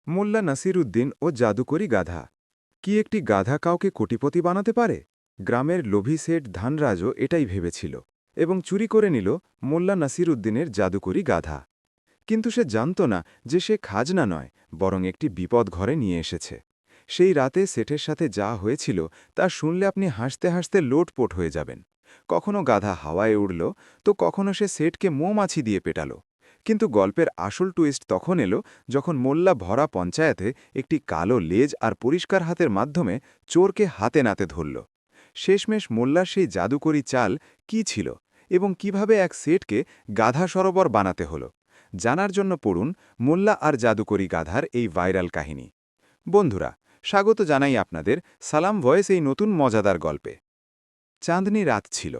মোল্লা নাসিরউদ্দিন ও জাদুকরি গাধা। কি একটি গাধা কাউকে কোটিপতি বানাতে পারে? গ্রামের লোভী সেঠ ধানরাজও এটাই ভেবেছিল এবং চুরি করে নিল মোল্লা নাসিরউদ্দিনের জাদুকরি গাধা। কিন্তু সে জানত না যে সে খাজনা নয়, বরং একটি বিপদ ঘরে নিয়ে এসেছে। সেই রাতে সেঠের সাথে যা হয়েছিল তা শুনলে আপনি হাসতে হাসতে লোটপোট হয়ে যাবেন। কখনো গাধা হাওয়ায় উড়ল, তো কখনো সে সেঠকে মৌমাছি দিয়ে পেটাল। কিন্তু গল্পের আসল টুইস্ট তখন এলো যখন মোল্লা ভরা পঞ্চায়েতে একটি কালো লেজ আর পরিষ্কার হাতের মাধ্যমে চোরকে হাতে নাতে ধরল। শেষমেশ মোল্লার সেই জাদুকরি চাল কি ছিল এবং কিভাবে এক সেটকে গাধা সরোবর বানাতে হলো, জানার জন্য পড়ুন মোল্লা আর জাদুকরি গাধার এই ভাইরাল কাহিনী। বন্ধুরা, স্বাগত জানাই আপনাদের সালাম ভয়েস এই নতুন মজাদার গল্পে। চাঁদনি রাত ছিল,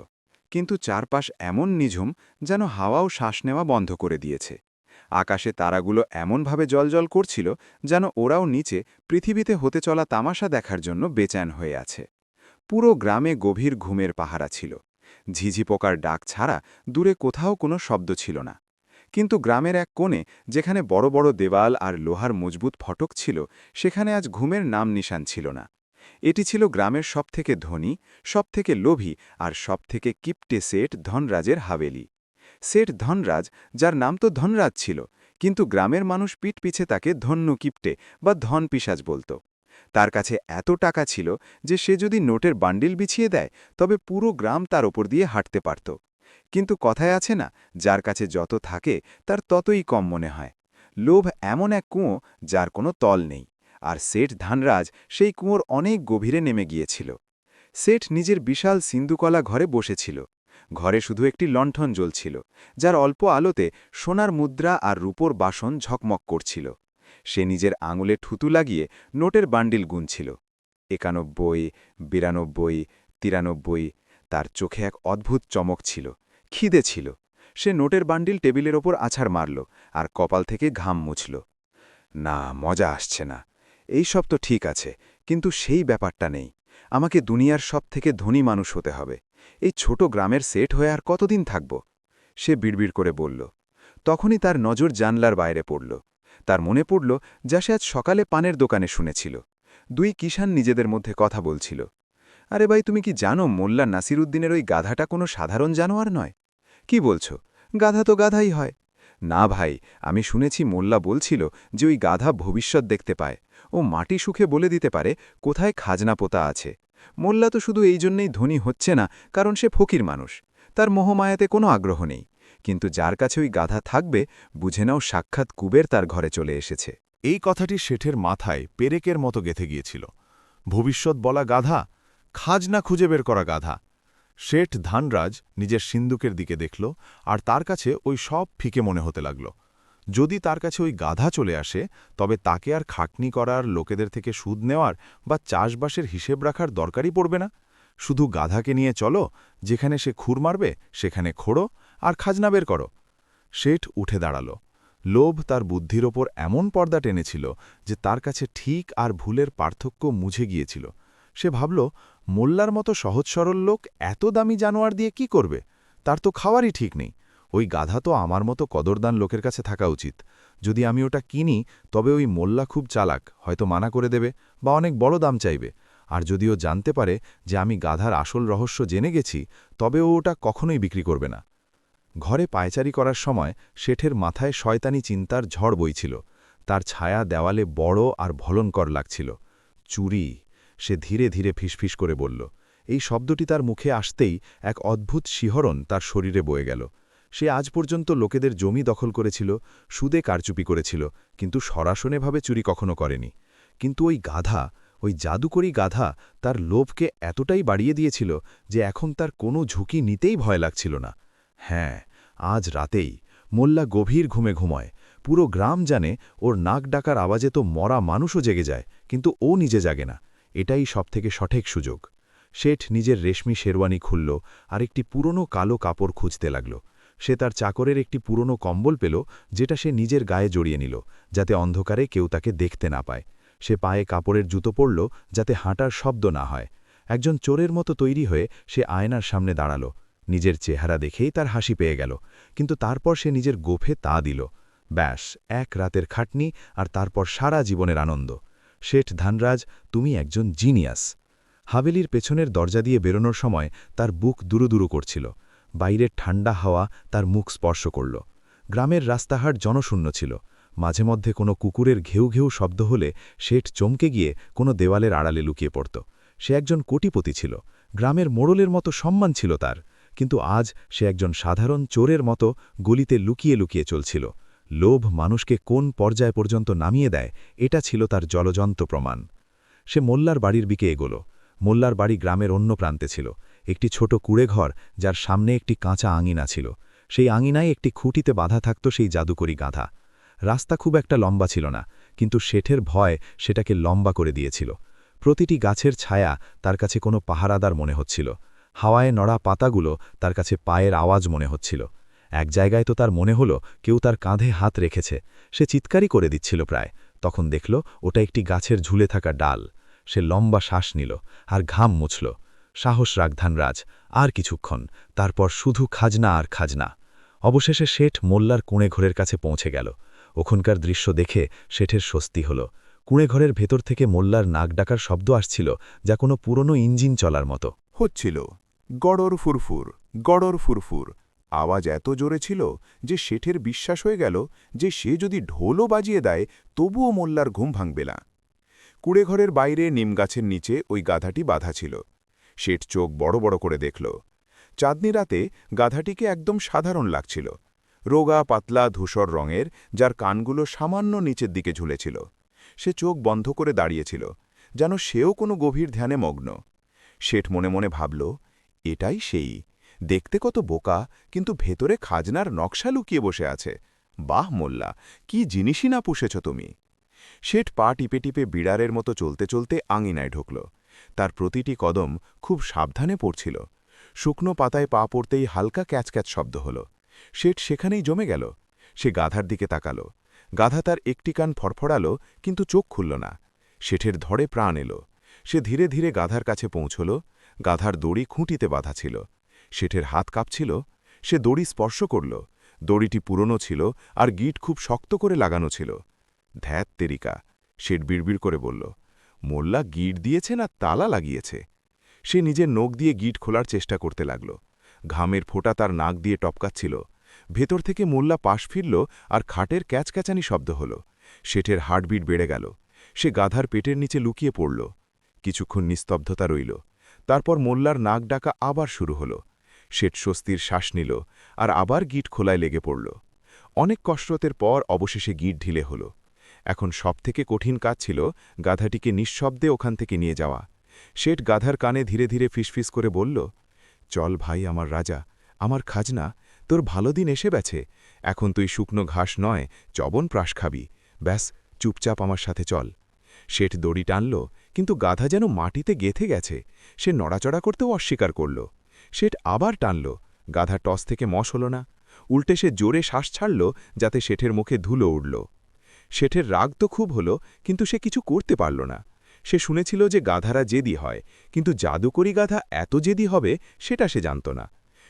কিন্তু চারপাশ এমন নিঝুম যেন হাওয়াও শ্বাস নেওয়া বন্ধ করে দিয়েছে। আকাশে তারাগুলো এমনভাবে জ্বলজ্বল করছিল যেন ওরাও নিচে পৃথিবীতে হতে চলা তামাশা দেখার জন্য বেচেন হয়ে আছে। পুরো গ্রামে গভীর ঘুমের পাহারা ছিল। ঝিঝি পোকার ডাক ছাড়া দূরে কোথাও কোনো শব্দ ছিল না। কিন্তু গ্রামের এক কোণে, যেখানে বড় বড় দেওয়াল আর লোহার মজবুত ফটক ছিল, সেখানে আজ ঘুমের নাম নিশান ছিল না। এটি ছিল গ্রামের সবথেকে ধনী, সবথেকে লোভী আর সবথেকে কিপ্টে সেঠ ধনরাজের হাভেলি। সেঠ ধনরাজ, যার নাম তো ধনরাজ ছিল, কিন্তু গ্রামের মানুষ পিঠ পিছে তাকে ধন্য কিপ্টে বা ধন পিশাচ বলত। তার কাছে এত টাকা ছিল যে সে যদি নোটের বান্ডিল বিছিয়ে দেয় তবে পুরো গ্রাম তার ওপর দিয়ে হাঁটতে পারত। কিন্তু কথায় আছে না, যার কাছে যত থাকে তার ততই কম মনে হয়। লোভ এমন এক কুঁয়ো যার কোনো তল নেই, আর সেঠ ধানরাজ সেই কুঁয়োর অনেক গভীরে নেমে গিয়েছিল। সেঠ নিজের বিশাল সিন্ধুকলা ঘরে বসেছিল। ঘরে শুধু একটি লণ্ঠন জ্বলছিল, যার অল্প আলোতে সোনার মুদ্রা আর রূপোর বাসন ঝকমক করছিল। সে নিজের আঙুলে থুতু লাগিয়ে নোটের বান্ডিল গুনছিল। ৯১, ৯২, ৯৩। তার চোখে এক অদ্ভুত চমক ছিল, খিদে ছিল। সে নোটের বান্ডিল টেবিলের ওপর আছাড় মারল আর কপাল থেকে ঘাম মুছল। না, মজা আসছে না। এই সব তো ঠিক আছে, কিন্তু সেই ব্যাপারটা নেই। আমাকে দুনিয়ার সবথেকে ধনী মানুষ হতে হবে। এই ছোট গ্রামের সেট হয়ে আর কতদিন থাকব? সে বিড়বিড় করে বলল। তখনই তার নজর জানলার বাইরে পড়ল। তার মনে পড়ল যা সে আজ সকালে পানের দোকানে শুনেছিল। দুই কিষাণ নিজেদের মধ্যে কথা বলছিল। আরে ভাই, তুমি কি জানো মোল্লা নাসিরউদ্দিনের ওই গাধাটা কোনো সাধারণ জানোয়ার নয়? কি বলছো? গাধা তো গাধাই হয়। না ভাই, আমি শুনেছি মোল্লা বলছিল যে ওই গাধা ভবিষ্যৎ দেখতে পায়। ও মাটি সুখে বলে দিতে পারে কোথায় খাজনা পোতা আছে। মোল্লা তো শুধু এই জন্যেই ধনী হচ্ছে না কারণ সে ফকির মানুষ। তার মোহমায়াতে কোনো আগ্রহ নেই। কিন্তু যার কাছে ওই গাধা থাকবে, বুঝে নাও সাক্ষাৎ কুবের তার ঘরে চলে এসেছে। এই কথাটি শেঠের মাথায় পেরেকের মতো গেঁথে গিয়েছিল। ভবিষ্যৎ বলা গাধা, খাজনা খুঁজে বের করা গাধা। শেঠ ধানরাজ নিজের সিন্দুকের দিকে দেখল, আর তার কাছে ওই সব ফিকে মনে হতে লাগল। যদি তার কাছে ওই গাধা চলে আসে, তবে তাকে আর খাটনি করার, লোকেদের থেকে সুদ নেওয়ার বা চাষবাসের হিসেব রাখার দরকারই পড়বে না। শুধু গাধাকে নিয়ে চলো, যেখানে সে খুর মারবে সেখানে খোড়ো আর খাজনা বের করো। শেঠ উঠে দাঁড়াল। লোভ তার বুদ্ধির ওপর এমন পর্দা টেনেছিল যে তার কাছে ঠিক আর ভুলের পার্থক্য মুছে গিয়েছিল। সে ভাবল, মোল্লার মতো সহজ সরল লোক এত দামি জানোয়ার দিয়ে কি করবে? তার তো খাওয়ারই ঠিক নেই। ওই গাধা তো আমার মতো কদরদান লোকের কাছে থাকা উচিত। যদি আমি ওটা কিনি, তবে ওই মোল্লা খুব চালাক, হয়তো মানা করে দেবে বা অনেক বড় দাম চাইবে। আর যদিও জানতে পারে যে আমি গাধার আসল রহস্য জেনে গেছি, তবে ও ওটা কখনোই বিক্রি করবে না। ঘরে পায়চারি করার সময় শেঠের মাথায় শয়তানি চিন্তার ঝড় বইছিল। তার ছায়া দেওয়ালে বড় আর ভলনকর লাগছিল। চুরি। সে ধীরে ধীরে ফিসফিস করে বলল। এই শব্দটি তার মুখে আসতেই এক অদ্ভুত শিহরণ তার শরীরে বয়ে গেল। সে আজ পর্যন্ত লোকেদের জমি দখল করেছিল, সুদে কারচুপি করেছিল, কিন্তু সরাসরিভাবে চুরি কখনো করেনি। কিন্তু ওই গাধা, ওই জাদুকরি গাধা, তার লোভকে এতটাই বাড়িয়ে দিয়েছিল যে এখন তার কোনো ঝুঁকি নিতেই ভয় লাগছিল না। হ্যাঁ, আজ রাতেই। মোল্লা গভীর ঘুমে ঘুমায়। পুরো গ্রাম জানে ওর নাক ডাকার আওয়াজে তো মরা মানুষও জেগে যায়, কিন্তু ও নিজে জাগে না। এটাই সবথেকে সঠিক সুযোগ। শেঠ নিজের রেশমি শেরওয়ানি খুলল আর একটি পুরনো কালো কাপড় খুঁজতে লাগল। সে তার চাকরের একটি পুরনো কম্বল পেল, যেটা সে নিজের গায়ে জড়িয়ে নিল, যাতে অন্ধকারে কেউ তাকে দেখতে না পায়। সে পায়ে কাপড়ের জুতো পরল, যাতে হাঁটার শব্দ না হয়। একজন চোরের মতো তৈরি হয়ে সে আয়নার সামনে দাঁড়াল। নিজের চেহারা দেখেই তার হাসি পেয়ে গেল, কিন্তু তারপর সে নিজের গোফে তা দিল। ব্যাস, এক রাতের খাটনি আর তারপর সারা জীবনের আনন্দ। শেঠ ধানরাজ, তুমি একজন জিনিয়াস। হাভেলির পেছনের দরজা দিয়ে বেরোনোর সময় তার বুক দুরুদুরু করছিল। বাইরের ঠান্ডা হাওয়া তার মুখ স্পর্শ করল। গ্রামের রাস্তাঘাট জনশূন্য ছিল। মাঝে মধ্যে কোনো কুকুরের ঘেউ ঘেউ শব্দ হলে শেঠ চমকে গিয়ে কোনো দেওয়ালের আড়ালে লুকিয়ে পড়ত। সে একজন কোটিপতি ছিল, গ্রামের মোড়লের মতো সম্মান ছিল তার, কিন্তু আজ সে একজন সাধারণ চোরের মতো গলিতে লুকিয়ে লুকিয়ে চলছিল। লোভ মানুষকে কোন পর্যায় পর্যন্ত নামিয়ে দেয়, এটা ছিল তার জ্বলজ্বন্ত প্রমাণ। সে মোল্লার বাড়ির দিকে এগোল। মোল্লার বাড়ি গ্রামের অন্য প্রান্তে ছিল। একটি ছোট কুঁড়েঘর, যার সামনে একটি কাঁচা আঙিনা ছিল। সেই আঙিনায় একটি খুঁটিতে বাঁধা থাকত সেই জাদুকরি গাধা। রাস্তা খুব একটা লম্বা ছিল না, কিন্তু শেঠের ভয় সেটাকে লম্বা করে দিয়েছিল। প্রতিটি গাছের ছায়া তার কাছে কোনো পাহারাদার মনে হচ্ছিল। হাওয়ায় নড়া পাতাগুলো তার কাছে পায়ের আওয়াজ মনে হচ্ছিল। এক জায়গায় তো তার মনে হলো কেউ তার কাঁধে হাত রেখেছে। সে চিৎকারই করে দিচ্ছিল প্রায়। তখন দেখল ওটা একটি গাছের ঝুলে থাকা ডাল। সে লম্বা শ্বাস নিল আর ঘাম মুছল। সাহস রাখ ধানরাজ, আর কিছুক্ষণ, তারপর শুধু খাজনা আর খাজনা। অবশেষে শেঠ মোল্লার কুঁড়েঘরের কাছে পৌঁছে গেল। ওখানকার দৃশ্য দেখে শেঠের স্বস্তি হল। কুঁড়েঘরের ভেতর থেকে মোল্লার নাক ডাকার শব্দ আসছিল, যা কোনো পুরনো ইঞ্জিন চলার মতো হচ্ছিল। গড়র ফুরফুর, গড়র ফুরফুর। আওয়াজ এত জোরে ছিল যে শেঠের বিশ্বাস হয়ে গেল যে সে যদি ঢোলও বাজিয়ে দেয় তবুও মোল্লার ঘুম ভাঙবে না। কুড়েঘরের বাইরে নিমগাছের নিচে ওই গাধাটি বাঁধা ছিল। শেঠ চোখ বড় বড় করে দেখল। চাঁদনি রাতে গাধাটিকে একদম সাধারণ লাগছিল। রোগা পাতলা ধূসর রঙের, যার কানগুলো সামান্য নিচের দিকে ঝুলেছিল। সে চোখ বন্ধ করে দাঁড়িয়েছিল, যেন সেও কোনো গভীর ধ্যানে মগ্ন। শেঠ মনে মনে ভাবল, এটাই সেই। দেখতে কত বোকা, কিন্তু ভেতরে খাজনার নকশা লুকিয়ে বসে আছে। বাহ মোল্লা, কি জিনিসই না পুষেছ তুমি। শেঠ পা টিপে টিপে বিড়ারের মতো চলতে চলতে আঙিনায় ঢুকল। তার প্রতিটি কদম খুব সাবধানে পড়ছিল। শুকনো পাতায় পা পড়তেই হালকা ক্যাচক্যাচ শব্দ হল। শেঠ সেখানেই জমে গেল। সে গাধার দিকে তাকাল। গাধা তার একটি কান ফড়ফড়াল, কিন্তু চোখ খুলল না। শেঠের ধরে প্রাণ এলো। সে ধীরে ধীরে গাধার কাছে পৌঁছল। গাধার দড়ি খুঁটিতে বাঁধা ছিল। শেঠের হাত কাঁপছিল। সে দড়ি স্পর্শ করল। দড়িটি পুরনো ছিল আর গিট খুব শক্ত করে লাগানো ছিল। ধ্যাত তেরিকা, শেঠ বিড়বিড় করে বলল, মোল্লা গিট দিয়েছে না তালা লাগিয়েছে। সে নিজের নখ দিয়ে গিট খোলার চেষ্টা করতে লাগল। ঘামের ফোঁটা তার নাক দিয়ে টপকাচ্ছিল। ভেতর থেকে মোল্লা পাশ ফিরল আর খাটের ক্যাচক্যাচানি শব্দ হল। শেঠের হার্টবিট বেড়ে গেল। সে গাধার পেটের নিচে লুকিয়ে পড়ল। কিছুক্ষণ নিস্তব্ধতা রইল। তারপর মোল্লার নাক ডাকা আবার শুরু হল। শেঠ স্বস্তির শ্বাস নিল আর আবার গিট খোলায় লেগে পড়ল। অনেক কসরতের পর অবশেষে গিট ঢিলে হল। এখন সবথেকে কঠিন কাজ ছিল গাধাটিকে নিঃশব্দে ওখান থেকে নিয়ে যাওয়া। শেঠ গাধার কানে ধীরে ধীরে ফিসফিস করে বলল, চল ভাই আমার রাজা, আমার খাজনা, তোর ভালো দিন এসে গেছে। এখন তুই শুকনো ঘাস নয়, চবনপ্রাশ খাবি। ব্যাস, চুপচাপ আমার সাথে চল। শেঠ দড়ি টানল, কিন্তু গাধা যেন মাটিতে গেথে গেছে। সে নড়াচড়া করতেও অস্বীকার করল। শেঠ আবার টানল। গাধা টস থেকে মশ হল না। উল্টে সে জোরে শ্বাস ছাড়ল, যাতে শেঠের মুখে ধুলো উড়ল। শেঠের রাগ তো খুব হল, কিন্তু সে কিছু করতে পারল না। সে শুনেছিল যে গাধারা জেদি হয়, কিন্তু জাদুকরি গাধা এত জেদি হবে সেটা সে জানত না।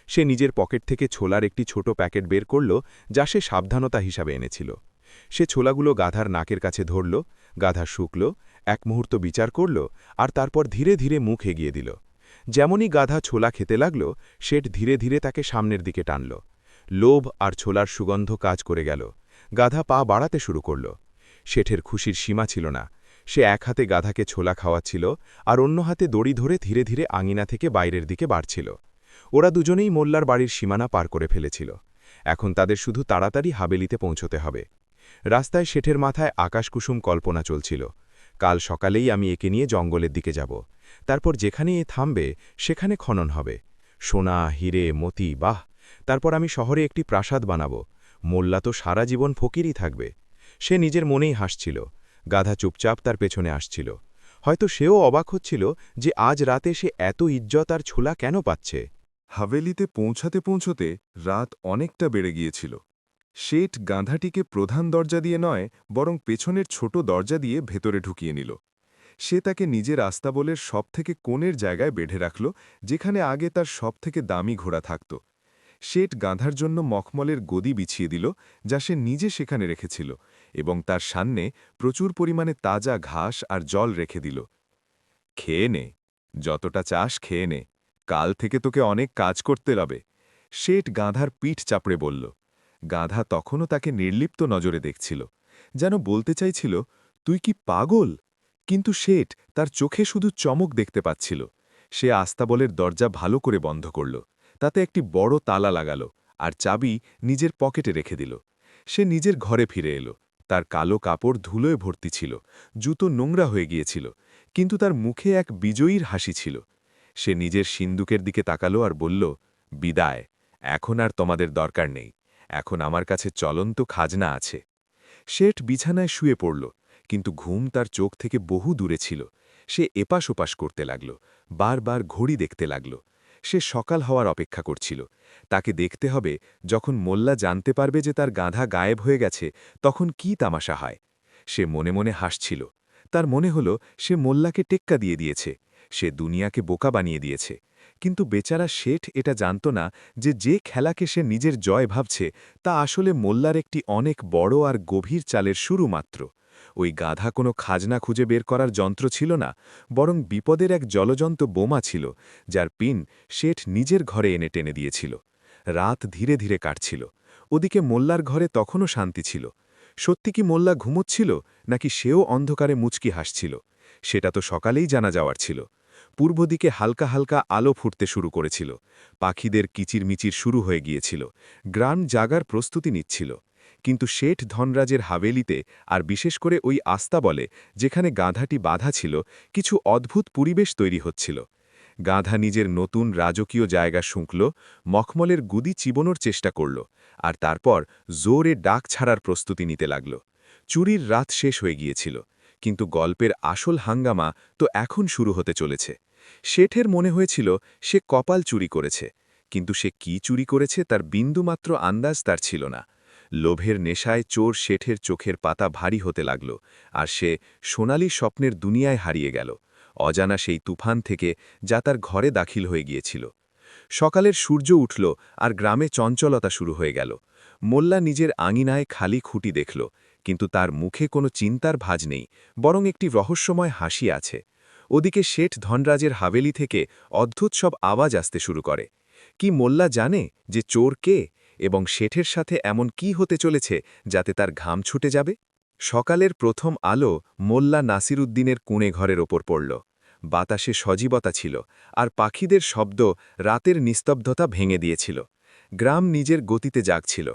সে নিজের পকেট থেকে ছোলার একটি ছোট প্যাকেট বের করল, যা সে সাবধানতা হিসাবে এনেছিল। সে ছোলাগুলো গাধার নাকের কাছে ধরল। গাধা শুকল, এক মুহূর্ত বিচার করল, আর তারপর ধীরে ধীরে মুখ এগিয়ে দিল। যেমনই গাধা ছোলা খেতে লাগল, শেঠ ধীরে ধীরে তাকে সামনের দিকে টানল। লোভ আর ছোলার সুগন্ধ কাজ করে গেল। গাধা পা বাড়াতে শুরু করল। শেঠের খুশির সীমা ছিল না। সে এক হাতে গাধাকে ছোলা খাওয়াচ্ছিল আর অন্য হাতে দড়ি ধরে ধীরে ধীরে আঙিনা থেকে বাইরের দিকে বাড়ছিল। ওরা দুজনেই মোল্লার বাড়ির সীমানা পার করে ফেলেছিল। এখন তাদের শুধু তাড়াতাড়ি হাবেলিতে পৌঁছতে হবে। রাস্তায় শেঠের মাথায় আকাশকুসুম কল্পনা চলছিল। কাল সকালেই আমি একে নিয়ে জঙ্গলের দিকে যাব। তারপর যেখানে এ থামবে সেখানে খনন হবে। সোনা, হিরে, মতি, বাহ! তারপর আমি শহরে একটি প্রাসাদ বানাব। মোল্লা তো সারা জীবন ফকিরই থাকবে। সে নিজের মনেই হাসছিল। গাধা চুপচাপ তার পেছনে আসছিল। হয়তো সেও অবাক হচ্ছিল যে আজ রাতে সে এত ইজ্জত আর ছোলা কেন পাচ্ছে। হাভেলিতে পৌঁছাতে পৌঁছতে রাত অনেকটা বেড়ে গিয়েছিল। শেঠ গাধাটিকে প্রধান দরজা দিয়ে নয়, বরং পেছনের ছোট দরজা দিয়ে ভেতরে ঢুকিয়ে নিল। সে তাকে নিজের আস্তাবলের সবথেকে কোণের জায়গায় বেঁধে রাখল, যেখানে আগে তার সবথেকে দামি ঘোড়া থাকত। শেঠ গাধার জন্য মখমলের গদি বিছিয়ে দিল, যা সে নিজে সেখানে রেখেছিল, এবং তার সামনে প্রচুর পরিমাণে তাজা ঘাস আর জল রেখে দিল। খেয়ে নে, যতটা চাস খেয়ে নে, কাল থেকে তোকে অনেক কাজ করতে হবে। শেঠ গাধার পিঠ চাপড়ে বলল। গাধা তখনও তাকে নির্লিপ্ত নজরে দেখছিল, যেন বলতে চাইছিল, তুই কি পাগল? কিন্তু শেঠ তার চোখে শুধু চমক দেখতে পাচ্ছিল। সে আস্তাবলের দরজা ভালো করে বন্ধ করল, তাতে একটি বড় তালা লাগালো, আর চাবি নিজের পকেটে রেখে দিল। সে নিজের ঘরে ফিরে এলো। তার কালো কাপড় ধুলোয় ভর্তি ছিল, জুতো নোংরা হয়ে গিয়েছিল, কিন্তু তার মুখে এক বিজয়ীর হাসি ছিল। সে নিজের সিন্দুকের দিকে তাকালো আর বলল, বিদায়, এখন আর তোমাদের দরকার নেই, এখন আমার কাছে চলন্ত খাজনা আছে। শেঠ বিছানায় শুয়ে পড়ল, কিন্তু ঘুম তার চোখ থেকে বহু দূরে ছিল। সে এপাশ ওপাশ করতে লাগল, বারবার ঘড়ি দেখতে লাগল। সে সকাল হওয়ার অপেক্ষা করছিল। তাকে দেখতে হবে, যখন মোল্লা জানতে পারবে যে তার গাধা গায়েব হয়ে গেছে, তখন কি তামাশা হয়। সে মনে মনে হাসছিল। তার মনে হল সে মোল্লাকে টেক্কা দিয়ে দিয়েছে, সে দুনিয়াকে বোকা বানিয়ে দিয়েছে। কিন্তু বেচারা শেঠ এটা জানত না যে যে খেলাকে সে নিজের জয় ভাবছে, তা আসলে মোল্লার একটি অনেক বড় আর গভীর চালের শুরু মাত্র। ওই গাধা কোনো খাজনা খুঁজে বের করার যন্ত্র ছিল না, বরং বিপদের এক জলজন্ত বোমা ছিল, যার পিন শেঠ নিজের ঘরে এনে টেনে দিয়েছিল। রাত ধীরে ধীরে কাটছিল। ওদিকে মোল্লার ঘরে তখনও শান্তি ছিল। সত্যি কি মোল্লা ঘুমোচ্ছিল, নাকি সেও অন্ধকারে মুচকি হাসছিল? সেটা তো সকালেই জানা যাওয়ার ছিল। পূর্ব দিকে হালকা হালকা আলো ফুটতে শুরু করেছিল। পাখিদের কিচিরমিচির শুরু হয়ে গিয়েছিল। গ্রাম জাগার প্রস্তুতি নিচ্ছিল। কিন্তু শেঠ ধনরাজের হাভেলিতে, আর বিশেষ করে ওই আস্তাবলে, যেখানে গাধাটি বাধা ছিল, কিছু অদ্ভুত পরিবেশ তৈরি হচ্ছিল। গাধা নিজের নতুন রাজকীয় জায়গা শুঁকল, মখমলের গুদি চিবোনোর চেষ্টা করল, আর তারপর জোরে ডাক ছাড়ার প্রস্তুতি নিতে লাগল। চুরির রাত শেষ হয়ে গিয়েছিল, কিন্তু গল্পের আসল হাঙ্গামা তো এখন শুরু হতে চলেছে। শেঠের মনে হয়েছিল সে কপাল চুরি করেছে, কিন্তু সে কি চুরি করেছে তার বিন্দুমাত্র আন্দাজ তার ছিল না। লোভের নেশায় চোর শেঠের চোখের পাতা ভারী হতে লাগল, আর সে সোনালি স্বপ্নের দুনিয়ায় হারিয়ে গেল, অজানা সেই তুফান থেকে, যা তার ঘরে দাখিল হয়ে গিয়েছিল। সকালের সূর্য উঠল, আর গ্রামে চঞ্চলতা শুরু হয়ে গেল। মোল্লা নিজের আঙিনায় খালি খুঁটি দেখল, কিন্তু তার মুখে কোনো চিন্তার ভাঁজ নেই, বরং একটি রহস্যময় হাসি আছে। ওদিকে শেঠ ধনরাজের হাভেলি থেকে অদ্ভুত সব আওয়াজ আসতে শুরু করে। কি মোল্লা জানে যে চোর কে, এবং শেঠের সাথে এমন কি হতে চলেছে যাতে তার ঘাম ছুটে যাবে? সকালের প্রথম আলো মোল্লা নাসিরুদ্দিনের কুঁড়ে ঘরের ওপর পড়ল। বাতাসে সজীবতা ছিল, আর পাখিদের শব্দ রাতের নিস্তব্ধতা ভেঙে দিয়েছিল। গ্রাম নিজের গতিতে জাগছিল।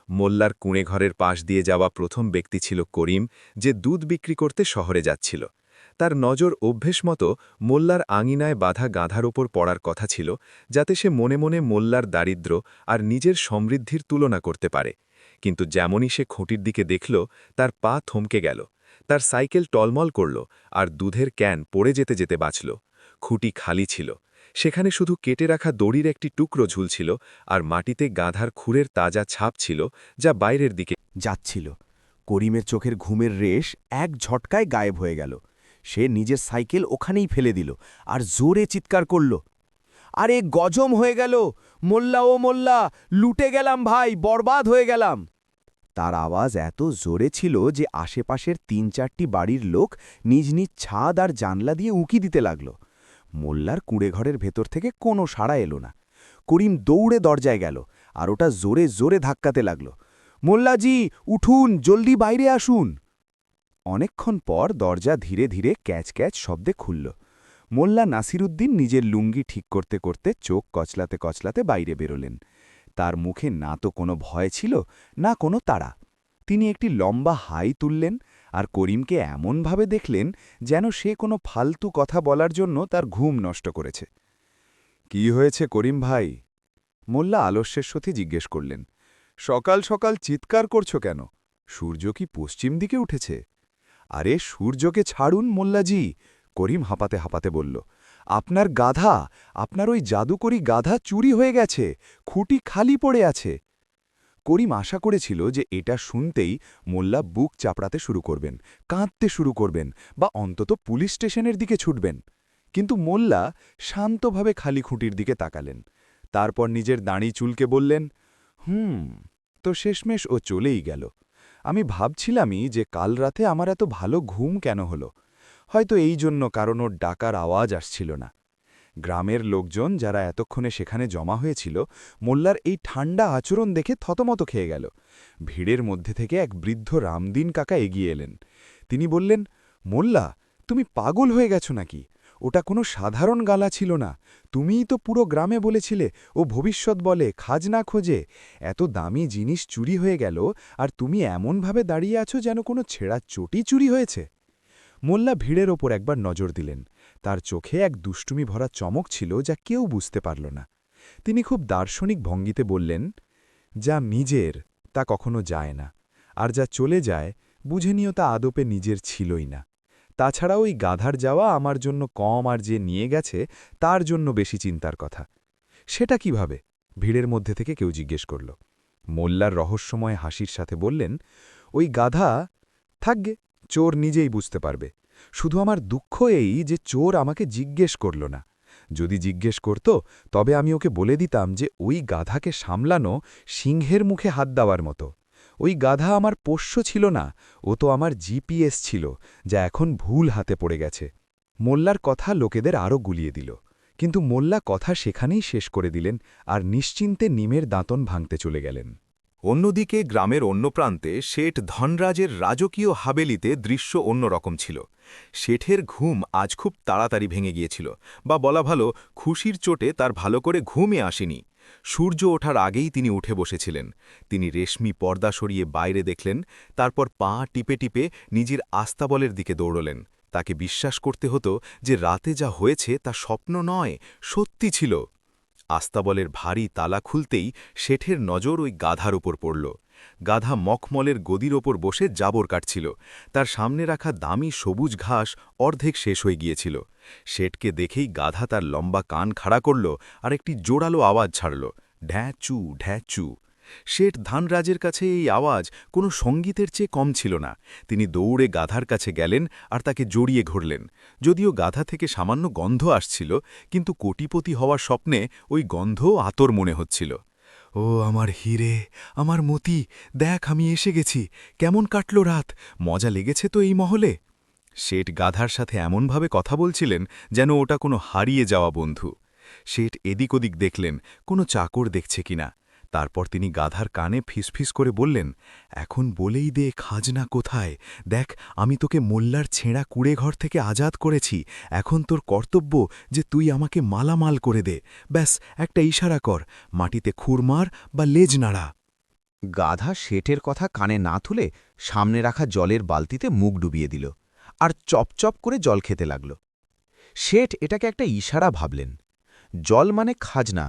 মোল্লার কুঁড়ে ঘরের পাশ দিয়ে যাওয়া প্রথম ব্যক্তি ছিল করিম, যে দুধ বিক্রি করতে শহরে যাচ্ছিল। তার নজর অভ্যেস মতো মোল্লার আঙিনায় বাঁধা গাধার ওপর পড়ার কথা ছিল, যাতে সে মনে মনে মোল্লার দারিদ্র্য আর নিজের সমৃদ্ধির তুলনা করতে পারে। কিন্তু যেমনই সে খুঁটির দিকে দেখল, তার পা থমকে গেল। তার সাইকেল টলমল করল, আর দুধের ক্যান পড়ে যেতে যেতে বাঁচল। খুঁটি খালি ছিল। সেখানে শুধু কেটে রাখা দড়ির একটি টুকরো ঝুলছিল, আর মাটিতে গাধার খুরের তাজা ছাপ ছিল, যা বাইরের দিকে যাচ্ছিল। করিমের চোখের ঘুমের রেশ এক ঝটকায় গায়েব হয়ে গেল। সে নিজের সাইকেল ওখানেই ফেলে দিল, আর জোরে চিৎকার করল, আরে গজম হয়ে গেল! মোল্লা ও মোল্লা, লুটে গেলাম ভাই, বরবাদ হয়ে গেলাম! তার আওয়াজ এত জোরে ছিল যে আশেপাশের ৩-৪টি বাড়ির লোক নিজ নিজ ছাদ আর জানলা দিয়ে উঁকি দিতে লাগল। মোল্লার কুঁড়েঘরের ভেতর থেকে কোনো সাড়া এলো না। করিম দৌড়ে দরজায় গেল, আর ওটা জোরে জোরে ধাক্কাতে লাগল। মোল্লাজি, উঠুন, জলদি বাইরে আসুন! অনেকক্ষণ পর দরজা ধীরে ধীরে ক্যাচ ক্যাচ শব্দে খুলল। মোল্লা নাসিরুদ্দিন নিজের লুঙ্গি ঠিক করতে করতে চোখ কচলাতে কচলাতে বাইরে বেরোলেন। তার মুখে না তো কোনো ভয় ছিল, না কোনো তাড়া। তিনি একটি লম্বা হাই তুললেন, আর করিমকে এমনভাবে দেখলেন যেন সে কোনো ফালতু কথা বলার জন্য তার ঘুম নষ্ট করেছে। কি হয়েছে করিম ভাই? মোল্লা আলস্যের সাথে জিজ্ঞেস করলেন। সকাল সকাল চিৎকার করছো কেন? সূর্য কি পশ্চিম দিকে উঠেছে? আরে সূর্যকে ছাড়ুন মোল্লাজি, করিম হাঁপাতে হাঁপাতে বলল। আপনার গাধা, আপনার ওই জাদুকরি গাধা চুরি হয়ে গেছে, খুঁটি খালি পড়ে আছে। করিম আশা করেছিল যে এটা শুনতেই মোল্লা বুক চাপড়াতে শুরু করবেন, কাঁদতে শুরু করবেন, বা অন্তত পুলিশ স্টেশনের দিকে ছুটবেন। কিন্তু মোল্লা শান্তভাবে খালি খুঁটির দিকে তাকালেন। তারপর নিজের দাঁড়ি চুলকে বললেন, তো শেষমেশ ও চলেই গেল। আমি ভাবছিলামই যে কাল রাতে আমার এত ভালো ঘুম কেন হলো। হয়তো এই জন্য, কারণ ওর ডাকার আওয়াজ আসছিল না। গ্রামের লোকজন যারা এতক্ষণে সেখানে জমা হয়েছিল, মোল্লার এই ঠান্ডা আচরণ দেখে থতমত খেয়ে গেল। ভিড়ের মধ্যে থেকে এক বৃদ্ধ রামদিন কাকা এগিয়ে এলেন। তিনি বললেন, মোল্লা, তুমি পাগল হয়ে গেছো নাকি? ওটা কোনো সাধারণ গালা ছিল না। তুমিই তো পুরো গ্রামে বলেছিলে ও ভবিষ্যৎ বলে, খাজনা খোঁজে। এত দামি জিনিস চুরি হয়ে গেল, আর তুমি এমনভাবে দাঁড়িয়ে আছো যেন কোনো ছেঁড়া চটি চুরি হয়েছে। মোল্লা ভিড়ের ওপর একবার নজর দিলেন। তার চোখে এক দুষ্টুমি ভরা চমক ছিল যা কেউ বুঝতে পারল না। তিনি খুব দার্শনিক ভঙ্গিতে বললেন, যা নিজের তা কখনো যায় না, আর যা চলে যায় বুঝে নিও তা আদপে নিজের ছিলই না। তাছাড়া ওই গাধার যাওয়া আমার জন্য কম, আর যে নিয়ে গেছে তার জন্য বেশি চিন্তার কথা। সেটা কিভাবে? ভিড়ের মধ্যে থেকে কেউ জিজ্ঞেস করল। মোল্লার রহস্যময় হাসির সাথে বললেন, ওই গাধা থাকবে, চোর নিজেই বুঝতে পারবে। শুধু আমার দুঃখ এই যে চোর আমাকে জিজ্ঞেস করল না। যদি জিজ্ঞেস করত, তবে আমি ওকে বলে দিতাম যে ওই গাধাকে সামলানো সিংহের মুখে হাত দেওয়ার মতো। ওই গাধা আমার পোষ্য ছিল না, ও তো আমার জিপিএস ছিল, যা এখন ভুল হাতে পড়ে গেছে। মোল্লার কথা লোকেদের আরও গুলিয়ে দিল, কিন্তু মোল্লা কথা সেখানেই শেষ করে দিলেন আর নিশ্চিন্তে নিমের দাঁতন ভাঙতে চলে গেলেন। অন্যদিকে গ্রামের অন্য প্রান্তে শেঠ ধনরাজের রাজকীয় হাবেলিতে দৃশ্য অন্যরকম ছিল। শেঠের ঘুম আজ খুব তাড়াতাড়ি ভেঙে গিয়েছিল, বা বলা ভালো, খুশির চোটে তার ভালো করে ঘুমে আসেনি। সূর্য ওঠার আগেই তিনি উঠে বসেছিলেন। তিনি রেশমি পর্দা সরিয়ে বাইরে দেখলেন, তারপর পা টিপে টিপে নিজের আস্তাবলের দিকে দৌড়লেন। তাকে বিশ্বাস করতে হতো যে রাতে যা হয়েছে তা স্বপ্ন নয়, সত্যি ছিল। আস্তাবলের ভারী তালা খুলতেই শেঠের নজর ওই গাধার ওপর পড়ল। গাধা মখমলের গদির ওপর বসে জাবর কাটছিল। তার সামনে রাখা দামি সবুজ ঘাস অর্ধেক শেষ হয়ে গিয়েছিল। শেঠকে দেখেই গাধা তার লম্বা কান খাড়া করল আর একটি জোরালো আওয়াজ ছাড়ল, ঢ্যাঁচু ঢ্যাঁচু। শেঠ ধানরাজের কাছে এই আওয়াজ কোনো সঙ্গীতের চেয়ে কম ছিল না। তিনি দৌড়ে গাধার কাছে গেলেন আর তাকে জড়িয়ে ধরলেন। যদিও গাধা থেকে সামান্য গন্ধ আসছিল, কিন্তু কোটিপতি হওয়ার স্বপ্নে ওই গন্ধ আতর মনে হচ্ছিল। ও আমার হিরে, আমার মতি, দেখ আমি এসে গেছি। কেমন কাটল রাত? মজা লেগেছে তো এই মহলে? শেঠ গাধার সাথে এমনভাবে কথা বলছিলেন যেন ওটা কোনো হারিয়ে যাওয়া বন্ধু। শেঠ এদিক ওদিক দেখলেন কোনো চাকর দেখছে কিনা। তারপর তিনি গাধার কানে ফিসফিস করে বললেন, এখন বলেই দে খাজনা কোথায়। দেখ, আমি তোকে মোল্লার ছেঁড়া কুড়েঘর থেকে আজাদ করেছি। এখন তোর কর্তব্য যে তুই আমাকে মালামাল করে দে। ব্যাস একটা ইশারা কর, মাটিতে খুর মার বা লেজ নাড়া। গাধা শেঠের কথা কানে না তুলে সামনে রাখা জলের বালতিতে মুখ ডুবিয়ে দিল আর চপচপ করে জল খেতে লাগল। শেঠ এটাকে একটা ইশারা ভাবলেন। জল মানে খাজনা,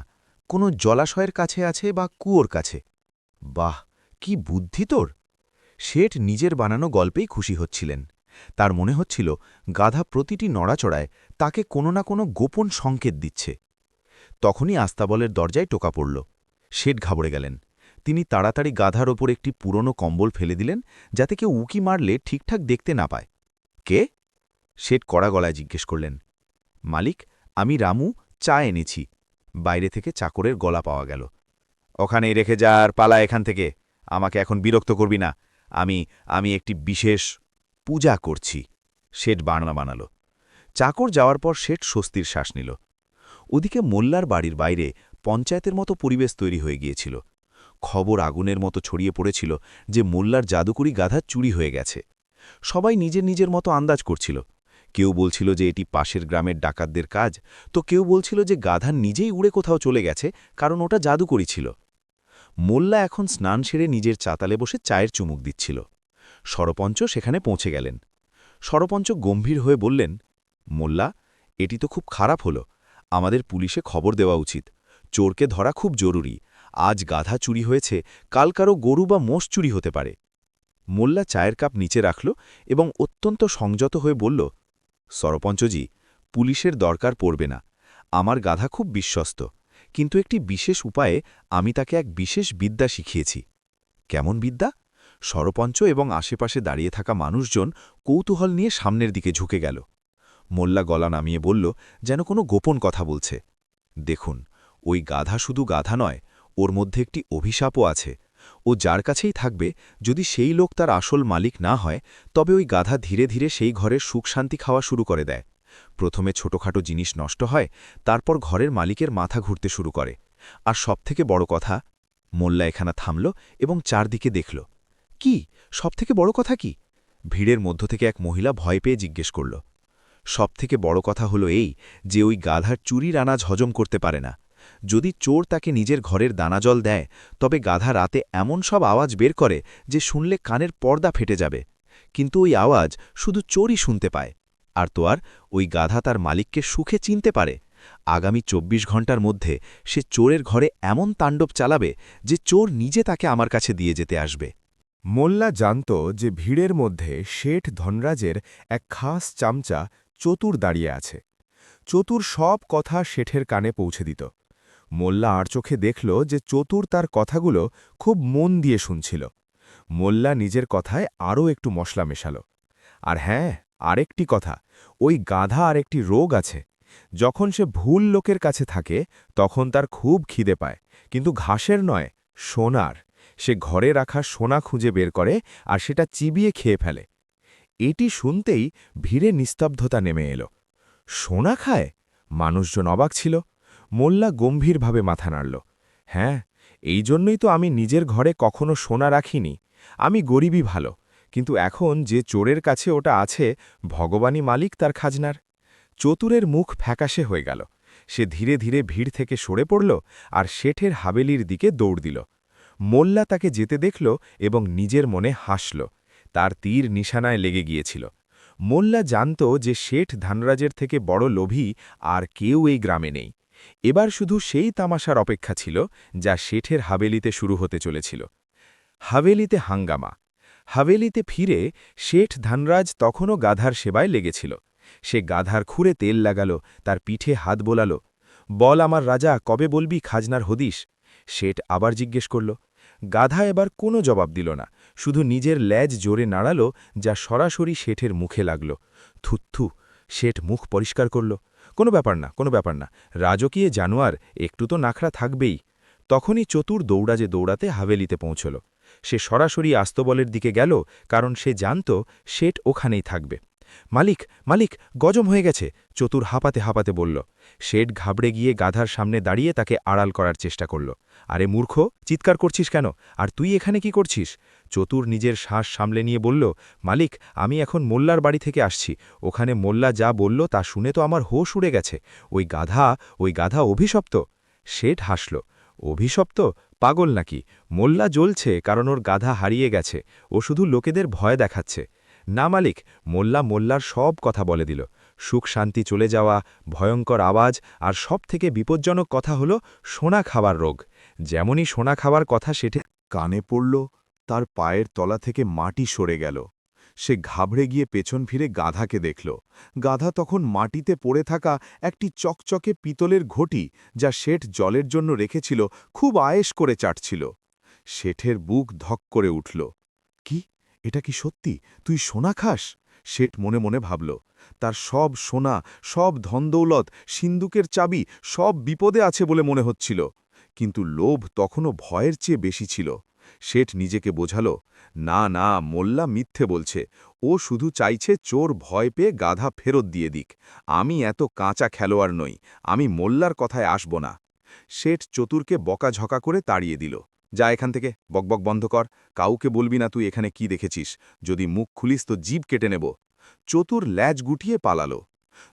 কোনো জলাশয়ের কাছে আছে বা কুয়োর কাছে। বাহ, কি বুদ্ধি তোর! শেঠ নিজের বানানো গল্পেই খুশি হচ্ছিলেন। তার মনে হচ্ছিল গাধা প্রতিটি নড়াচড়ায় তাকে কোনো না কোনো গোপন সংকেত দিচ্ছে। তখনই আস্তাবলের দরজায় টোকা পড়ল। শেঠ ঘাবড়ে গেলেন। তিনি তাড়াতাড়ি গাধার ওপর একটি পুরনো কম্বল ফেলে দিলেন, যাতে কেউ উকি মারলে ঠিকঠাক দেখতে না পায়। কে? শেঠ কড়া গলায় জিজ্ঞেস করলেন। মালিক, আমি রামু, চা এনেছি। বাইরে থেকে চাকরের গলা পাওয়া গেল। ওখানেই রেখে যা আর পালা এখান থেকে। আমাকে এখন বিরক্ত করবি না। আমি একটি বিশেষ পূজা করছি। শেঠ বার্না বানাল। চাকর যাওয়ার পর শেঠ স্বস্তির শ্বাস নিল। ওদিকে মোল্লার বাড়ির বাইরে পঞ্চায়েতের মতো পরিবেশ তৈরি হয়ে গিয়েছিল। খবর আগুনের মতো ছড়িয়ে পড়েছিল যে মোল্লার জাদুকরি গাধা চুরি হয়ে গেছে। সবাই নিজের নিজের মতো আন্দাজ করছিল। কেউ বলছিল যে এটি পাশের গ্রামের ডাকাতদের কাজ, তো কেউ বলছিল যে গাধা নিজেই উড়ে কোথাও চলে গেছে, কারণ ওটা জাদুকরি ছিল। মোল্লা এখন স্নান সেরে নিজের চাতালে বসে চায়ের চুমুক দিচ্ছিল। সরপঞ্চ সেখানে পৌঁছে গেলেন। সরপঞ্চ গম্ভীর হয়ে বললেন, মোল্লা, এটি তো খুব খারাপ হলো। আমাদের পুলিশে খবর দেওয়া উচিত। চোরকে ধরা খুব জরুরি। আজ গাধা চুরি হয়েছে, কাল কারো গরু বা মোষ চুরি হতে পারে। মোল্লা চায়ের কাপ নিচে রাখল এবং অত্যন্ত সংযত হয়ে বলল, সরপঞ্চজি, পুলিশের দরকার পড়বে না। আমার গাধা খুব বিশ্বস্ত, কিন্তু একটি বিশেষ উপায়ে আমি তাকে এক বিশেষ বিদ্যা শিখিয়েছি। কেমন বিদ্যা? সরপঞ্চ এবং আশেপাশে দাঁড়িয়ে থাকা মানুষজন কৌতূহল নিয়ে সামনের দিকে ঝুঁকে গেল। মোল্লা গলা নামিয়ে বলল, যেন কোনো গোপন কথা বলছে। দেখুন, ওই গাধা শুধু গাধা নয়, ওর মধ্যে একটি অভিশাপও আছে। ও যার কাছেই থাকবে, যদি সেই লোক তার আসল মালিক না হয়, তবে ওই গাধা ধীরে ধীরে সেই ঘরের সুখ শান্তি খাওয়া শুরু করে দেয়। প্রথমে ছোটখাটো জিনিস নষ্ট হয়, তারপর ঘরের মালিকের মাথা ঘুরতে শুরু করে। আর সবথেকে বড় কথা, মোল্লা এখানে থামল এবং চারদিকে দেখল। কি সবথেকে বড় কথা কি? ভিড়ের মধ্য থেকে এক মহিলা ভয় পেয়ে জিজ্ঞেস করল। সবথেকে বড় কথা হলো এই যে ওই গাধার চুরির আনাজ হজম করতে পারে না। যদি চোর তাকে নিজের ঘরের দানাজল দেয়, তবে গাধা রাতে এমন সব আওয়াজ বের করে যে শুনলে কানের পর্দা ফেটে যাবে। কিন্তু ওই আওয়াজ শুধু চোরই শুনতে পায়। আর তো আর ওই গাধা তার মালিককে সুখে চিনতে পারে। আগামী ২৪ ঘন্টার মধ্যে সে চোরের ঘরে এমন তাণ্ডব চালাবে যে চোর নিজে তাকে আমার কাছে দিয়ে যেতে আসবে। মোল্লা জানত যে ভিড়ের মধ্যে শেঠ ধনরাজের এক খাস চামচা চতুর দাঁড়িয়ে আছে। চতুর সব কথা শেঠের কানে পৌঁছে দিত। মোল্লা আর চোখে দেখল যে চতুর তার কথাগুলো খুব মন দিয়ে শুনছিল। মোল্লা নিজের কথায় আরও একটু মশলা মেশাল। আর হ্যাঁ, আরেকটি কথা, ওই গাধা আরেকটি রোগ আছে। যখন সে ভুল লোকের কাছে থাকে তখন তার খুব খিদে পায়, কিন্তু ঘাসের নয়, সোনার। সে ঘরে রাখা সোনা খুঁজে বের করে আর সেটা চিবিয়ে খেয়ে ফেলে। এটি শুনতেই ভিড়ে নিস্তব্ধতা নেমে এলো। সোনা খায়? মানুষজন অবাক ছিল। মোল্লা গম্ভীরভাবে মাথা নাড়ল। হ্যাঁ, এই জন্যই তো আমি নিজের ঘরে কখনো সোনা রাখিনি। আমি গরিবই ভালো, কিন্তু এখন যে চোরের কাছে ওটা আছে, ভগবানই মালিক তার খাজনার। চতুরের মুখ ফ্যাকাশে হয়ে গেল। সে ধীরে ধীরে ভিড় থেকে সরে পড়ল আর শেঠের হাবেলির দিকে দৌড় দিল। মোল্লা তাকে যেতে দেখল এবং নিজের মনে হাসল। তার তীর নিশানায় লেগে গিয়েছিল। মোল্লা জানত যে শেঠ ধানরাজের থেকে বড় লোভী আর কেউ এই গ্রামে নেই। এবার শুধু সেই তামাশার অপেক্ষা ছিল যা শেঠের হাবেলিতে শুরু হতে চলেছিল। হাবেলিতে হাঙ্গামা। হাবেলিতে ফিরে শেঠ ধানরাজ তখনও গাধার সেবায় লেগেছিল। সে গাধার খুঁড়ে তেল লাগাল, তার পিঠে হাত বোলাল। বল আমার রাজা, কবে বলবি খাজনার হদিশ? শেঠ আবার জিজ্ঞেস করল। গাধা এবার কোনো জবাব দিল না, শুধু নিজের ল্যাজ জোরে নাড়াল, যা সরাসরি শেঠের মুখে লাগল। থুত্থু। শেঠ মুখ পরিষ্কার করল। কোনো ব্যাপার না, কোনো ব্যাপার না, রাজকীয় জানোয়ার, একটু তো নাখরা থাকবেই। তখনই চতুর দৌড়াতে হাভেলিতে পৌঁছল। সে সরাসরি আস্তবলের দিকে গেল, কারণ সে জানত শেঠ ওখানেই থাকবে। মালিক, মালিক, গজম হয়ে গেছে, চতুর হাঁপাতে হাঁপাতে বলল। শেঠ ঘাবড়ে গিয়ে গাধার সামনে দাঁড়িয়ে তাকে আড়াল করার চেষ্টা করল। আরে মূর্খ, চিৎকার করছিস কেন? আর তুই এখানে কি করছিস? চতুর নিজের শ্বাস সামলে নিয়ে বলল, মালিক, আমি এখন মোল্লার বাড়ি থেকে আসছি। ওখানে মোল্লা যা বলল তা শুনে তো আমার হোশ উড়ে গেছে। ওই গাধা অভিশপ্ত। শেঠ হাসল। অভিশপ্ত? পাগল নাকি? মোল্লা জ্বলছে কারণ ওর গাধা হারিয়ে গেছে। ও শুধু লোকেদের ভয় দেখাচ্ছে। না মালিক, মোল্লার সব কথা বলে দিল। সুখ শান্তি চলে যাওয়া, ভয়ঙ্কর আওয়াজ, আর সবথেকে বিপজ্জনক কথা হলো সোনা খাবার রোগ। যেমনই সোনা খাওয়ার কথা সেটে কানে পড়ল, তার পায়ের তলা থেকে মাটি সরে গেল। সে ঘাবড়ে গিয়ে পেছন ফিরে গাধাকে দেখল। গাধা তখন মাটিতে পড়ে থাকা একটি চকচকে পিতলের ঘটি, যা শেঠ জলের জন্য রেখেছিল, খুব আয়েশ করে চাটছিল। শেঠের বুক ধক করে উঠল। কি? এটা কি সত্যি? তুই সোনা খাস? শেঠ মনে মনে ভাবল। তার সব সোনা, সব ধনদৌলত, সিন্দুকের চাবি, সব বিপদে আছে বলে মনে হচ্ছিল। কিন্তু লোভ তখনও ভয়ের চেয়ে বেশি ছিল। শেঠ নিজেকে বোঝাল, না না, মোল্লা মিথ্যে বলছে। ও শুধু চাইছে চোর ভয় পেয়ে গাধা ফেরত দিয়ে দিক। আমি এত কাঁচা খেলোয়াড় নই, আমি মোল্লার কথায় আসব না। শেঠ চতুরকে বকাঝকা করে তাড়িয়ে দিল। যা এখান থেকে, বকবক বন্ধ কর, কাউকে বলবি না তুই এখানে কি দেখেছিস। যদি মুখ খুলিস তো জিভ কেটে নেব। চতুর ল্যাজ গুটিয়ে পালাল।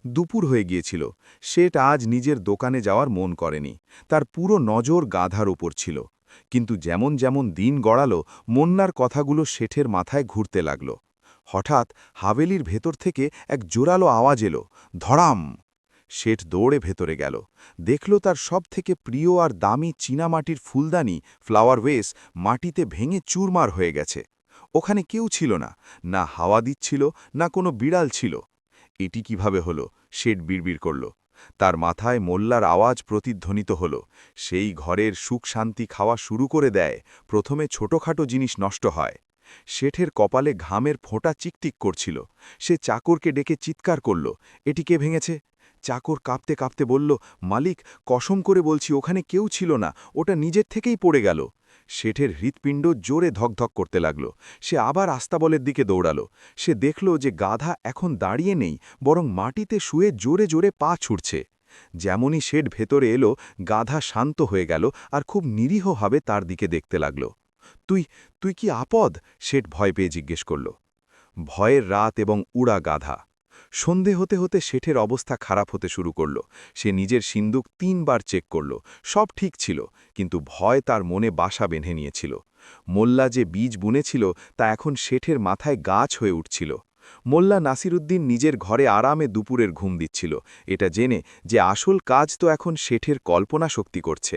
দুপুর হয়ে গিয়েছিল। শেঠ আজ নিজের দোকানে যাওয়ার মন করেনি। তার পুরো নজর গাধার ওপর ছিল। কিন্তু যেমন যেমন দিন গড়াল, মোল্লার কথাগুলো শেঠের মাথায় ঘুরতে লাগল। হঠাৎ হাভেলির ভেতর থেকে এক জোরালো আওয়াজ এলো, ধড়াম। শেঠ দৌড়ে ভেতরে গেল। দেখল তার সবথেকে প্রিয় আর দামি চীনামাটির ফুলদানি, ফ্লাওয়ার ওয়েস, মাটিতে ভেঙে চুরমার হয়ে গেছে। ওখানে কেউ ছিল না, না হাওয়া দিচ্ছিল, না কোনো বিড়াল ছিল। এটি কিভাবে হলো? শেঠ বিড়বিড় করল। তার মাথায় মোল্লার আওয়াজ প্রতিধ্বনিত হল। সেই ঘরের সুখ শান্তি খাওয়া শুরু করে দেয়, প্রথমে ছোটখাটো জিনিস নষ্ট হয়। শেঠের কপালে ঘামের ফোঁটা চিকটিক করছিল। সে চাকরকে ডেকে চিৎকার করল, এটি কে ভেঙেছে? চাকর কাঁপতে কাঁপতে বলল, মালিক, কসম করে বলছি ওখানে কেউ ছিল না, ওটা নিজের থেকেই পড়ে গেল। শেঠের হৃৎপিণ্ড জোরে ধকধক করতে লাগল। সে আবার আস্তাবলের দিকে দৌড়াল। সে দেখল যে গাধা এখন দাঁড়িয়ে নেই, বরং মাটিতে শুয়ে জোরে জোরে পা ছুটছে। যেমনই শেঠ ভেতরে এলো, গাধা শান্ত হয়ে গেল আর খুব নিরীহভাবে তার দিকে দেখতে লাগল। তুই তুই কি আপদ? শেঠ ভয় পেয়ে জিজ্ঞেস করল। ভয়ের রাত এবং উড়া গাধা। সন্ধে হতে হতে শেঠের অবস্থা খারাপ হতে শুরু করল। সে নিজের সিন্দুক ৩ বার চেক করল, সব ঠিক ছিল, কিন্তু ভয় তার মনে বাসা বেঁধে নিয়েছিল। মোল্লা যে বীজ বুনেছিল তা এখন শেঠের মাথায় গাছ হয়ে উঠছিল। মোল্লা নাসিরুদ্দিন নিজের ঘরে আরামে দুপুরের ঘুম দিচ্ছিল, এটা জেনে যে আসল কাজ তো এখন শেঠের কল্পনা শক্তি করছে।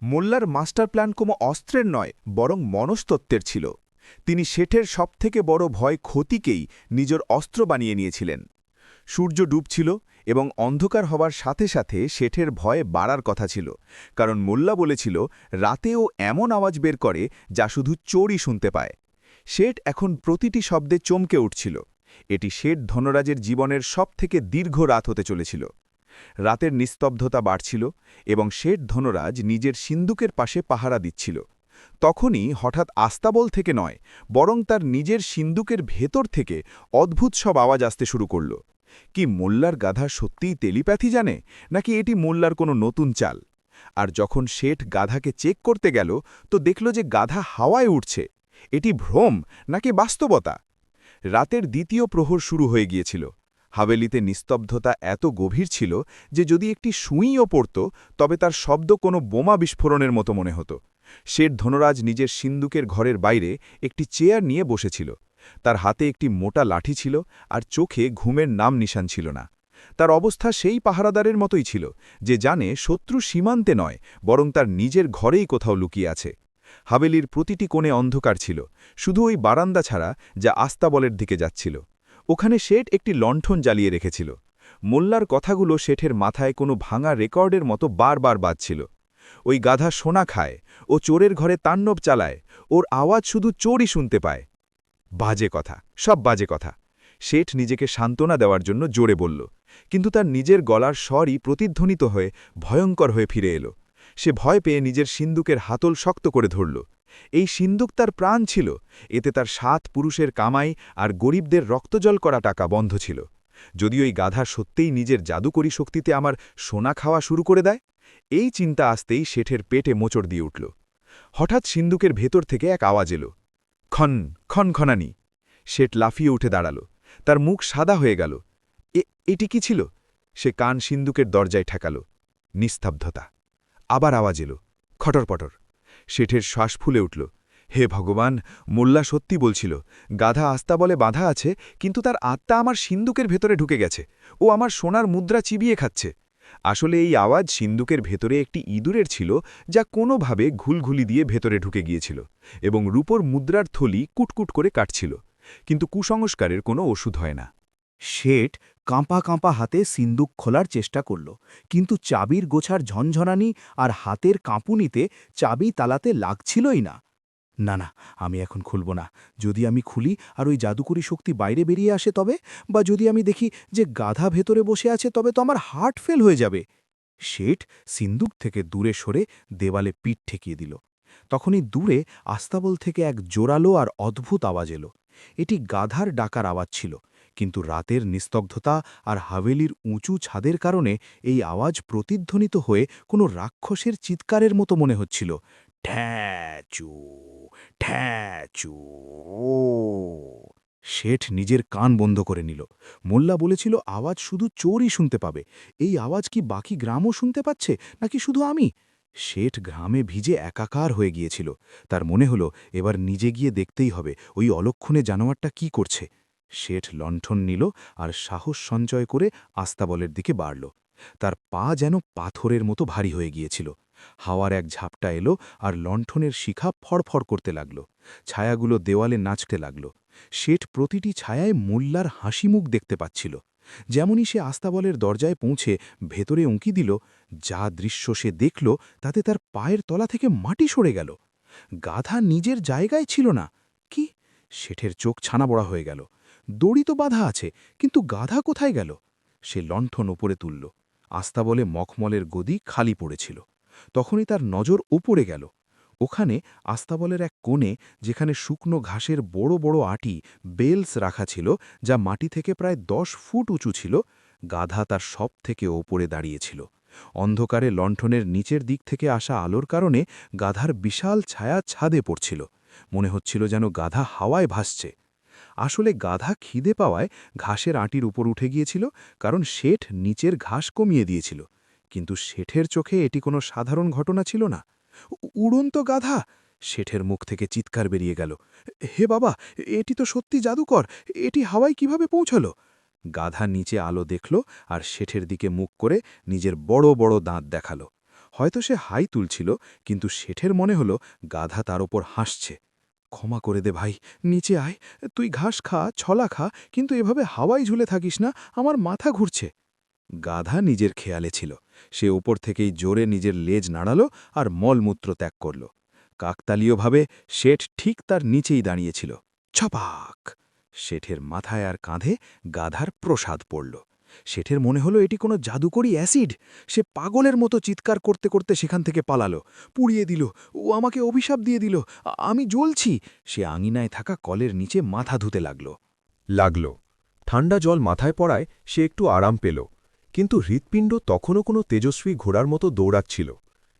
মোল্লার মাস্টার প্ল্যান কোনো অস্ত্রের নয়, বরং মনস্তত্ত্বের ছিল। তিনি শেঠের সবথেকে বড় ভয় ক্ষতিকেই নিজের অস্ত্র বানিয়ে নিয়েছিলেন। সূর্য ডুবছিল এবং অন্ধকার হবার সাথে সাথে শেঠের ভয় বাড়ার কথা ছিল, কারণ মোল্লা বলেছিল রাতেও এমন আওয়াজ বের করে যা শুধু চোরই শুনতে পায়। শেঠ এখন প্রতিটি শব্দে চমকে উঠছিল। এটি শেঠ ধনরাজের জীবনের সবথেকে দীর্ঘ রাত হতে চলেছিল। রাতের নিস্তব্ধতা বাড়ছিল এবং শেঠ ধনরাজ নিজের সিন্দুকের পাশে পাহারা দিচ্ছিল। তখনই হঠাৎ আস্তাবল থেকে নয়, বরং তার নিজের সিন্দুকের ভেতর থেকে অদ্ভুত সব আওয়াজ আসতে শুরু করল। কি মোল্লার গাধা সত্যিই টেলিপ্যাথি জানে, নাকি এটি মোল্লার কোনো নতুন চাল? আর যখন শেঠ গাধাকে চেক করতে গেল, তো দেখল যে গাধা হাওয়ায় উঠছে। এটি ভ্রম নাকি বাস্তবতা? রাতের দ্বিতীয় প্রহর শুরু হয়ে গিয়েছিল। হাভেলিতে নিস্তব্ধতা এত গভীর ছিল যে যদি একটি সুঁইও পড়ত, তবে তার শব্দ কোনো বোমা বিস্ফোরণের মতো মনে হতো। শেঠ ধনরাজ নিজের সিন্দুকের ঘরের বাইরে একটি চেয়ার নিয়ে বসেছিল। তার হাতে একটি মোটা লাঠি ছিল আর চোখে ঘুমের নাম নিশান ছিল না। তার অবস্থা সেই পাহারাদারের মতোই ছিল, যে জানে শত্রু সীমান্তে নয়, বরং তার নিজের ঘরেই কোথাও লুকিয়ে আছে। হাভেলির প্রতিটি কোণে অন্ধকার ছিল, শুধু ওই বারান্দা ছাড়া যা আস্তাবলের দিকে যাচ্ছিল। ওখানে শেঠ একটি লণ্ঠন জ্বালিয়ে রেখেছিল। মোল্লার কথাগুলো শেঠের মাথায় কোনো ভাঙা রেকর্ডের মতো বারবার বাজছিল। ওই গাধা সোনা খায়, ও চোরের ঘরে তাণ্ডব চালায়, ওর আওয়াজ শুধু চোরই শুনতে পায়। বাজে কথা, সব বাজে কথা। শেঠ নিজেকে সান্ত্বনা দেওয়ার জন্য জোরে বলল, কিন্তু তার নিজের গলার স্বরই প্রতিধ্বনিত হয়ে ভয়ঙ্কর হয়ে ফিরে এলো। সে ভয় পেয়ে নিজের সিন্দুকের হাতল শক্ত করে ধরল। এই সিন্দুক তার প্রাণ ছিল, এতে তার 7 পুরুষের কামাই আর গরিবদের রক্তজল করা টাকা বন্ধ ছিল। যদি ওই গাধা সত্যিই নিজের জাদুকরী শক্তিতে আমার সোনা খাওয়া শুরু করে দেয়, এই চিন্তা আসতেই শেঠের পেটে মোচড় দিয়ে উঠল। হঠাৎ সিন্দুকের ভেতর থেকে এক আওয়াজ এলো, খন খন খনানি। শেঠ লাফিয়ে উঠে দাঁড়াল। তার মুখ সাদা হয়ে গেল। এটি কি ছিল? সে কান সিন্দুকের দরজায় ঠেকাল। নিস্তব্ধতা। আবার আওয়াজ এলো, খটরপটর। শেঠের শ্বাস ফুলে উঠল। হে ভগবান, মোল্লা সত্যি বলছিল, গাধা আস্তাবলে বাঁধা আছে, কিন্তু তার আত্মা আমার সিন্দুকের ভেতরে ঢুকে গেছে, ও আমার সোনার মুদ্রা চিবিয়ে খাচ্ছে। আসলে এই আওয়াজ সিন্দুকের ভেতরে একটি ইঁদুরের ছিল, যা কোনোভাবে ঘুলঘুলি দিয়ে ভেতরে ঢুকে গিয়েছিল এবং রূপোর মুদ্রার থলি কুটকুট করে কাটছিল। কিন্তু কুসংস্কারের কোনো ওষুধ হয় না। শেঠ কাঁপা কাঁপা হাতে সিন্দুক খোলার চেষ্টা করল, কিন্তু চাবির গোছার ঝনঝনানি আর হাতের কাঁপুনিতে চাবি তালাতে লাগছিলই না। না না, আমি এখন খুলব না। যদি আমি খুলি আর ওই জাদুকরী শক্তি বাইরে বেরিয়ে আসে তবে, বা যদি আমি দেখি যে গাধা ভেতরে বসে আছে, তবে তো আমার হার্ট ফেল হয়ে যাবে। শেঠ সিন্দুক থেকে দূরে সরে দেওয়ালে পিঠ ঠেকিয়ে দিল। তখনই দূরে আস্তাবল থেকে এক জোরালো আর অদ্ভুত আওয়াজ এলো। এটি গাধার ডাকার আওয়াজ ছিল, কিন্তু রাতের নিস্তব্ধতা আর হাভেলির উঁচু ছাদের কারণে এই আওয়াজ প্রতিধ্বনিত হয়ে কোনো রাক্ষসের চিৎকারের মতো মনে হচ্ছিল। ঠ্যাচু ঠ্যাচু। শেঠ নিজের কান বন্ধ করে নিল। মোল্লা বলেছিল আওয়াজ শুধু চোরই শুনতে পাবে। এই আওয়াজ কি বাকি গ্রামও শুনতে পাচ্ছে, নাকি শুধু আমি? শেঠ ঘামে ভিজে একাকার হয়ে গিয়েছিল। তার মনে হলো এবার নিজে গিয়ে দেখতেই হবে ওই অলক্ষণে জানোয়ারটা কি করছে। শেঠ লণ্ঠন নিল আর সাহস সঞ্চয় করে আস্তাবলের দিকে বাড়ল। তার পা যেন পাথরের মতো ভারী হয়ে গিয়েছিল। হাওয়ার এক ঝাপটা এলো আর লণ্ঠনের শিখা ফড়ফড় করতে লাগল। ছায়াগুলো দেওয়ালে নাচতে লাগল। শেঠ প্রতিটি ছায়ায় মোল্লার হাসিমুখ দেখতে পাচ্ছিল। যেমনই সে আস্তাবলের দরজায় পৌঁছে ভেতরে উঁকি দিল, যা দৃশ্য সে দেখল তাতে তার পায়ের তলা থেকে মাটি সরে গেল। গাধা নিজের জায়গায় ছিল না। কি? শেঠের চোখ ছানাবড়া হয়ে গেল। দড়ি তো বাঁধা আছে, কিন্তু গাধা কোথায় গেল? সে লণ্ঠন ওপরে তুলল। আস্তাবলে মখমলের গদি খালি পড়েছিল। তখনই তার নজর উপরে গেল। ওখানে আস্তাবলের এক কোণে, যেখানে শুকনো ঘাসের বড় বড় আটি বেলস রাখা ছিল, যা মাটি থেকে প্রায় 10 ফুট উঁচু ছিল, গাধা তার সব থেকে ওপরে দাঁড়িয়েছিল। অন্ধকারে লণ্ঠনের নিচের দিক থেকে আসা আলোর কারণে গাধার বিশাল ছায়া ছাদে পড়ছিল। মনে হচ্ছিল যেন গাধা হাওয়ায় ভাসছে। আসলে গাধা খিদে পাওয়ায় ঘাসের আঁটির উপর উঠে গিয়েছিল, কারণ শেঠ নিচের ঘাস কমিয়ে দিয়েছিল। কিন্তু শেঠের চোখে এটি কোনো সাধারণ ঘটনা ছিল না। উড়ন্ত গাধা! শেঠের মুখ থেকে চিৎকার বেরিয়ে গেল। হে বাবা, এটি তো সত্যি জাদুকর! এটি হাওয়ায় কিভাবে পৌঁছল? গাধা নিচে আলো দেখল আর শেঠের দিকে মুখ করে নিজের বড় বড় দাঁত দেখালো। হয়তো সে হাই তুলছিল, কিন্তু শেঠের মনে হলো গাধা তার ওপর হাসছে। ক্ষমা করে দে ভাই, নিচে আয়। তুই ঘাস খা, ছলা খা, কিন্তু এভাবে হাওয়ায় ঝুলে থাকিস না, আমার মাথা ঘুরছে। গাধা নিজের খেয়ালে ছিল। সে ওপর থেকেই জোরে নিজের লেজ নাড়াল আর মলমূত্র ত্যাগ করল। কাকতালীয়ভাবে শেঠ ঠিক তার নিচেই দাঁড়িয়েছিল। ছপাক! শেঠের মাথায় আর কাঁধে গাধার প্রসাদ পড়ল। শেঠের মনে হলো এটি কোনো জাদুকরি অ্যাসিড। সে পাগলের মতো চিৎকার করতে করতে সেখান থেকে পালালো। পুড়িয়ে দিল, ও আমাকে অভিশাপ দিয়ে দিল, আমি জ্বলছি। সে আঙিনায় থাকা কলের নিচে মাথা ধুতে লাগল। ঠান্ডা জল মাথায় পড়ায় সে একটু আরাম পেল, কিন্তু হৃৎপিণ্ড তখনও কোনো তেজস্বী ঘোড়ার মতো দৌড়াচ্ছিল।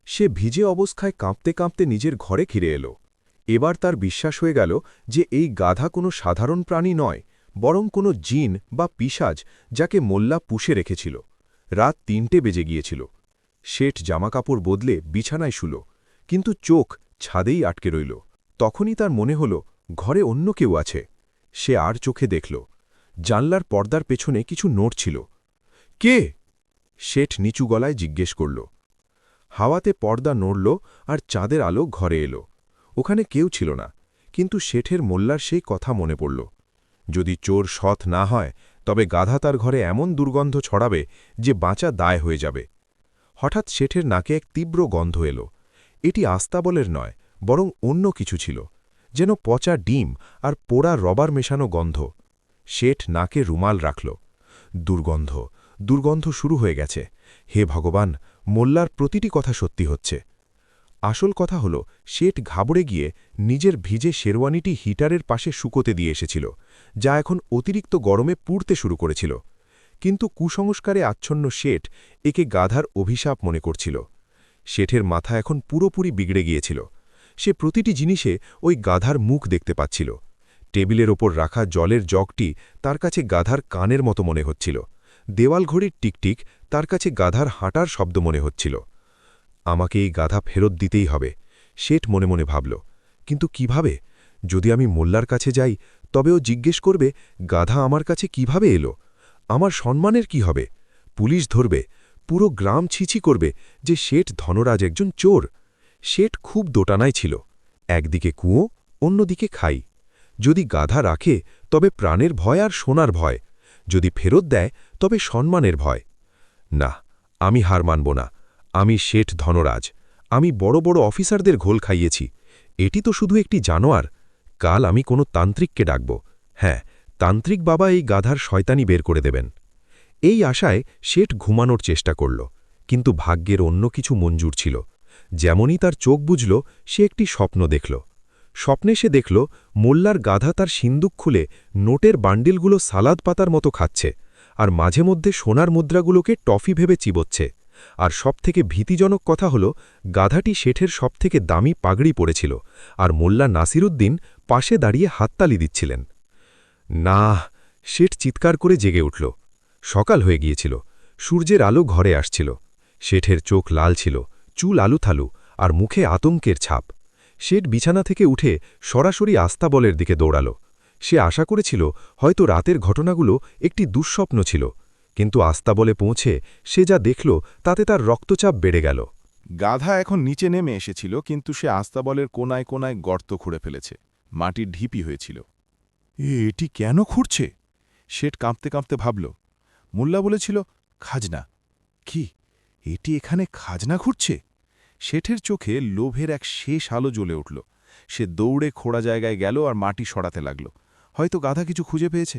সে ভিজে অবস্থায় কাঁপতে কাঁপতে নিজের ঘরে ফিরে এল। এবার তার বিশ্বাস হয়ে গেল যে এই গাধা কোনো সাধারণ প্রাণী নয়, বরং কোনো জিন বা পিশাচ, যাকে মোল্লা পুষে রেখেছিল। রাত ৩টে বেজে গিয়েছিল। শেঠ জামাকাপড় বদলে বিছানায় শুল, কিন্তু চোখ ছাদেই আটকে রইল। তখনই তার মনে হল ঘরে অন্য কেউ আছে। সে আর চোখে দেখল জানলার পর্দার পেছনে কিছু নড়ছিল। কে? শেঠ নিচু গলায় জিজ্ঞেস করল। হাওয়াতে পর্দা নড়ল আর চাঁদের আলো ঘরে এলো। ওখানে কেউ ছিল না, কিন্তু শেঠের মোল্লার সেই কথা মনে পড়ল। যদি চোর সৎ না হয়, তবে গাধা তার ঘরে এমন দুর্গন্ধ ছড়াবে যে বাঁচা দায় হয়ে যাবে। হঠাৎ শেঠের নাকে এক তীব্র গন্ধ এলো। এটি আস্তাবলের নয়, বরং অন্য কিছু ছিল, যেন পচা ডিম আর পোড়া রবার মেশানো গন্ধ। শেঠ নাকে রুমাল রাখল। দুর্গন্ধ, দুর্গন্ধ শুরু হয়ে গেছে। হে ভগবান, মোল্লার প্রতিটি কথা সত্যি হচ্ছে। আসল কথা হল, শেঠ ঘাবড়ে গিয়ে নিজের ভিজে শেরওয়ানিটি হিটারের পাশে শুকোতে দিয়ে এসেছিল, যা এখন অতিরিক্ত গরমে পুড়তে শুরু করেছিল। কিন্তু কুসংস্কারে আচ্ছন্ন শেঠ একে গাধার অভিশাপ মনে করছিল। শেঠের মাথা এখন পুরোপুরি বিগড়ে গিয়েছিল। সে প্রতিটি জিনিসে ওই গাধার মুখ দেখতে পাচ্ছিল। টেবিলের ওপর রাখা জলের জগটি তার কাছে গাধার কানের মতো মনে হচ্ছিল। দেওয়াল ঘড়ির টিকটিক তার কাছে গাধার হাঁটার শব্দ মনে হচ্ছিল। আমাকে এই গাধা ফেরত দিতেই হবে, শেঠ মনে মনে ভাবল। কিন্তু কিভাবে? যদি আমি মোল্লার কাছে যাই, তবে ও জিজ্ঞেস করবে গাধা আমার কাছে কিভাবে এলো। আমার সম্মানের কি হবে? পুলিশ ধরবে, পুরো গ্রাম ছিছি করবে যে শেঠ ধনরাজ একজন চোর। শেঠ খুব দোটানায় ছিল। একদিকে কুঁয়ো, অন্যদিকে খাই। যদি গাধা রাখে, তবে প্রাণের ভয় আর সোনার ভয়। যদি ফেরত দেয়, তবে সম্মানের ভয়। না, আমি হার মানব না। আমি শেঠ ধনরাজ। আমি বড় বড় অফিসারদের ঘোল খাইয়েছি। এটি তো শুধু একটি জানোয়ার। কাল আমি কোনো তান্ত্রিককে ডাকব। হ্যাঁ, তান্ত্রিক বাবা এই গাধার শয়তানি বের করে দেবেন। এই আশায় শেঠ ঘুমানোর চেষ্টা করল, কিন্তু ভাগ্যের অন্য কিছু মঞ্জুর ছিল। যেমনই তার চোখ বুঝল, সে একটি স্বপ্ন দেখল। স্বপ্নে সে দেখল মোল্লার গাধা তার সিন্দুক খুলে নোটের বান্ডিলগুলো সালাদ পাতার মতো খাচ্ছে, আর মাঝে মধ্যে সোনার মুদ্রাগুলোকে টফি ভেবে চিবোচ্ছে। আর সবথেকে ভীতিজনক কথা হল, গাধাটি শেঠের সবথেকে দামি পাগড়ি পড়েছিল, আর মোল্লা নাসিরুদ্দিন পাশে দাঁড়িয়ে হাততালি দিচ্ছিলেন। না! শেঠ চিৎকার করে জেগে উঠল। সকাল হয়ে গিয়েছিল। সূর্যের আলো ঘরে আসছিল। শেঠের চোখ লাল ছিল, চুল আলুথালু, আর মুখে আতঙ্কের ছাপ। শেঠ বিছানা থেকে উঠে সরাসরি আস্তাবলের দিকে দৌড়াল। সে আশা করেছিল হয়তো রাতের ঘটনাগুলো একটি দুঃস্বপ্ন ছিল, কিন্তু আস্তাবলে পৌঁছে সে যা দেখল তাতে তার রক্তচাপ বেড়ে গেল। গাধা এখন নিচে নেমে এসেছিল, কিন্তু সে আস্তাবলের কোনায় কোনায় গর্ত খুঁড়ে ফেলেছে। মাটির ঢিপি হয়েছিল। এটি কেন খুঁড়ছে? শেঠ কাঁপতে কাঁপতে ভাবল। মোল্লা বলেছিল খাজনা। কি, এটি এখানে খাজনা খুঁড়ছে? শেঠের চোখে লোভের এক শেষ আলো জ্বলে উঠল। সে দৌড়ে খোঁড়া জায়গায় গেল আর মাটি সরাতে লাগল। হয়তো গাধা কিছু খুঁজে পেয়েছে।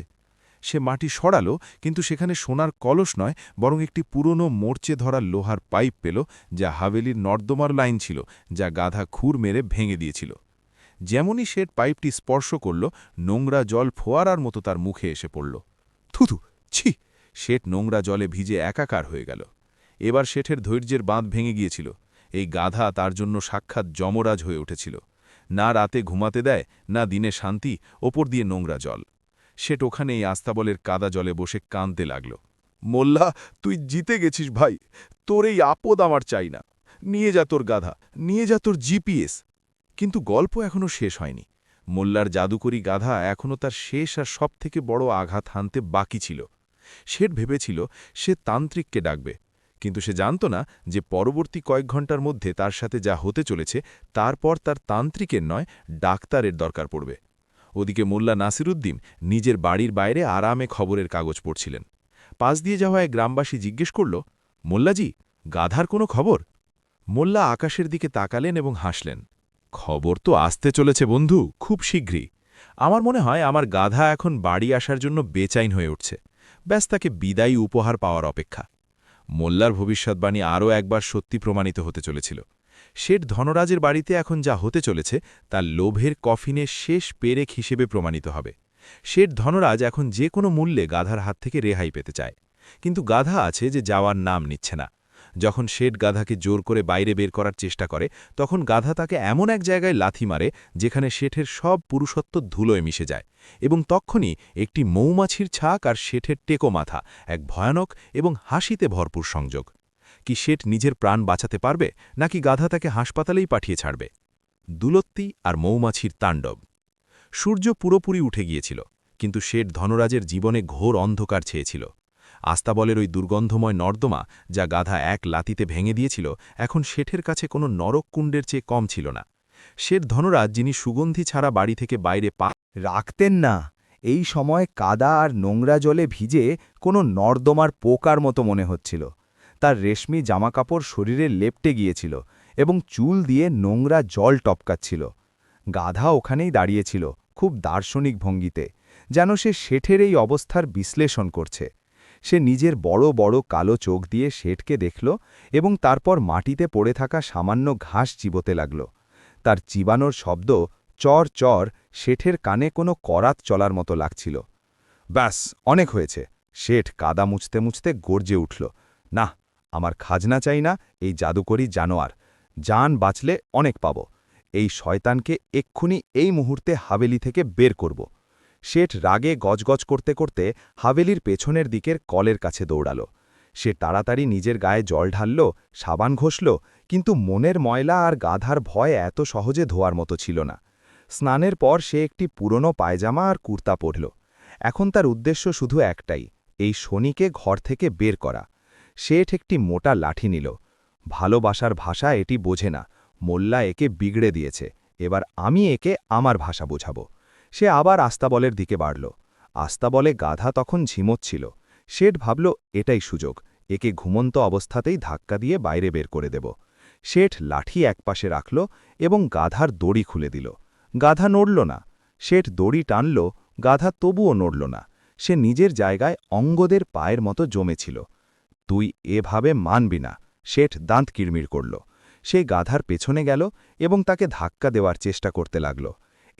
সে মাটি সরালো, কিন্তু সেখানে সোনার কলস নয়, বরং একটি পুরনো মোর্চে ধরা লোহার পাইপ পেল, যা হাভেলির নর্দমার লাইন ছিল, যা গাধা খুর মেরে ভেঙে দিয়েছিল। যেমনই শেঠ পাইপটি স্পর্শ করল, নোংরা জল ফোয়ারার মতো তার মুখে এসে পড়ল। থুথু, ছি! শেঠ নোংরা জলে ভিজে একাকার হয়ে গেল। এবার শেঠের ধৈর্যের বাঁধ ভেঙে গিয়েছিল। এই গাধা তার জন্য সাক্ষাৎ যমরাজ হয়ে উঠেছিল। না রাতে ঘুমাতে দেয়, না দিনে শান্তি, ওপর দিয়ে নোংরা জল। শেঠ ওখানে এই আস্তাবলের কাদা জলে বসে কাঁদতে লাগল। মোল্লা, তুই জিতে গেছিস ভাই, তোর এই আপদ আমার চাই না। নিয়ে যা তোর গাধা, নিয়ে যা তোর জিপিএস। কিন্তু গল্প এখনও শেষ হয়নি। মোল্লার জাদুকরি গাধা এখনও তার শেষ আর সবথেকে বড় আঘাত হানতে বাকি ছিল। শেঠ ভেবেছিল সে তান্ত্রিককে ডাকবে, কিন্তু সে জানত না যে পরবর্তী কয়েক ঘন্টার মধ্যে তার সাথে যা হতে চলেছে তারপর তার তান্ত্রিকের নয়, ডাক্তারের দরকার পড়বে। ওদিকে মোল্লা নাসিরুদ্দিন নিজের বাড়ির বাইরে আরামে খবরের কাগজ পড়ছিলেন। পাশ দিয়ে যাওয়া এক গ্রামবাসী জিজ্ঞেস করল, মোল্লাজি, গাধার কোনো খবর? মোল্লা আকাশের দিকে তাকালেন এবং হাসলেন। খবর তো আসতে চলেছে বন্ধু, খুব শীঘ্রই। আমার মনে হয় আমার গাধা এখন বাড়ি আসার জন্য বেচাইন হয়ে উঠছে। ব্যাস তাকে বিদায়ী উপহার পাওয়ার অপেক্ষা। মোল্লার ভবিষ্যৎবাণী আরও একবার সত্যি প্রমাণিত হতে চলেছিল। শেঠ ধনরাজের বাড়িতে এখন যা হতে চলেছে তার লোভের কফিনের শেষ পেরেক হিসেবে প্রমাণিত হবে। শেঠ ধনরাজ এখন যে কোনো মূল্যে গাধার হাত থেকে রেহাই পেতে চায়, কিন্তু গাধা আছে যে যাওয়ার নাম নিচ্ছে না। যখন শেঠ গাধাকে জোর করে বাইরে বের করার চেষ্টা করে, তখন গাধা তাকে এমন এক জায়গায় লাথি মারে যেখানে শেঠের সব পুরুষত্ব ধুলোয় মিশে যায়, এবং তক্ষুনি একটি মৌমাছির ছাক আর শেঠের টেকো মাথা, এক ভয়ানক এবং হাসিতে ভরপুর সংযোগ। কি শেঠ নিজের প্রাণ বাঁচাতে পারবে, নাকি গাধা তাকে হাসপাতালেই পাঠিয়ে ছাড়বে? দুলত্তি আর মৌমাছির তাণ্ডব। সূর্য পুরোপুরি উঠে গিয়েছিল, কিন্তু শেঠ ধনরাজের জীবনে ঘোর অন্ধকার ছেয়েছিল। আস্তাবলের ওই দুর্গন্ধময় নর্দমা, যা গাধা এক লাতিতে ভেঙে দিয়েছিল, এখন শেঠের কাছে কোনো নরককুণ্ডের চেয়ে কম ছিল না। শেঠ ধনরাজ, যিনি সুগন্ধি ছাড়া বাড়ি থেকে বাইরে পা রাখতেন না, এই সময় কাদা আর নোংরা জলে ভিজে কোনো নর্দমার পোকার মতো মনে হচ্ছিল। তার রেশমি জামাকাপড় শরীরে লেপটে গিয়েছিল এবং চুল দিয়ে নোংরা জল টপকাচ্ছিল। গাধা ওখানেই দাঁড়িয়েছিল, খুব দার্শনিক ভঙ্গিতে, যেন সে শেঠের এই অবস্থার বিশ্লেষণ করছে। সে নিজের বড় বড় কালো চোখ দিয়ে শেঠকে দেখল এবং তারপর মাটিতে পড়ে থাকা সামান্য ঘাস চিবোতে লাগল। তার চিবানোর শব্দ চর চর শেঠের কানে কোনো করাত চলার মতো লাগছিল। ব্যাস, অনেক হয়েছে। শেঠ কাদা মুছতে মুছতে গর্জে উঠল, না, আমার খাজনা চাই না এই জাদুকরি জানোয়ার। জান বাঁচলে অনেক পাব। এই শয়তানকে এক্ষুনি এই মুহূর্তে হাভেলি থেকে বের করব। শেঠ রাগে গজগজ করতে করতে হাভেলির পেছনের দিকের কলের কাছে দৌড়াল। সে তাড়াতাড়ি নিজের গায়ে জল ঢালল, সাবান ঘষল, কিন্তু মনের ময়লা আর গাধার ভয় এত সহজে ধোয়ার মতো ছিল না। স্নানের পর সে একটি পুরনো পায়জামা আর কুর্তা পরল। এখন তার উদ্দেশ্য শুধু একটাই, এই শনিকে ঘর থেকে বের করা। শেঠ একটি মোটা লাঠি নিল। ভালোবাসার ভাষা এটি বোঝে না, মোল্লা একে বিগড়ে দিয়েছে, এবার আমি একে আমার ভাষা বোঝাব। সে আবার আস্তাবলের দিকে বাড়ল। আস্তাবলে গাধা তখন ঝিমোচ্ছিল। শেঠ ভাবল, এটাই সুযোগ, একে ঘুমন্ত অবস্থাতেই ধাক্কা দিয়ে বাইরে বের করে দেব। শেঠ লাঠি একপাশে রাখল এবং গাধার দড়ি খুলে দিল। গাধা নড়ল না। শেঠ দড়ি টানল, গাধা তবুও নড়ল না। সে নিজের জায়গায় অঙ্গদের পায়ের মতো জমেছিল। তুই এভাবে মানবি না, শেঠ দাঁত কিড়মিড় করল। সে গাধার পেছনে গেল এবং তাকে ধাক্কা দেওয়ার চেষ্টা করতে লাগল।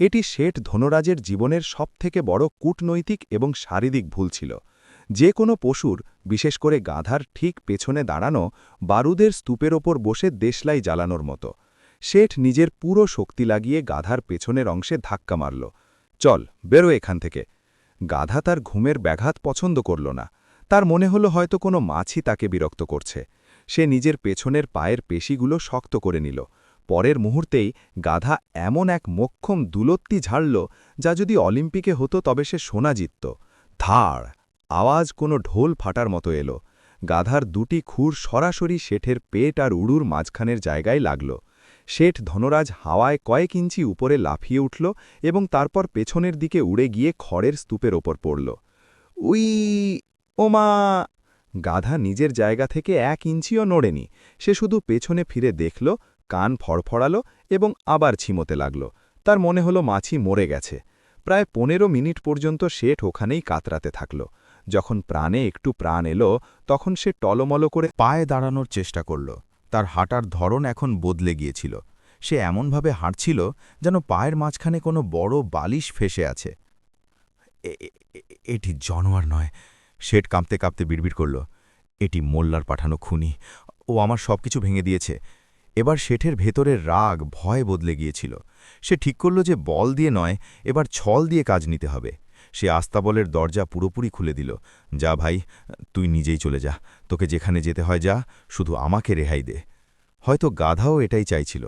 এটি শেঠ ধনরাজের জীবনের সবথেকে বড় কূটনৈতিক এবং শারীরিক ভুল ছিল। যে কোনো পশুর, বিশেষ করে গাধার ঠিক পেছনে দাঁড়ানো বারুদের স্তূপের ওপর বসে দেশলাই জ্বালানোর মতো। শেঠ নিজের পুরো শক্তি লাগিয়ে গাধার পেছনের অংশে ধাক্কা মারল। চল, বেরো এখান থেকে। গাধা তার ঘুমের ব্যাঘাত পছন্দ করল না। তার মনে হলো হয়তো কোনো মাছি তাকে বিরক্ত করছে। সে নিজের পেছনের পায়ের পেশিগুলো শক্ত করে নিল। পরের মুহূর্তেই গাধা এমন এক মোক্ষম দুলত্তি ঝাড়ল, যা যদি অলিম্পিকে হতো তবে সে সোনা জিতত। ধাড় আওয়াজ কোনো ঢোল ফাটার মতো এলো। গাধার দুটি খুর সরাসরি শেঠের পেট আর উড়ুর মাঝখানের জায়গায় লাগল। শেঠ ধনরাজ হাওয়ায় কয়েক ইঞ্চি উপরে লাফিয়ে উঠল এবং তারপর পেছনের দিকে উড়ে গিয়ে খড়ের স্তূপের ওপর পড়ল। উই, ওমা! গাধা নিজের জায়গা থেকে 1 ইঞ্চিও নড়েনি। সে শুধু পেছনে ফিরে দেখল, কান ফড়ফড়াল এবং আবার ছিমোতে লাগল। তার মনে হলো মাছি মরে গেছে। প্রায় 15 মিনিট পর্যন্ত শেঠ ওখানেই কাতরাতে থাকল। যখন প্রাণে একটু প্রাণ এলো তখন সে টলমল করে পায়ে দাঁড়ানোর চেষ্টা করল। তার হাঁটার ধরন এখন বদলে গিয়েছিল। সে এমনভাবে হাঁটছিল যেন পায়ের মাঝখানে কোনো বড় বালিশ ফেসে আছে। এটি জানোয়ার নয়, শেঠ কাঁপতে কাঁপতে বিড়বিড় করল। এটি মোল্লার পাঠানো খুনি। ও আমার সবকিছু ভেঙে দিয়েছে। এবার শেঠের ভেতরের রাগ ভয় বদলে গিয়েছিল। সে ঠিক করল যে বল দিয়ে নয়, এবার ছল দিয়ে কাজ নিতে হবে। সে আস্তাবলের দরজা পুরোপুরি খুলে দিল। যা ভাই, তুই নিজেই চলে যা, তোকে যেখানে যেতে হয় যা, শুধু আমাকে রেহাই দে। হয়তো গাধাও এটাই চাইছিল।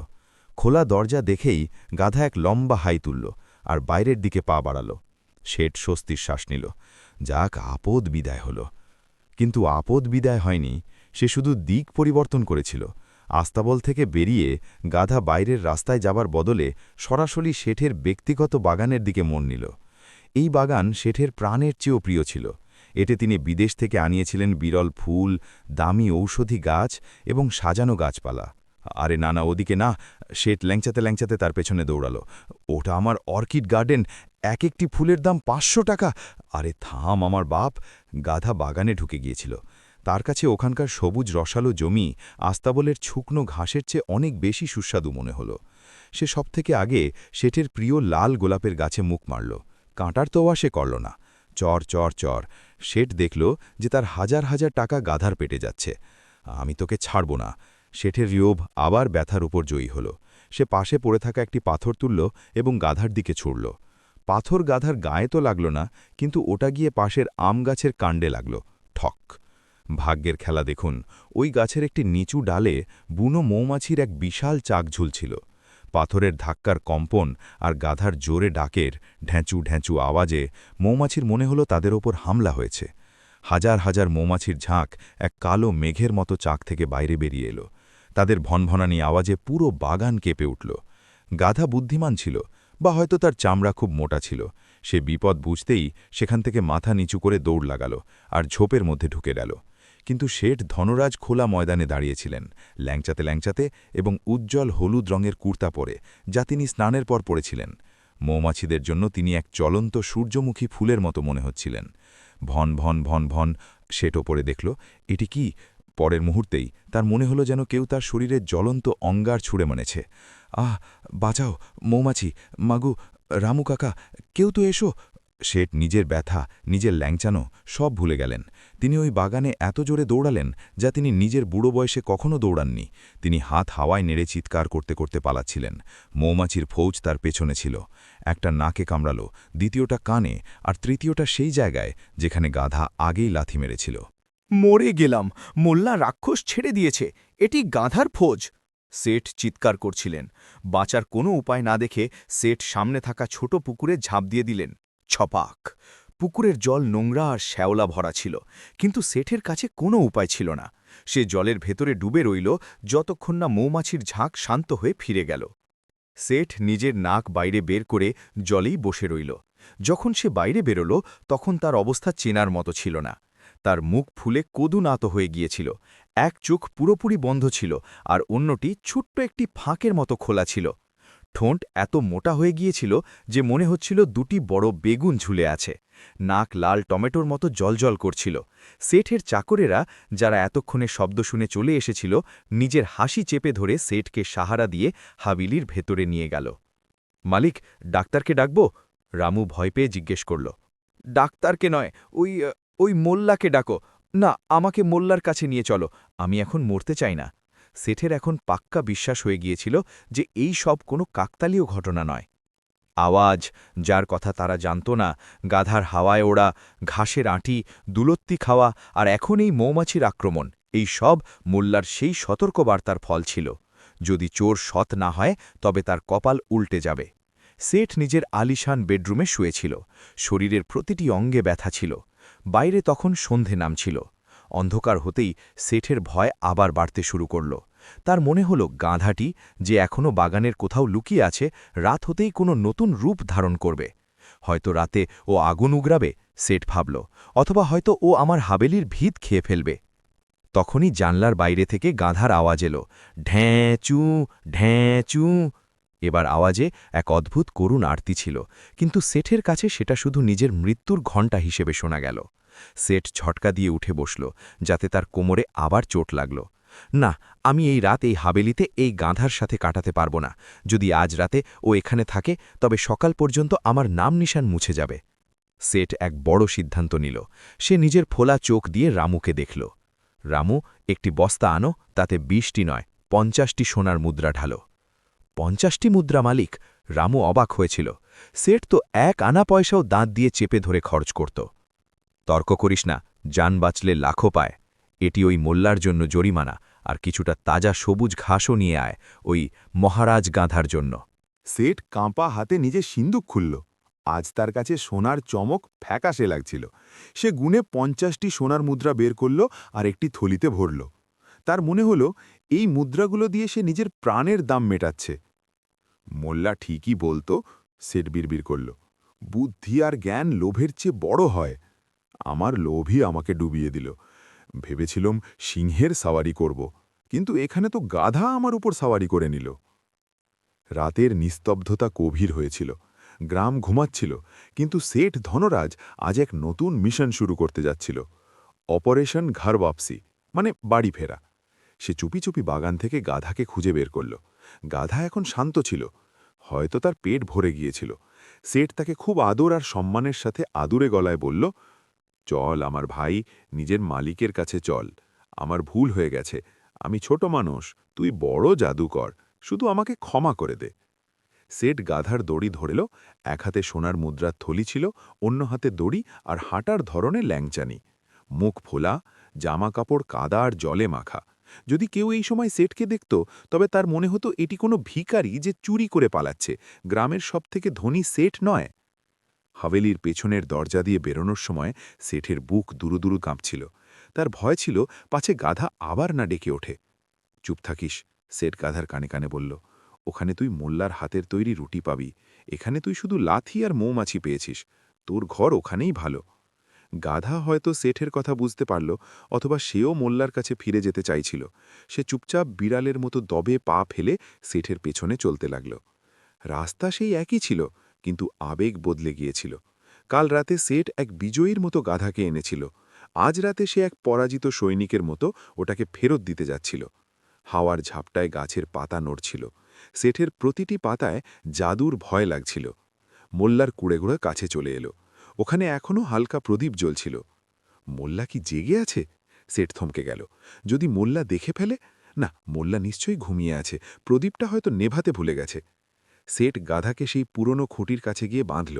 খোলা দরজা দেখেই গাধা এক লম্বা হাই তুলল আর বাইরের দিকে পা বাড়াল। শেঠ স্বস্তির শ্বাস নিল। যাক, আপদ বিদায় হল। কিন্তু আপদ বিদায় হয়নি, সে শুধু দিক পরিবর্তন করেছিল। আস্তাবল থেকে বেরিয়ে গাধা বাইরের রাস্তায় যাবার বদলে সরাসরি শেঠের ব্যক্তিগত বাগানের দিকে মন নিল। এই বাগান শেঠের প্রাণের চেয়েও প্রিয় ছিল। এতে তিনি বিদেশ থেকে আনিয়েছিলেন বিরল ফুল, দামি ঔষধি গাছ এবং সাজানো গাছপালা। আরে না না, ওদিকে না! শেঠ ল্যাংচাতে ল্যাংচাতে তার পেছনে দৌড়াল। ওটা আমার অর্কিড গার্ডেন, এক একটি ফুলের দাম 500 টাকা। আরে থাম আমার বাপ! গাধা বাগানে ঢুকে গিয়েছিল। তার কাছে ওখানকার সবুজ রসালো জমি আস্তাবলের শুকনো ঘাসের চেয়ে অনেক বেশি সুস্বাদু মনে হল। সে সবথেকে আগে শেঠের প্রিয় লাল গোলাপের গাছে মুখ মারল। কাঁটার তোয়া সে করল না। চর চর চর! শেঠ দেখল যে তার হাজার হাজার টাকা গাধার পেটে যাচ্ছে। আমি তোকে ছাড়ব না। শেঠের রিয়োভ আবার ব্যথার উপর জয়ী হল। সে পাশে পড়ে থাকা একটি পাথর তুলল এবং গাধার দিকে ছুড়ল। পাথর গাধার গায়ে তো লাগল না, কিন্তু ওটা গিয়ে পাশের আম গাছের কাণ্ডে লাগল। ঠক! ভাগ্যের খেলা দেখুন, ওই গাছের একটি নিচু ডালে বুনো মৌমাছির এক বিশাল চাক ঝুলছিল। পাথরের ধাক্কার কম্পন আর গাধার জোরে ডাকের ঢ্যাঁচু ঢ্যাঁচু আওয়াজে মৌমাছির মনে হলো তাদের ওপর হামলা হয়েছে। হাজার হাজার মৌমাছির ঝাঁক এক কালো মেঘের মতো চাক থেকে বাইরে বেরিয়ে এলো। তাদের ভনভনানি আওয়াজে পুরো বাগান কেঁপে উঠল। গাধা বুদ্ধিমান ছিল, বা হয়তো তার চামড়া খুব মোটা ছিল। সে বিপদ বুঝতেই সেখান থেকে মাথা নিচু করে দৌড় লাগাল আর ঝোপের মধ্যে ঢুকে গেল। কিন্তু শেঠ ধনরাজ খোলা ময়দানে দাঁড়িয়েছিলেন, ল্যাংচাতে ল্যাংচাতে এবং উজ্জ্বল হলুদ রঙের কুর্তা পরে, যা তিনি স্নানের পর পরেছিলেন। মৌমাছিদের জন্য তিনি এক চলন্ত সূর্যমুখী ফুলের মতো মনে হচ্ছিলেন। ভন ভন ভন ভন! শেঠ ওপরে দেখল, এটি কি? পরের মুহূর্তেই তার মনে হলো যেন কেউ তার শরীরে জ্বলন্ত অঙ্গার ছুঁড়ে মানেছে। আহ, বাঁচাও মৌমাছি! মাগু, রামু কাকা, কেউ তো এসো! শেঠ নিজের ব্যথা, নিজের ল্যাংচানো সব ভুলে গেলেন। তিনি ওই বাগানে এত জোরে দৌড়ালেন যা তিনি নিজের বুড়ো বয়সে কখনো দৌড়াননি। তিনি হাত হাওয়ায় নেড়ে চিৎকার করতে করতে পালাচ্ছিলেন। মৌমাছির ফৌজ তার পেছনে ছিল। একটা নাকে কামড়াল, দ্বিতীয়টা কানে, আর তৃতীয়টা সেই জায়গায় যেখানে গাধা আগেই লাথি মেরেছিল। মরে গেলাম! মোল্লা রাক্ষস ছেড়ে দিয়েছে। এটি গাধার ফৌজ! শেঠ চিৎকার করছিলেন। বাঁচার কোনো উপায় না দেখে শেঠ সামনে থাকা ছোট পুকুরে ঝাঁপ দিয়ে দিলেন। ছপাক! পুকুরের জল নোংরা আর শ্যাওলা ভরা ছিল, কিন্তু শেঠের কাছে কোনো উপায় ছিল না। সে জলের ভেতরে ডুবে রইল যতক্ষণ না মৌমাছির ঝাঁক শান্ত হয়ে ফিরে গেল। শেঠ নিজের নাক বাইরে বের করে জলেই বসে রইল। যখন সে বাইরে বেরোল তখন তার অবস্থা চেনার মতো ছিল না। তার মুখ ফুলে কদুনাত হয়ে গিয়েছিল। এক চোখ পুরোপুরি বন্ধ ছিল আর অন্যটি ছোট্ট একটি ফাঁকের মতো খোলা ছিল। ঠোঁট এত মোটা হয়ে গিয়েছিল যে মনে হচ্ছিল দুটি বড় বেগুন ঝুলে আছে। নাক লাল টমেটোর মতো জলজল করছিল। শেঠের চাকরেরা, যারা এতক্ষণে শব্দ শুনে চলে এসেছিল, নিজের হাসি চেপে ধরে শেঠকে সাহারা দিয়ে হাবিলির ভেতরে নিয়ে গেল। মালিক, ডাক্তারকে ডাকব? রামু ভয় পেয়ে জিজ্ঞেস করল। ডাক্তারকে নয়, ওই মোল্লাকে ডাকো। না, আমাকে মোল্লার কাছে নিয়ে চলো। আমি এখন মরতে চাই না। শেঠের এখন পাক্কা বিশ্বাস হয়ে গিয়েছিল যে এই সব কোনো কাকতালীয় ঘটনা নয়। আওয়াজ, যার কথা তারা জানত না, গাধার হাওয়ায় ওড়া, ঘাসের আঁটি, দুলত্তি খাওয়া আর এখন এই মৌমাছির আক্রমণ, এই সব মোল্লার সেই সতর্কবার্তার ফল ছিল। যদি চোর সৎ না হয় তবে তার কপাল উল্টে যাবে। শেঠ নিজের আলিশান বেডরুমে শুয়েছিল। শরীরের প্রতিটি অঙ্গে ব্যথা ছিল। বাইরে তখন সন্ধে নামছিল। অন্ধকার হতেই শেঠের ভয় আবার বাড়তে শুরু করল। তার মনে হল গাধাটি, যে এখনও বাগানের কোথাও লুকিয়ে আছে, রাত হতেই কোনো নতুন রূপ ধারণ করবে। হয়তো রাতে ও আগুন উগরাবে, শেঠ ভাবল, অথবা হয়তো ও আমার হাবেলির ভিত খেয়ে ফেলবে। তখনই জানলার বাইরে থেকে গাধার আওয়াজ এলো, ঢ্যাঁ চু ঢ্যাঁ চু। এবার আওয়াজে এক অদ্ভুত করুণ আরতি ছিল, কিন্তু সেঠের কাছে সেটা শুধু নিজের মৃত্যুর ঘণ্টা হিসেবে শোনা গেল। সেঠ ঝটকা দিয়ে উঠে বসল, যাতে তার কোমরে আবার চোট লাগল। না, আমি এই রাত এই হাবেলিতে এই গাধার সাথে কাটাতে পারব না। যদি আজ রাতে ও এখানে থাকে তবে সকাল পর্যন্ত আমার নাম নিশান মুছে যাবে। সেঠ এক বড় সিদ্ধান্ত নিল। সে নিজের ফোলা চোখ দিয়ে রামুকে দেখল। রামু, একটি বস্তা আনো, তাতে ২০টি নয় ৫০টি সোনার মুদ্রা ঢালো। ৫০টি মুদ্রা মালিক? রামু অবাক হয়েছিল। সেঠ তো ১ আনা পয়সাও দাঁত দিয়ে চেপে ধরে খরচ করত। তর্ক করিস না, জান বাঁচলে লাখও পায়। এটি ওই মোল্লার জন্য জরিমানা, আর কিছুটা তাজা সবুজ ঘাসও নিয়ে আয়, ওই মহারাজ গাধার জন্য। সেট কাঁপা হাতে নিজের সিন্দুক খুলল। আজ তার কাছে সোনার চমক ফ্যাকাশে লাগছিল। সে গুনে ৫০টি সোনার মুদ্রা বের করল আর একটি থলিতে ভরল। তার মনে হল এই মুদ্রাগুলো দিয়ে সে নিজের প্রাণের দাম মেটাচ্ছে। মোল্লা ঠিকই বলতো, সেট বিড়বিড় করল। বুদ্ধি আর জ্ঞান লোভের চেয়ে বড় হয়। আমার লোভই আমাকে ডুবিয়ে দিল। ভেবেছিলাম সিংহের সাওয়ারি করব, কিন্তু এখানে তো গাধা আমার উপর সাওয়ারি করে নিল। রাতের নিস্তব্ধতা গভীর হয়েছিল। গ্রাম ঘুমাচ্ছিল, কিন্তু সেঠ ধনরাজ আজ এক নতুন মিশন শুরু করতে যাচ্ছিল। অপারেশন ঘর বাপসি, মানে বাড়ি ফেরা। সে চুপি চুপি বাগান থেকে গাধাকে খুঁজে বের করল। গাধা এখন শান্ত ছিল, হয়তো তার পেট ভরে গিয়েছিল। সেঠ তাকে খুব আদর আর সম্মানের সাথে আদুরে গলায় বলল, চল আমার ভাই, নিজের মালিকের কাছে চল। আমার ভুল হয়ে গেছে, আমি ছোট মানুষ, তুই বড় জাদুকর, শুধু আমাকে ক্ষমা করে দে। সেট গাধার দড়ি ধরেল। এক হাতে সোনার মুদ্রার থলি ছিল, অন্য হাতে দড়ি, আর হাঁটার ধরনে ল্যাংচানি। মুখ ফোলা, জামা কাপড় কাদা আর জলে মাখা। যদি কেউ এই সময় সেটকে দেখত, তবে তার মনে হতো এটি কোনো ভিখারি যে চুরি করে পালাচ্ছে, গ্রামের সবথেকে ধনী সেট নয়। হাভেলির পেছনের দরজা দিয়ে বেরোনোর সময় সেঠের বুক দুরু দুরু কাঁপছিল। তার ভয় ছিল পাছে গাধা আবার না ডেকে ওঠে। চুপ থাকিস, সেট গাধার কানে কানে বলল। ওখানে তুই মোল্লার হাতের তৈরি রুটি পাবি, এখানে তুই শুধু লাথি আর মৌমাছি পেয়েছিস। তোর ঘর ওখানেই ভালো। গাধা হয়তো সেঠের কথা বুঝতে পারল, অথবা সেও মোল্লার কাছে ফিরে যেতে চাইছিল। সে চুপচাপ বিড়ালের মতো দবে পা ফেলে সেঠের পেছনে চলতে লাগল। রাস্তা সেই একই ছিল, কিন্তু আবেগ বদলে গিয়েছিল। কাল রাতে সেট এক বিজয়ীর মতো গাধাকে এনেছিল। আজ রাতে সে এক পরাজিত সৈনিকের মতো ওটাকে ফেরত দিতে যাচ্ছিল। হাওয়ার ঝাপটায় গাছের পাতা নড়ছিল। সেঠের প্রতিটি পাতায় জাদুর ভয় লাগছিল। মোল্লার কুড়েগুড়ে কাছে চলে এলো। ওখানে এখনও হালকা প্রদীপ জ্বলছিল। মোল্লা কি জেগে আছে? সেট থমকে গেল। যদি মোল্লা দেখে ফেলে? না, মোল্লা নিশ্চয়ই ঘুমিয়ে আছে, প্রদীপটা হয়তো নেভাতে ভুলে গেছে। সেট গাধাকে সেই পুরনো খুঁটির কাছে গিয়ে বাঁধল।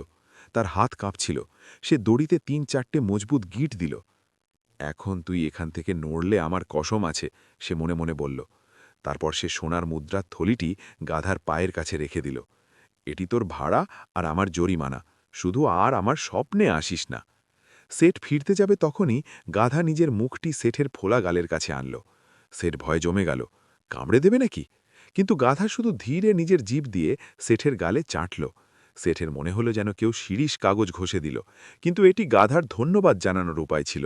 তার হাত কাঁপছিল। সে দড়িতে ৩-৪টে মজবুত গিঁট দিল। এখন তুই এখান থেকে নড়লে আমার কসম আছে, সে মনে মনে বলল। তারপর সে সোনার মুদ্রার থলিটি গাধার পায়ের কাছে রেখে দিল। এটি তোর ভাড়া আর আমার জরিমানা, শুধু আর আমার স্বপ্নে আসিস না। সেট ফিরতে যাবে তখনই গাধা নিজের মুখটি সেঠের ফোলা গালের কাছে আনল। সেট ভয় জমে গেল, কামড়ে দেবে নাকি? কিন্তু গাধা শুধু ধীরে নিজের জিভ দিয়ে সেঠের গালে চাটল। সেঠের মনে হলো যেন কেউ শিরিষ কাগজ ঘষে দিল, কিন্তু এটি গাধার ধন্যবাদ জানানোর উপায় ছিল।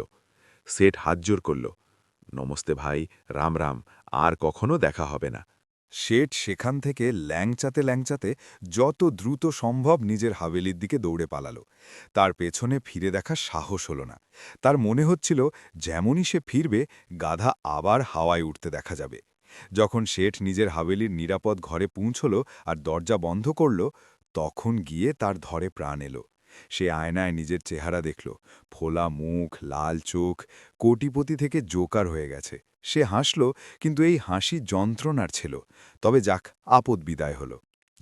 সেট হাত জোর করল, নমস্তে ভাই, রাম রাম, আর কখনো দেখা হবে না। শেঠ সেখান থেকে ল্যাংচাতে ল্যাংচাতে যত দ্রুত সম্ভব নিজের হাভেলির দিকে দৌড়ে পালালো। তার পেছনে ফিরে দেখার সাহস হল না। তার মনে হচ্ছিল যেমনই সে ফিরবে, গাধা আবার হাওয়ায় উঠতে দেখা যাবে। যখন শেঠ নিজের হাভেলির নিরাপদ ঘরে পৌঁছল আর দরজা বন্ধ করল, তখন গিয়ে তার ধরে প্রাণ এলো। সে আয়নায় নিজের চেহারা দেখল, ফোলা মুখ, লাল চোখ, কোটিপতি থেকে জোকার হয়ে গেছে। সে হাসল, কিন্তু এই হাসি যন্ত্রণার ছিল। তবে যাক, আপদ বিদায় হল।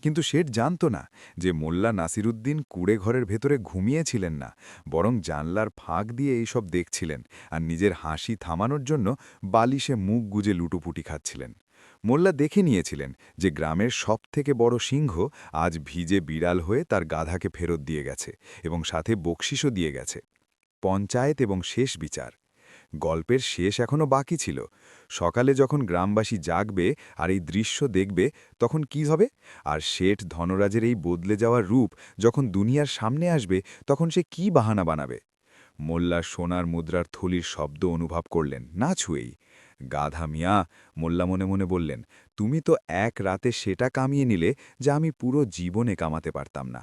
কিন্তু শেঠ জানত না যে মোল্লা নাসিরুদ্দিন কুড়ে ঘরের ভেতরে ঘুমিয়েছিলেন না, বরং জানলার ফাঁক দিয়ে এইসব দেখছিলেন আর নিজের হাসি থামানোর জন্য বালিশে মুখ গুজে লুটুপুটি খাচ্ছিলেন। মোল্লা দেখে নিয়েছিলেন যে গ্রামের সবথেকে বড় সিংহ আজ ভিজে বিড়াল হয়ে তার গাধাকে ফেরত দিয়ে গেছে এবং সাথে বকশিসও দিয়ে গেছে। পঞ্চায়েত এবং শেষ বিচার। গল্পের শেষ এখনও বাকি ছিল। সকালে যখন গ্রামবাসী জাগবে আর এই দৃশ্য দেখবে, তখন কি হবে? আর শেঠ ধনরাজের এই বদলে যাওয়ার রূপ যখন দুনিয়ার সামনে আসবে, তখন সে কি বাহানা বানাবে? মোল্লা সোনার মুদ্রার থলির শব্দ অনুভব করলেন না ছুঁয়েই। গাধা মিয়া, মোল্লা মনে মনে বললেন, তুমি তো এক রাতে সেটা কামিয়ে নিলে যা আমি পুরো জীবনে কামাতে পারতাম না।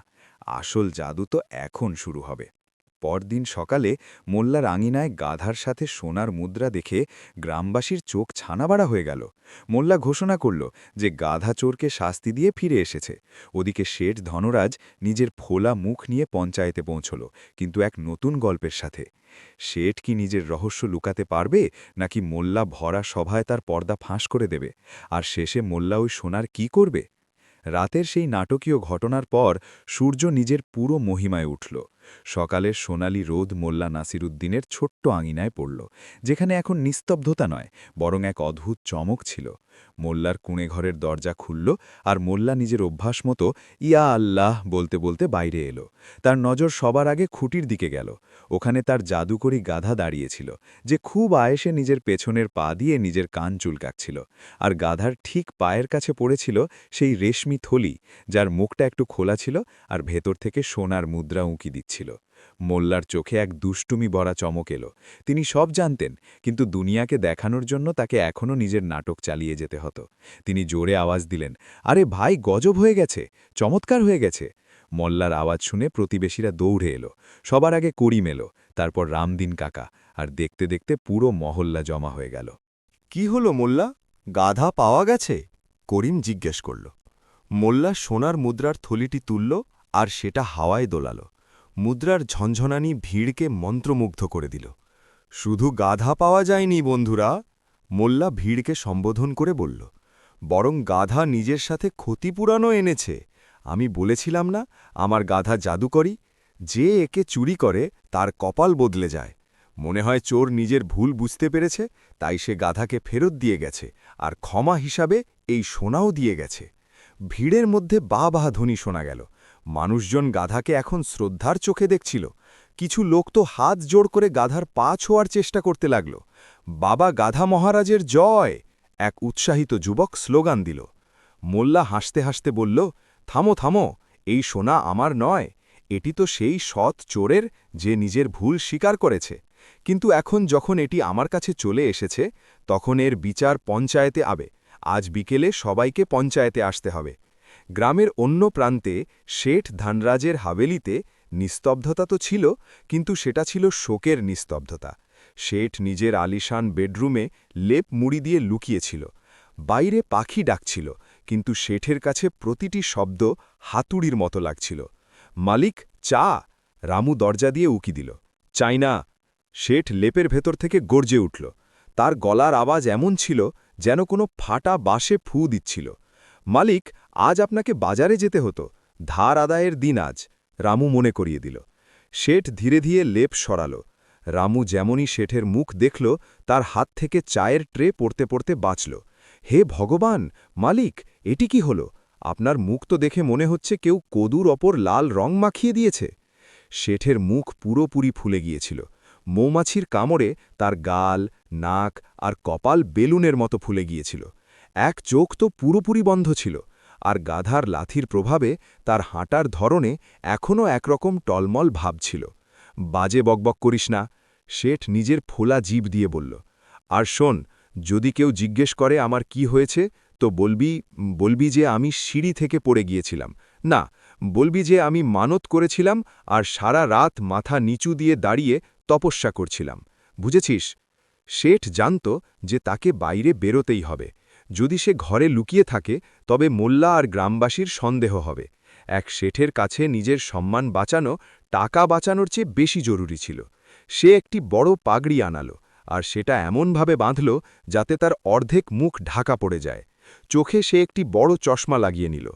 আসল জাদু তো এখন শুরু হবে। পরদিন সকালে মোল্লার আঙিনায় গাধার সাথে সোনার মুদ্রা দেখে গ্রামবাসীর চোখ ছানাবাড়া হয়ে গেল। মোল্লা ঘোষণা করল যে গাধা চোরকে শাস্তি দিয়ে ফিরে এসেছে। ওদিকে শেঠ ধনরাজ নিজের ফোলা মুখ নিয়ে পঞ্চায়েতে পৌঁছল, কিন্তু এক নতুন গল্পের সাথে। শেঠ কি নিজের রহস্য লুকাতে পারবে, নাকি মোল্লা ভরা সভায় তার পর্দা ফাঁস করে দেবে? আর শেষে মোল্লা ওই সোনার কি করবে? রাতের সেই নাটকীয় ঘটনার পর সূর্য নিজের পুরো মহিমায় উঠল। সকালের সোনালি রোদ মোল্লা নাসিরুদ্দিনের ছোট্ট আঙিনায় পড়ল, যেখানে এখন নিস্তব্ধতা নয়, বরং এক অদ্ভুত চমক ছিল। মোল্লার কুঁড়েঘরের দরজা খুলল, আর মোল্লা নিজের অভ্যাস মতো ইয়া আল্লাহ বলতে বলতে বাইরে এলো। তার নজর সবার আগে খুঁটির দিকে গেল। ওখানে তার জাদুকরি গাধা দাঁড়িয়েছিল, যে খুব আয়েসে নিজের পেছনের পা দিয়ে নিজের কান চুলকাচ্ছিল। আর গাধার ঠিক পায়ের কাছে পড়েছিল সেই রেশমি থলি, যার মুখটা একটু খোলা ছিল আর ভেতর থেকে সোনার মুদ্রা উঁকি দিচ্ছিল। মোল্লার চোখে এক দুষ্টুমি ভরা চমক এলো। তিনি সব জানতেন, কিন্তু দুনিয়াকে দেখানোর জন্য তাকে এখনও নিজের নাটক চালিয়ে যেতে হতো। তিনি জোরে আওয়াজ দিলেন, আরে ভাই, গজব হয়ে গেছে, চমৎকার হয়ে গেছে। মোল্লার আওয়াজ শুনে প্রতিবেশীরা দৌড়ে এলো। সবার আগে করিম এলো, তারপর রামদিন কাকা, আর দেখতে দেখতে পুরো মহল্লা জমা হয়ে গেল। কি হলো মোল্লা, গাধা পাওয়া গেছে? করিম জিজ্ঞেস করল। মোল্লা সোনার মুদ্রার থলিটি তুলল আর সেটা হাওয়ায় দোলাল। মুদ্রার ঝনঝনানি ভিড়কে মন্ত্রমুগ্ধ করে দিল। শুধু গাধা পাওয়া যায়নি বন্ধুরা, মোল্লা ভিড়কে সম্বোধন করে বলল, বরং গাধা নিজের সাথে ক্ষতিপূরণও এনেছে। আমি বলেছিলাম না, আমার গাধা জাদুকরি, যে একে চুরি করে তার কপাল বদলে যায়। মনে হয় চোর নিজের ভুল বুঝতে পেরেছে, তাই সে গাধাকে ফেরত দিয়ে গেছে, আর ক্ষমা হিসাবে এই সোনাও দিয়ে গেছে। ভিড়ের মধ্যে বা বাহা ধ্বনি শোনা গেল। মানুষজন গাধাকে এখন শ্রদ্ধার চোখে দেখছিল। কিছু লোক তো হাত জোড় করে গাধার পা ছোঁয়ার চেষ্টা করতে লাগল। বাবা গাধা মহারাজের জয়! এক উৎসাহিত যুবক স্লোগান দিল। মোল্লা হাসতে হাসতে বলল, থামো থামো, এই সোনা আমার নয়, এটি তো সেই সৎ চোরের, যে নিজের ভুল স্বীকার করেছে। কিন্তু এখন যখন এটি আমার কাছে চলে এসেছে, তখন এর বিচার পঞ্চায়েতে আবে। আজ বিকেলে সবাইকে পঞ্চায়েতে আসতে হবে। গ্রামের অন্য প্রান্তে শেঠ ধনরাজের হাভেলিতে নিস্তব্ধতা তো ছিল, কিন্তু সেটা ছিল শোকের নিস্তব্ধতা। শেঠ নিজের আলিশান বেডরুমে লেপ মুড়ি দিয়ে লুকিয়েছিল। বাইরে পাখি ডাকছিল, কিন্তু শেঠের কাছে প্রতিটি শব্দ হাতুড়ির মতো লাগছিল। মালিক, চা! রামু দরজা দিয়ে উকি দিল। চাই না! শেঠ লেপের ভেতর থেকে গর্জে উঠল। তার গলার আওয়াজ এমন ছিল যেন কোনো ফাটা বাঁশে ফু দিচ্ছিল। মালিক, আজ আপনাকে বাজারে যেতে হতো, ধার আদায়ের দিন আজ, রামু মনে করিয়ে দিল। শেঠ ধীরে ধীরে লেপ সরাল। রামু যেমনই শেঠের মুখ দেখল, তার হাত থেকে চায়ের ট্রে পড়তে পড়তে বাঁচল। হে ভগবান, মালিক, এটি কি হলো? আপনার মুখ তো দেখে মনে হচ্ছে কেউ কদুর ওপর লাল রং মাখিয়ে দিয়েছে। শেঠের মুখ পুরোপুরি ফুলে গিয়েছিল। মৌমাছির কামড়ে তার গাল, নাক আর কপাল বেলুনের মতো ফুলে গিয়েছিল। এক চোখ তো পুরোপুরি বন্ধ ছিল, আর গাধার লাথির প্রভাবে তার হাঁটার ধরনে এখনও একরকম টলমল ভাব ছিল। বাজে বকবক করিস না, শেঠ নিজের ফোলা জিভ দিয়ে বলল। আর শোন, যদি কেউ জিজ্ঞেস করে আমার কি হয়েছে, তো বলবি যে আমি সিঁড়ি থেকে পড়ে গিয়েছিলাম। না, বলবি যে আমি মানত করেছিলাম আর সারা রাত মাথা নিচু দিয়ে দাঁড়িয়ে তপস্যা করছিলাম। বুঝেছিস? শেঠ জানত যে তাকে বাইরে বেরোতেই হবে। যদি সে ঘরে লুকিয়ে থাকে, তবে মোল্লা আর গ্রামবাসীর সন্দেহ হবে। এক শেঠের কাছে নিজের সম্মান বাঁচানো টাকা বাঁচানোর চেয়ে বেশি জরুরি ছিল। সে একটি বড় পাগড়ি আনালো, আর সেটা এমনভাবে বাঁধল যাতে তার অর্ধেক মুখ ঢাকা পড়ে যায়। চোখে সে একটি বড় চশমা লাগিয়ে নিল।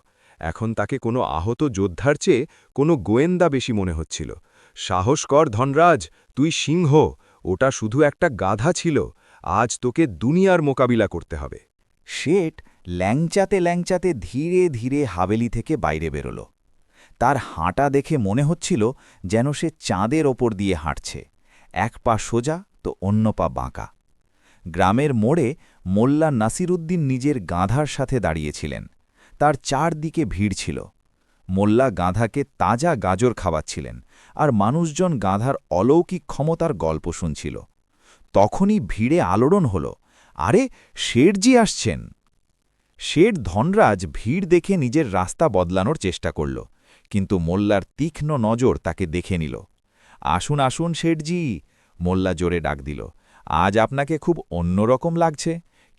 এখন তাকে কোনো আহত যোদ্ধার চেয়ে কোনো গোয়েন্দা বেশি মনে হচ্ছিল। সাহস কর ধনরাজ, তুই সিংহ, ওটা শুধু একটা গাধা ছিল। আজ তোকে দুনিয়ার মোকাবিলা করতে হবে। শেঠ ল্যাংচাতে ল্যাংচাতে ধীরে ধীরে হাভেলি থেকে বাইরে বেরোল। তার হাঁটা দেখে মনে হচ্ছিল যেন সে চাঁদের ওপর দিয়ে হাঁটছে, এক পা সোজা তো অন্য পা বাঁকা। গ্রামের মোড়ে মোল্লা নাসিরুদ্দিন নিজের গাধার সাথে দাঁড়িয়েছিলেন। তার চারদিকে ভিড় ছিল। মোল্লা গাধাকে তাজা গাজর খাওয়াচ্ছিলেন, আর মানুষজন গাধার অলৌকিক ক্ষমতার গল্প শুনছিল। তখনই ভিড়ে আলোড়ন হল, আরে শেঠজি আসছেন! শেঠ ধনরাজ ভিড় দেখে নিজের রাস্তা বদলানোর চেষ্টা করল, কিন্তু মোল্লার তীক্ষ্ণ নজর তাকে দেখে নিল। আসুন আসুন শেঠজি, মোল্লা জোরে ডাক দিল। আজ আপনাকে খুব অন্যরকম লাগছে।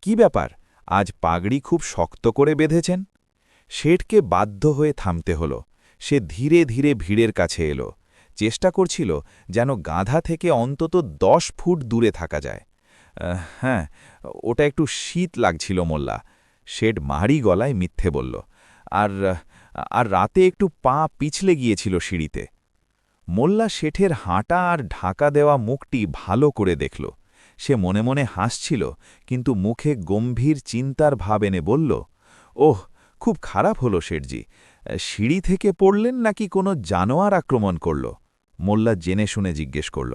কি ব্যাপার, আজ পাগড়ি খুব শক্ত করে বেঁধেছেন? শেঠকে বাধ্য হয়ে থামতে হল। সে ধীরে ধীরে ভিড়ের কাছে এলো, চেষ্টা করছিল যেন গাধা থেকে অন্তত 10 ফুট দূরে থাকা যায়। হ্যাঁ, ওটা একটু শীত লাগছিল মোল্লা, শেঠ মারি গলায় মিথ্যে বলল। আর আর রাতে একটু পা পিছলে গিয়েছিল সিঁড়িতে। মোল্লা শেঠের হাঁটা আর ঢাকা দেওয়া মুখটি ভালো করে দেখল। সে মনে মনে হাসছিল, কিন্তু মুখে গম্ভীর চিন্তার ভাব এনে বলল, ওহ, খুব খারাপ হলো শেঠজি। সিঁড়ি থেকে পড়লেন নাকি কোনো জানোয়ার আক্রমণ করল? মোল্লা জেনে শুনে জিজ্ঞেস করল।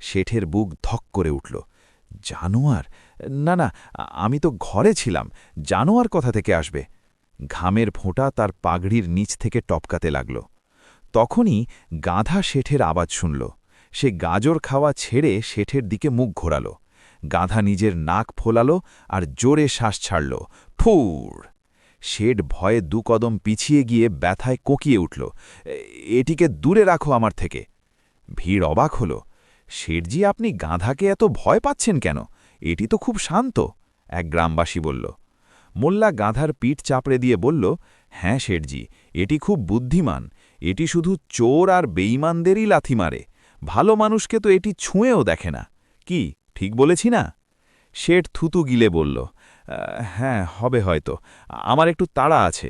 শেঠের বুক ধক করে উঠল। জানোয়ার? না না, আমি তো ঘরে ছিলাম, জানোয়ার কোথা থেকে আসবে? ঘামের ফোঁটা তার পাগড়ির নিচ থেকে টপকাতে লাগল। তখনই গাধা শেঠের আওয়াজ শুনল। সে গাজর খাওয়া ছেড়ে শেঠের দিকে মুখ ঘোরাল। গাধা নিজের নাক ফোলাল আর জোরে শ্বাস ছাড়ল, ফুর! শেঠ ভয়ে 2 কদম পিছিয়ে গিয়ে ব্যথায় কোকিয়ে উঠল। এটিকে দূরে রাখো আমার থেকে। ভিড় অবাক হল। শেঠজি, আপনি গাধাকে এত ভয় পাচ্ছেন কেন? এটি তো খুব শান্ত, এক গ্রামবাসী বলল। মোল্লা গাধার পিঠ চাপড়ে দিয়ে বলল, হ্যাঁ শেঠজি, এটি খুব বুদ্ধিমান। এটি শুধু চোর আর বেঈমানদেরই লাথি মারে, ভালো মানুষকে তো এটি ছুঁয়েও দেখে না। কি ঠিক বলেছি না? শেঠ থুতু গিলে বলল, হ্যাঁ, হবে হয়তো, আমার একটু তাড়া আছে।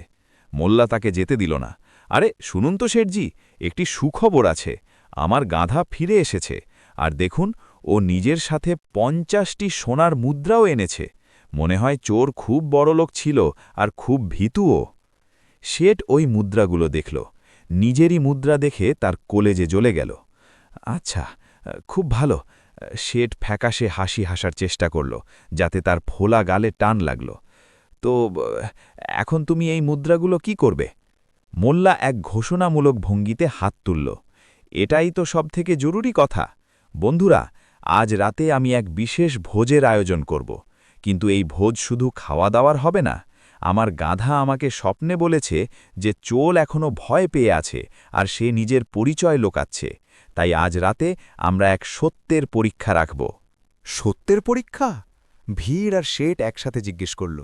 মোল্লা তাকে যেতে দিল না। আরে শুনুন তো শেঠজি, একটি সুখবর আছে। আমার গাধা ফিরে এসেছে, আর দেখুন, ও নিজের সাথে 50টি সোনার মুদ্রাও এনেছে। মনে হয় চোর খুব বড়লোক ছিল আর খুব ভীতুও। শেঠ ওই মুদ্রাগুলো দেখল। নিজেরই মুদ্রা দেখে তার কলেজে জ্বলে গেল। আচ্ছা, খুব ভালো। শেঠ ফ্যাকাশে হাসি হাসার চেষ্টা করল, যাতে তার ফোলা গালে টান লাগল। তো এখন তুমি এই মুদ্রাগুলো কি করবে? মোল্লা এক ঘোষণামূলক ভঙ্গিতে হাত তুলল। এটাই তো সবথেকে জরুরি কথা। বন্ধুরা, আজ রাতে আমি এক বিশেষ ভোজের আয়োজন করব, কিন্তু এই ভোজ শুধু খাওয়া দাওয়ার হবে না। আমার গাধা আমাকে স্বপ্নে বলেছে যে চোল এখনো ভয় পেয়ে আছে আর সে নিজের পরিচয় লোকাচ্ছে। তাই আজ রাতে আমরা এক সত্যের পরীক্ষা রাখব। সত্যের পরীক্ষা? ভিড় আর শেঠ একসাথে জিজ্ঞেস করল।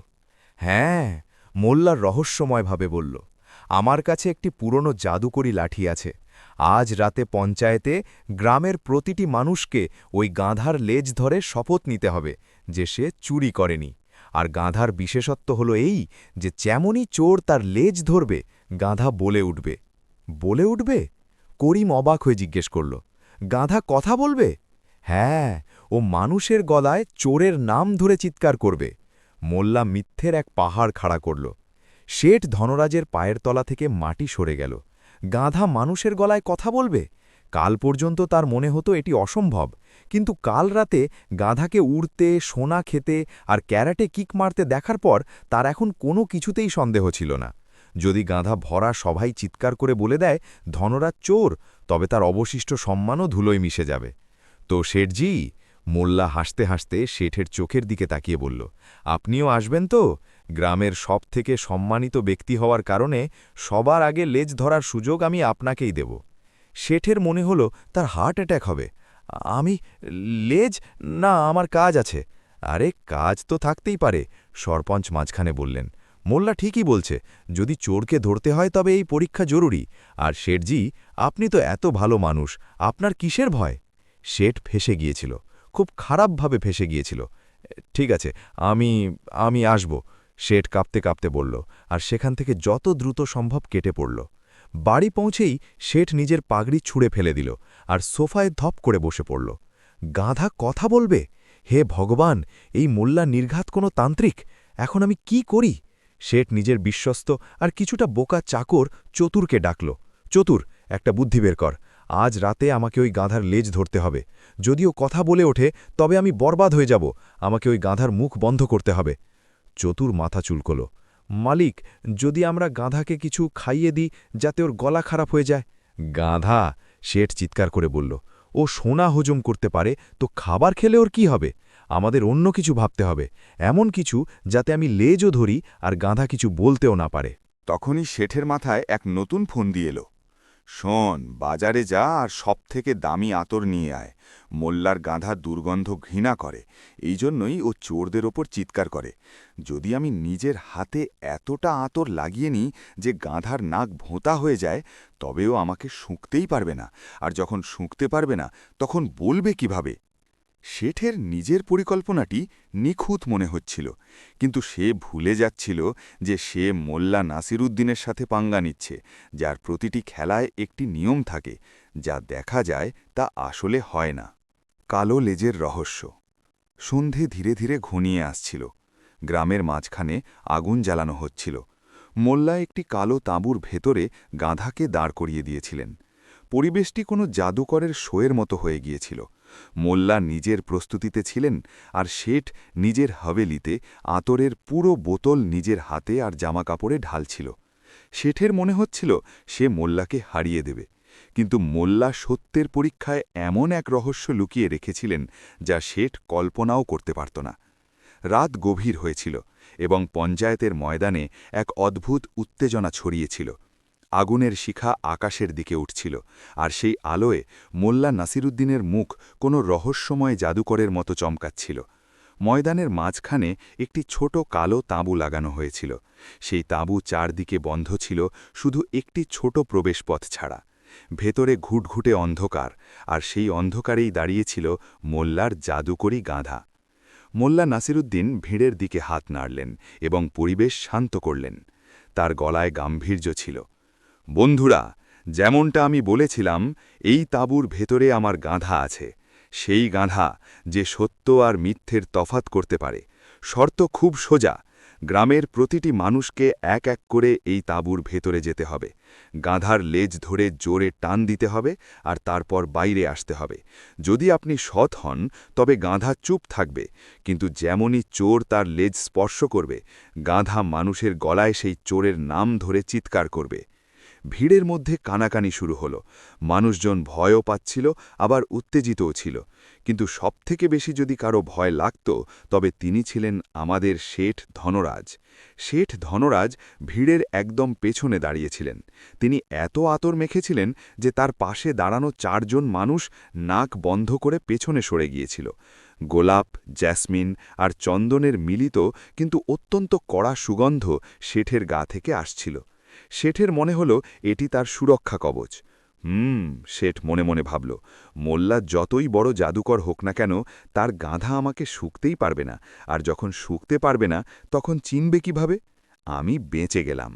হ্যাঁ, মোল্লার রহস্যময়ভাবে বলল, আমার কাছে একটি পুরনো জাদুকরি লাঠি আছে। আজ রাতে পঞ্চায়েতে গ্রামের প্রতিটি মানুষকে ওই গাধার লেজ ধরে শপথ নিতে হবে যে সে চুরি করেনি। আর গাধার বিশেষত্ব হলো এই যে যেমনই চোর তার লেজ ধরবে, গাধা বলে উঠবে। বলে উঠবে? করিম অবাক হয়ে জিজ্ঞেস করল, গাধা কথা বলবে? হ্যাঁ, ও মানুষের গলায় চোরের নাম ধরে চিৎকার করবে। মোল্লা মিথ্যের এক পাহাড় খাড়া করল। শেঠ ধনরাজের পায়ের তলা থেকে মাটি সরে গেল। গাধা মানুষের গলায় কথা বলবে? কাল পর্যন্ত তার মনে হতো এটি অসম্ভব, কিন্তু কাল রাতে গাধাকে উড়তে, সোনা খেতে আর ক্যারাটে কিক মারতে দেখার পর তার এখন কোনো কিছুতেই সন্দেহ ছিল না। যদি গাধা ভরা সভাই চিৎকার করে বলে দেয় ধনরাজ চোর, তবে তার অবশিষ্ট সম্মানও ধুলোয় মিশে যাবে। তো শেঠজি, মোল্লা হাসতে হাসতে শেঠের চোখের দিকে তাকিয়ে বলল, আপনিও আসবেন তো? গ্রামের সবথেকে সম্মানিত ব্যক্তি হওয়ার কারণে সবার আগে লেজ ধরার সুযোগ আমি আপনাকেই দেব। শেঠের মনে হলো তার হার্ট অ্যাট্যাক হবে। আমি? লেজ? না, আমার কাজ আছে। আরে কাজ তো থাকতেই পারে, সরপঞ্চ মাঝখানে বললেন। মোল্লা ঠিকই বলছে, যদি চোরকে ধরতে হয় তবে এই পরীক্ষা জরুরি। আর শেঠজি, আপনি তো এত ভালো মানুষ, আপনার কিসের ভয়? শেঠ ফেসে গিয়েছিল, খুব খারাপভাবে ফেসে গিয়েছিল। ঠিক আছে, আমি আসব, শেঠ কাঁপতে কাঁপতে বলল, আর সেখান থেকে যত দ্রুত সম্ভব কেটে পড়ল। বাড়ি পৌঁছেই শেঠ নিজের পাগড়ি ছুঁড়ে ফেলে দিল আর সোফায় ধপ করে বসে পড়ল। গাধা কথা বলবে? হে ভগবান, এই মোল্লা নির্ঘাত কোনো তান্ত্রিক। এখন আমি কি করি? শেঠ নিজের বিশ্বস্ত আর কিছুটা বোকা চাকর চতুরকে ডাকল। চতুর, একটা বুদ্ধি বের কর। আজ রাতে আমাকে ওই গাধার লেজ ধরতে হবে। যদিও কথা বলে ওঠে তবে আমি বরবাদ হয়ে যাব। আমাকে ওই গাধার মুখ বন্ধ করতে হবে। চতুর মাথা চুলকল। মালিক, যদি আমরা গাধাকে কিছু খাইয়ে দিই যাতে ওর গলা খারাপ হয়ে যায়। গাধা, শেঠ চিৎকার করে বলল, ও সোনা হজম করতে পারে, তো খাবার খেলে ওর কি হবে? আমাদের অন্য কিছু ভাবতে হবে, এমন কিছু যাতে আমি লেজও ধরি আর গাধা কিছু বলতেও না পারে। তখনই শেঠের মাথায় এক নতুন ফন্দি এলো। শোন, বাজারে যা আর সবথেকে দামি আতর নিয়ে আয়। মোল্লার গাধা দুর্গন্ধ ঘৃণা করে, এই জন্যই ও চোরদের ওপর চিৎকার করে। যদি আমি নিজের হাতে এতটা আতর লাগিয়ে নিই যে গাধার নাক ভোঁতা হয়ে যায়, তবেও আমাকে শুঁকতেই পারবে না, আর যখন শুঁকতে পারবে না তখন বলবে কিভাবে? শেঠের নিজের পরিকল্পনাটি নিখুঁত মনে হচ্ছিল, কিন্তু সে ভুলে যাচ্ছিল যে সে মোল্লা নাসিরুদ্দিনের সাথে পাঙ্গা নিচ্ছে, যার প্রতিটি খেলায় একটি নিয়ম থাকে, যা দেখা যায় তা আসলে হয় না। কালো লেজের রহস্য। সন্ধে ধীরে ধীরে ঘনিয়ে আসছিল। গ্রামের মাঝখানে আগুন জ্বালানো হচ্ছিল। মোল্লা একটি কালো তাঁবুর ভেতরে গাধাকে দাঁড় করিয়ে দিয়েছিলেন। পরিবেশটি কোনো জাদুকরের শোয়ের মতো হয়ে গিয়েছিল। মোল্লা নিজের প্রস্তুতিতে ছিলেন, আর শেঠ নিজের হাভেলিতে আতরের পুরো বোতল নিজের হাতে আর জামাকাপড়ে ঢালছিল। শেঠের মনে হচ্ছিল সে মোল্লাকে হারিয়ে দেবে, কিন্তু মোল্লা সত্যের পরীক্ষায় এমন এক রহস্য লুকিয়ে রেখেছিলেন যা শেঠ কল্পনাও করতে পারত না। রাত গভীর হয়েছিল এবং পঞ্চায়েতের ময়দানে এক অদ্ভুত উত্তেজনা ছড়িয়েছিল। আগুনের শিখা আকাশের দিকে উঠছিল, আর সেই আলোয় মোল্লা নাসিরুদ্দিনের মুখ কোনো রহস্যময় জাদুকরের মতো চমকাচ্ছিল। ময়দানের মাঝখানে একটি ছোট কালো তাঁবু লাগানো হয়েছিল। সেই তাঁবু চারদিকে বন্ধ ছিল, শুধু একটি ছোট প্রবেশপথ ছাড়া। ভেতরে ঘুটঘুটে অন্ধকার, আর সেই অন্ধকারেই দাঁড়িয়েছিল মোল্লার জাদুকরী গাধা। মোল্লা নাসিরুদ্দিন ভিড়ের দিকে হাত নাড়লেন এবং পরিবেশ শান্ত করলেন। তার গলায় গাম্ভীর্য ছিল। বন্ধুরা, যেমনটা আমি বলেছিলাম, এই তাঁবুর ভেতরে আমার গাধা আছে, সেই গাধা যে সত্য আর মিথ্যের তফাত করতে পারে। শর্ত খুব সোজা, গ্রামের প্রতিটি মানুষকে এক এক করে এই তাঁবুর ভেতরে যেতে হবে। গাধার লেজ ধরে জোরে টান দিতে হবে, আর তারপর বাইরে আসতে হবে। যদি আপনি সৎ হন তবে গাধা চুপ থাকবে, কিন্তু যেমনই চোর তার লেজ স্পর্শ করবে, গাধা মানুষের গলায় সেই চোরের নাম ধরে চিৎকার করবে। ভিড়ের মধ্যে কানাকানি শুরু হলো। মানুষজন ভয়ও পাচ্ছিল, আবার উত্তেজিতও ছিল, কিন্তু সবথেকে বেশি যদি কারো ভয় লাগত তবে তিনি ছিলেন আমাদের শেঠ ধনরাজ। শেঠ ধনরাজ ভিড়ের একদম পেছনে দাঁড়িয়েছিলেন। তিনি এত আতর মেখেছিলেন যে তার পাশে দাঁড়ানো চারজন মানুষ নাক বন্ধ করে পেছনে সরে গিয়েছিল। গোলাপ, জ্যাসমিন আর চন্দনের মিলিত কিন্তু অত্যন্ত কড়া সুগন্ধ শেঠের গা থেকে আসছিল। শেঠের মনে হল এটি তার সুরক্ষা কবচ। শেঠ মনে মনে ভাবল, মোল্লা যতই বড় জাদুকর হোক না কেন, তার গাধা আমাকে শুকতেই পারবে না, আর যখন শুকতে পারবে না তখন চিনবে কিভাবে? আমি বেঁচে গেলাম।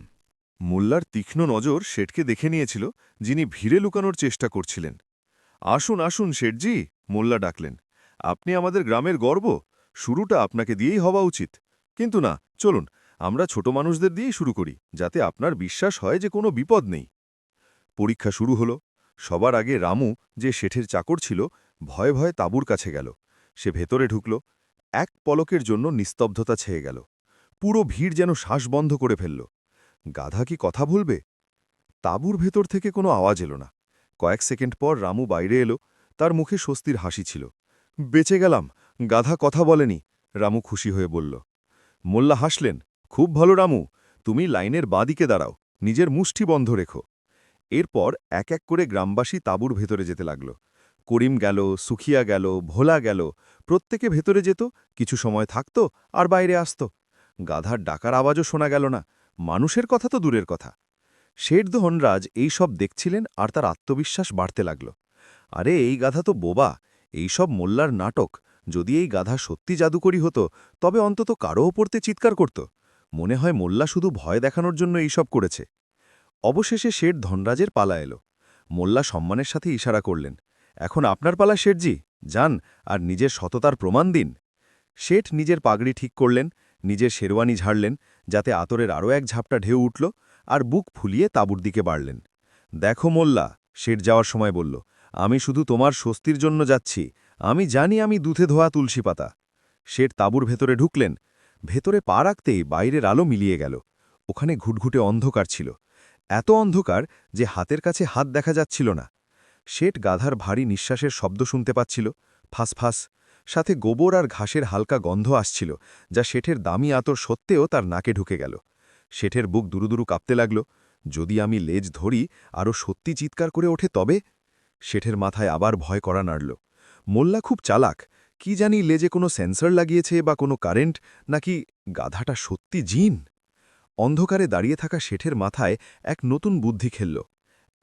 মোল্লার তীক্ষ্ণ নজর শেঠকে দেখে নিয়েছিল, যিনি ভিড়ে লুকানোর চেষ্টা করছিলেন। আসুন আসুন শেঠজি, মোল্লা ডাকলেন। আপনি আমাদের গ্রামের গর্ব, শুরুটা আপনাকে দিয়েই হওয়া উচিত। কিন্তু না, চলুন আমরা ছোট মানুষদের দিয়েই শুরু করি, যাতে আপনার বিশ্বাস হয় যে কোনো বিপদ নেই। পরীক্ষা শুরু হলো। সবার আগে রামু, যে শেঠের চাকর ছিল, ভয়ে ভয়ে তাঁবুর কাছে গেল। সে ভেতরে ঢুকল। এক পলকের জন্য নিস্তব্ধতা ছেয়ে গেল। পুরো ভিড় যেন শ্বাস বন্ধ করে ফেলল। গাধা কি কথা বলবে? তাঁবুর ভেতর থেকে কোনো আওয়াজ এলো না। কয়েক সেকেন্ড পর রামু বাইরে এলো। তার মুখে স্বস্তির হাসি ছিল। বেঁচে গেলাম, গাধা কথা বলেনি, রামু খুশি হয়ে বলল। মোল্লা হাসলেন। খুব ভালো রামু, তুমি লাইনের বাঁদিকে দাঁড়াও, নিজের মুষ্টি বন্ধ রেখো। এরপর এক এক করে গ্রামবাসী তাঁবুর ভেতরে যেতে লাগল। করিম গেল, সুখিয়া গেল, ভোলা গেল, প্রত্যেকে ভেতরে যেত, কিছু সময় থাকত আর বাইরে আসত। গাধার ডাকার আওয়াজও শোনা গেল না। মানুষের কথা তো দূরের কথা। শেঠ ধনরাজ এই সব দেখছিলেন, আর তার আত্মবিশ্বাস বাড়তে লাগল। আরে, এই গাধা তো বোবা, এই সব মোল্লার নাটক। যদি এই গাধা সত্যি জাদুকরী হতো তবে অন্তত কারো ওপরতে চিৎকার করত। মনে হয় মোল্লা শুধু ভয় দেখানোর জন্য এইসব করেছে। অবশেষে শেঠ ধনরাজের পালা এলো। মোল্লা সম্মানের সাথে ইশারা করলেন। এখন আপনার পালা শেঠজি, যান আর নিজের সততার প্রমাণ দিন। শেঠ নিজের পাগড়ি ঠিক করলেন, নিজের শেরওয়ানি ঝাড়লেন, যাতে আতরের আরও এক ঝাপটা ঢেউ উঠল, আর বুক ফুলিয়ে তাঁবুর দিকে বাড়লেন। দেখো মোল্লা, শেঠ যাওয়ার সময় বলল, আমি শুধু তোমার স্বস্তির জন্য যাচ্ছি। আমি জানি আমি দুধে ধোয়া তুলসী পাতা। শেঠ তাঁবুর ভেতরে ঢুকলেন। ভেতরে পা রাখতেই বাইরের আলো মিলিয়ে গেল। ওখানে ঘুটঘুটে অন্ধকার ছিল, এত অন্ধকার যে হাতের কাছে হাত দেখা যাচ্ছিল না। শেঠ গাধার ভারী নিঃশ্বাসের শব্দ শুনতে পাচ্ছিল, ফাঁসফাঁস, সাথে গোবর আর ঘাসের হালকা গন্ধ আসছিল, যা শেঠের দামি আতর সত্ত্বেও তার নাকে ঢুকে গেল। শেঠের বুক দুরুদুরু কাঁপতে লাগল। যদি আমি লেজ ধরি আরও সত্যি চিৎকার করে ওঠে তবে? শেঠের মাথায় আবার ভয় করা নাড়ল। মোল্লা খুব চালাক, কি জানি লেজে কোনো সেন্সর লাগিয়েছে বা কোনো কারেন্ট, নাকি গাধাটা সত্যি জিন? অন্ধকারে দাঁড়িয়ে থাকা শেঠের মাথায় এক নতুন বুদ্ধি খেলল।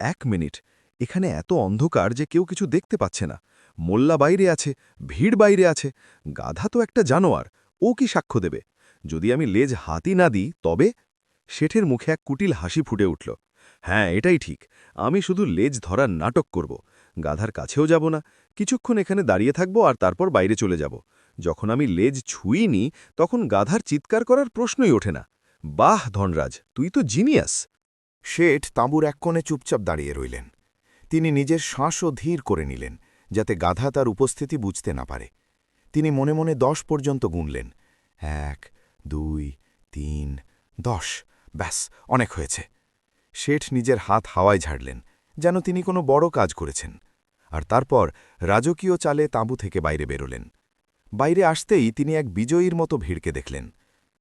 1 মিনিট, এখানে এত অন্ধকার যে কেউ কিছু দেখতে পাচ্ছে না। মোল্লা বাইরে আছে, ভিড় বাইরে আছে, গাধা তো একটা জানোয়ার, ও কি সাক্ষ্য দেবে? যদি আমি লেজ হাতি না দিই তবে? শেঠের মুখে এক কুটিল হাসি ফুটে উঠল। হ্যাঁ, এটাই ঠিক, আমি শুধু লেজ ধরার নাটক করব। গাধার কাছেও যাব না, কিছুক্ষণ এখানে দাঁড়িয়ে থাকব আর তারপর বাইরে চলে যাব। যখন আমি লেজ ছুঁইনি তখন গাধার চিৎকার করার প্রশ্নই ওঠে না। বাহ ধনরাজ, তুই তো জিনিয়াস। শেঠ তাঁবুর এক কোণে চুপচাপ দাঁড়িয়ে রইলেন। তিনি নিজের শ্বাসও ধীর করে নিলেন, যাতে গাধা তার উপস্থিতি বুঝতে না পারে। তিনি মনে মনে 10 পর্যন্ত গুনলেন। 1, 2, 3, 10। ব্যাস, অনেক হয়েছে। শেঠ নিজের হাত হাওয়ায় ঝাড়লেন, যেন তিনি কোনো বড় কাজ করেছেন। আর তারপর রাজকীয় চালে তাঁবু থেকে বাইরে বেরোলেন। বাইরে আসতেই তিনি এক বিজয়ীর মতো ভিড়কে দেখলেন।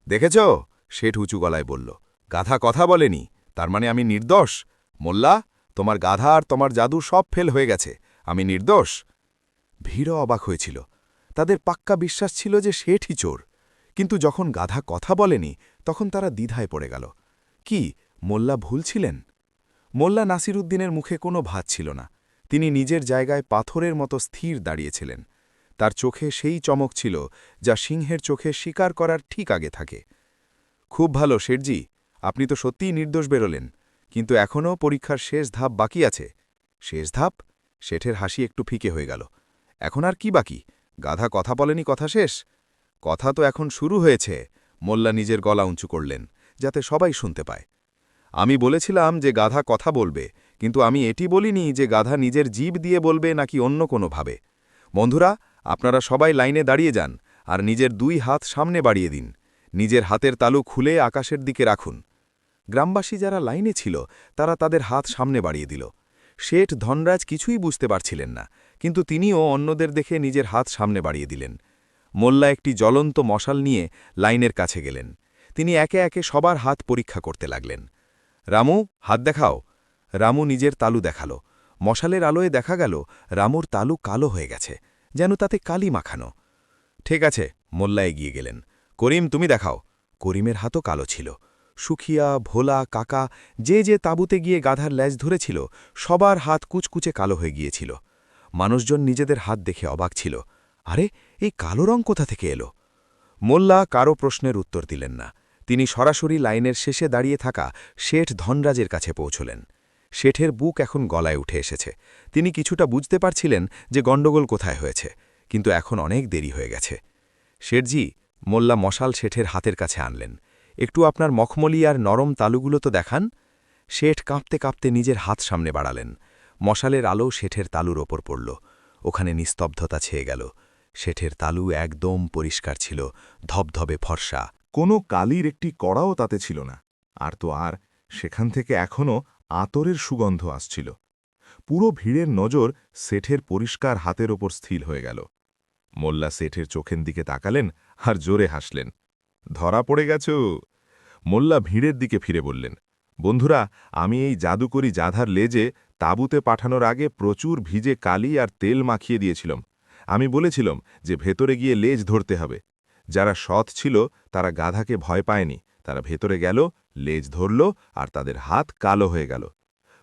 দেখেছ? শেঠ উঁচু গলায় বলল। গাধা কথা বলেনি, তার মানে আমি নির্দোষ? মোল্লা, তোমার গাধা আর তোমার জাদু সব ফেল হয়ে গেছে, আমি নির্দোষ। ভিড়ও অবাক হয়েছিল। তাদের পাক্কা বিশ্বাস ছিল যে শেঠই চোর। কিন্তু যখন গাধা কথা বলেনি তখন তারা দ্বিধায় পড়ে গেল। কি মোল্লা ভুল ছিলেন? মোল্লা নাসিরুদ্দিনের মুখে কোনো ভাত ছিল না। তিনি নিজের জায়গায় পাথরের মতো স্থির দাঁড়িয়েছিলেন। তার চোখে সেই চমক ছিল যা সিংহের চোখে শিকার করার ঠিক আগে থাকে। খুব ভালো শেঠজি, আপনি তো সত্যিই নির্দোষ বেরোলেন, কিন্তু এখনও পরীক্ষার শেষ ধাপ বাকি আছে। শেষ ধাপ? শেঠের হাসি একটু ফিকে হয়ে গেল। এখন আর কি বাকি? গাধা কথা বলেনি, কথা শেষ? কথা তো এখন শুরু হয়েছে। মোল্লা নিজের গলা উঁচু করলেন, যাতে সবাই শুনতে পায়। আমি বলেছিলাম যে গাধা কথা বলবে, কিন্তু আমি এটি বলিনি যে গাধা নিজের জিভ দিয়ে বলবে নাকি অন্য কোনোভাবে। বন্ধুরা, আপনারা সবাই লাইনে দাঁড়িয়ে যান আর নিজের 2 হাত সামনে বাড়িয়ে দিন। নিজের হাতের তালু খুলে আকাশের দিকে রাখুন। গ্রামবাসী যারা লাইনে ছিল তারা তাদের হাত সামনে বাড়িয়ে দিল। শেঠ ধনরাজ কিছুই বুঝতে পারছিলেন না, কিন্তু তিনিও অন্যদের দেখে নিজের হাত সামনে বাড়িয়ে দিলেন। মোল্লা একটি জ্বলন্ত মশাল নিয়ে লাইনের কাছে গেলেন। তিনি একে একে সবার হাত পরীক্ষা করতে লাগলেন। রামু, হাত দেখাও। রামু নিজের তালু দেখালো। মশালের আলোয় দেখা গেল রামুর তালু কালো হয়ে গেছে, যেন তাতে কালি মাখানো। ঠিক আছে, মোল্লা এগিয়ে গেলেন। করিম, তুমি দেখাও। করিমের হাতও কালো ছিল। সুখিয়া, ভোলা, কাকা যে যে তাঁবুতে গিয়ে গাধার ল্যাজ ধরেছিল সবার হাত কুচকুচে কালো হয়ে গিয়েছিল। মানুষজন নিজেদের হাত দেখে অবাক ছিল। আরে, এই কালো রং কোথা থেকে এলো? মোল্লা কারো প্রশ্নের উত্তর দিলেন না। তিনি সরাসরি লাইনের শেষে দাঁড়িয়ে থাকা শেঠ ধনরাজের কাছে পৌঁছলেন। শেঠের বুক এখন গলায় উঠে এসেছে। তিনি কিছুটা বুঝতে পারছিলেন যে গণ্ডগোল কোথায় হয়েছে, কিন্তু এখন অনেক দেরি হয়ে গেছে। শেঠজি, মোল্লা মশাল শেঠের হাতের কাছে আনলেন। একটু আপনার মখমলি আর নরম তালুগুলো তো দেখান। শেঠ কাঁপতে কাঁপতে নিজের হাত সামনে বাড়ালেন। মশালের আলো শেঠের তালুর ওপর পড়ল। ওখানে নিস্তব্ধতা ছেয়ে গেল। শেঠের তালু একদম পরিষ্কার ছিল, ধবধবে ফর্সা। কোনো কালির একটি কড়াও তাতে ছিল না। আর তো আর, সেখান থেকে এখনও আতরের সুগন্ধ আসছিল। পুরো ভিড়ের নজর শেঠের পরিষ্কার হাতের ওপর স্থির হয়ে গেল। মোল্লা শেঠের চোখের দিকে তাকালেন আর জোরে হাসলেন। ধরা পড়ে গেছ? মোল্লা ভিড়ের দিকে ফিরে বললেন, বন্ধুরা, আমি এই জাদুকরি জাধার লেজে তাঁবুতে পাঠানোর আগে প্রচুর ভিজে কালি আর তেল মাখিয়ে দিয়েছিলাম। আমি বলেছিলাম যে ভেতরে গিয়ে লেজ ধরতে হবে। যারা সৎ ছিল তারা গাধাকে ভয় পায়নি, তারা ভেতরে গেল, লেজ ধরল আর তাদের হাত কালো হয়ে গেল।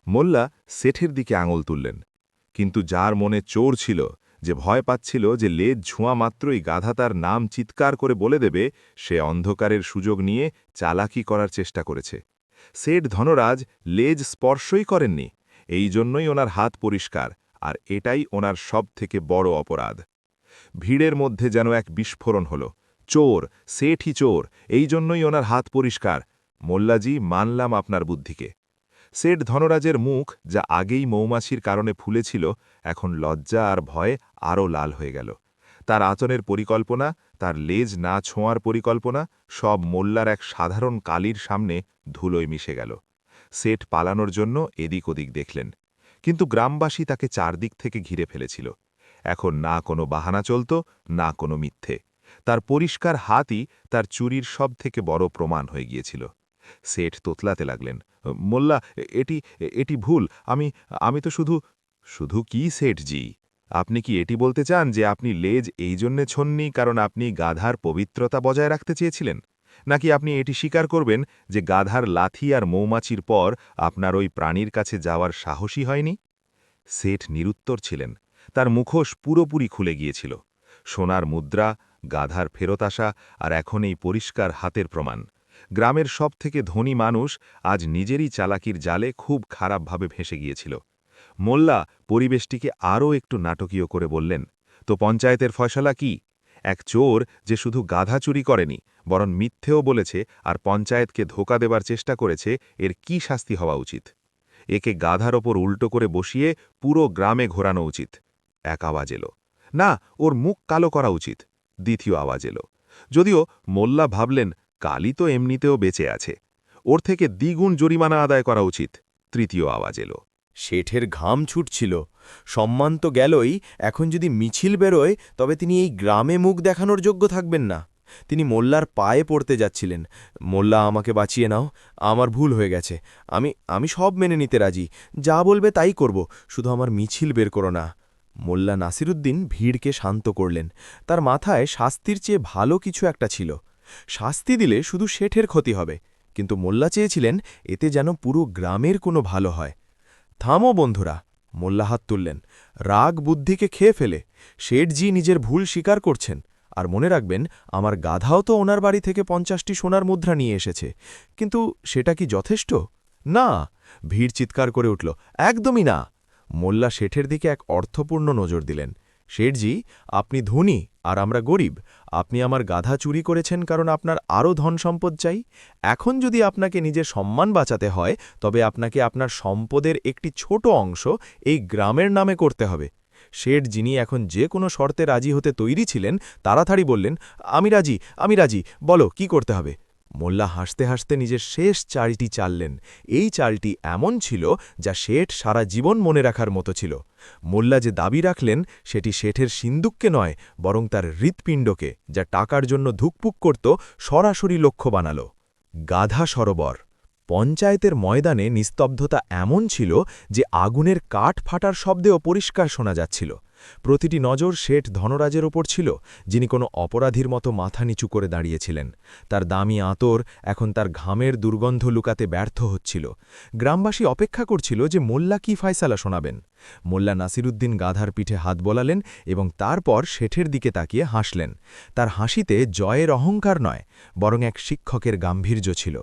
মোল্লা শেঠের দিকে আঙুল তুললেন। কিন্তু যার মনে চোর ছিল, যে ভয় পাচ্ছিল যে লেজ ছোঁয়া মাত্রই গাধা তার নাম চিৎকার করে বলে দেবে, সে অন্ধকারের সুযোগ নিয়ে চালাকি করার চেষ্টা করেছে। শেঠ ধনরাজ লেজ স্পর্শই করেননি, এই জন্যই ওনার হাত পরিষ্কার, আর এটাই ওনার সব থেকে বড় অপরাধ। ভিড়ের মধ্যে যেন এক বিস্ফোরণ হল। চোর, শেঠই চোর, এই জন্যই ওনার হাত পরিষ্কার। মোল্লাজি, মানলাম আপনার বুদ্ধিকে। শেঠ ধনরাজের মুখ, যা আগেই মৌমাছির কারণে ফুলেছিল, এখন লজ্জা আর ভয়ে আরও লাল হয়ে গেল। তার আঁচনের পরিকল্পনা, তার লেজ না ছোঁয়ার পরিকল্পনা, সব মোল্লার এক সাধারণ কালির সামনে ধুলোয় মিশে গেল। সেট পালানোর জন্য এদিক ওদিক দেখলেন, কিন্তু গ্রামবাসী তাকে চারদিক থেকে ঘিরে ফেলেছিল। এখন না কোনো বাহানা চলত, না কোনো মিথ্যে। তার পরিষ্কার হাতই তার চুরির সব থেকে বড় প্রমাণ হয়ে গিয়েছিল। সেট তোতলাতে লাগলেন, মোল্লা, এটি ভুল, আমি তো শুধু কি সেটজি? আপনি কি এটি বলতে চান যে আপনি লেজ এই জন্যে ছোননি কারণ আপনি গাধার পবিত্রতা বজায় রাখতে চেয়েছিলেন? নাকি আপনি এটি স্বীকার করবেন যে গাধার লাথি আর মৌমাছির পর আপনার ওই প্রাণীর কাছে যাওয়ার সাহসী হয়নি? সেট নিরুত্তর ছিলেন। তার মুখোশ পুরোপুরি খুলে গিয়েছিল। সোনার মুদ্রা, গাধার ফেরত আসা, আর এখন এই পরিষ্কার হাতের প্রমাণ। গ্রামের সব থেকে ধনী মানুষ আজ নিজেরই চালাকির জালে খুব খারাপভাবে ভেসে গিয়েছিল। মোল্লা পরিবেশটিকে আরও একটু নাটকীয় করে বললেন, তো পঞ্চায়েতের ফয়সালা কি? এক চোর যে শুধু গাধা চুরি করেনি, বরং মিথ্যেও বলেছে আর পঞ্চায়েতকে ধোঁকা দেবার চেষ্টা করেছে, এর কি শাস্তি হওয়া উচিত? একে গাধার ওপর উল্টো করে বসিয়ে পুরো গ্রামে ঘোরানো উচিত। এক আওয়াজ এলো, না, ওর মুখ কালো করা উচিত। দ্বিতীয় আওয়াজ এলো। যদিও মোল্লা ভাবলেন, কালি তো এমনিতেও বেঁচে আছে, ওর থেকে দ্বিগুণ জরিমানা আদায় করা উচিত। তৃতীয় আওয়াজ এলো। শেঠের ঘাম ছুটছিল। সম্মান তো গেলই, এখন যদি মিছিল বেরোয় তবে তিনি এই গ্রামে মুখ দেখানোর যোগ্য থাকবেন না। তিনি মোল্লার পায়ে পড়তে যাচ্ছিলেন। মোল্লা, আমাকে বাঁচিয়ে নাও, আমার ভুল হয়ে গেছে। আমি সব মেনে নিতে রাজি, যা বলবে তাই করব, শুধু আমার মিছিল বের করো না। মোল্লা নাসিরুদ্দিন ভিড়কে শান্ত করলেন। তার মাথায় শাস্তির চেয়ে ভালো কিছু একটা ছিল। শাস্তি দিলে শুধু শেঠের ক্ষতি হবে, কিন্তু মোল্লা চেয়েছিলেন এতে যেন পুরো গ্রামের কোনো ভালো হয়। থামো বন্ধুরা, মোল্লা হাত তুললেন। রাগ বুদ্ধিকে খেয়ে ফেলে। শেঠজি নিজের ভুল স্বীকার করছেন। আর মনে রাখবেন, আমার গাধাও তো ওনার বাড়ি থেকে 50টি সোনার মুদ্রা নিয়ে এসেছে। কিন্তু সেটা কি যথেষ্ট? না। ভিড় চিৎকার করে উঠল, একদমই না। মোল্লা শেঠের দিকে এক অর্থপূর্ণ নজর দিলেন। শেঠজি, আপনি ধনী আর আমরা গরিব। আপনি আমার গাধা চুরি করেছেন কারণ আপনার আরও ধন সম্পদ চাই। এখন যদি আপনাকে নিজের সম্মান বাঁচাতে হয়, তবে আপনাকে আপনার সম্পদের একটি ছোট অংশ এই গ্রামের নামে করতে হবে। শেঠ, যিনি এখন যে কোনো শর্তে রাজি হতে তৈরি ছিলেন, তাড়াতাড়ি বললেন, আমি রাজি, বলো কি করতে হবে। মোল্লা হাসতে হাসতে নিজের শেষ চালটি চাললেন। এই চালটি এমন ছিল যা শেঠ সারা জীবন মনে রাখার মতো ছিল। মোল্লা যে দাবি রাখলেন, সেটি শেঠের সিন্দুককে নয়, বরং তার হৃৎপিণ্ডকে, যা টাকার জন্য ধুকপুক করত, সরাসরি লক্ষ্য বানাল। গাধা সরোবর। পঞ্চায়েতের ময়দানে নিস্তব্ধতা এমন ছিল যে আগুনের কাঠ ফাটার শব্দেও পরিষ্কার শোনা যাচ্ছিল। প্রতিটি নজর শেঠ ধনরাজের ওপর ছিল, যিনি কোনো অপরাধীর মতো মাথা নিচু করে দাঁড়িয়েছিলেন। তার দামি আঁতর এখন তার ঘামের দুর্গন্ধ লুকাতে ব্যর্থ হচ্ছিল। গ্রামবাসী অপেক্ষা করছিল যে মোল্লা কি ফয়সালা শোনাবেন। মোল্লা নাসিরুদ্দিন গাধার পিঠে হাত বোলালেন এবং তারপর শেঠের দিকে তাকিয়ে হাসলেন। তার হাসিতে জয়ের অহংকার নয়, বরং এক শিক্ষকের গাম্ভীর্য ছিল।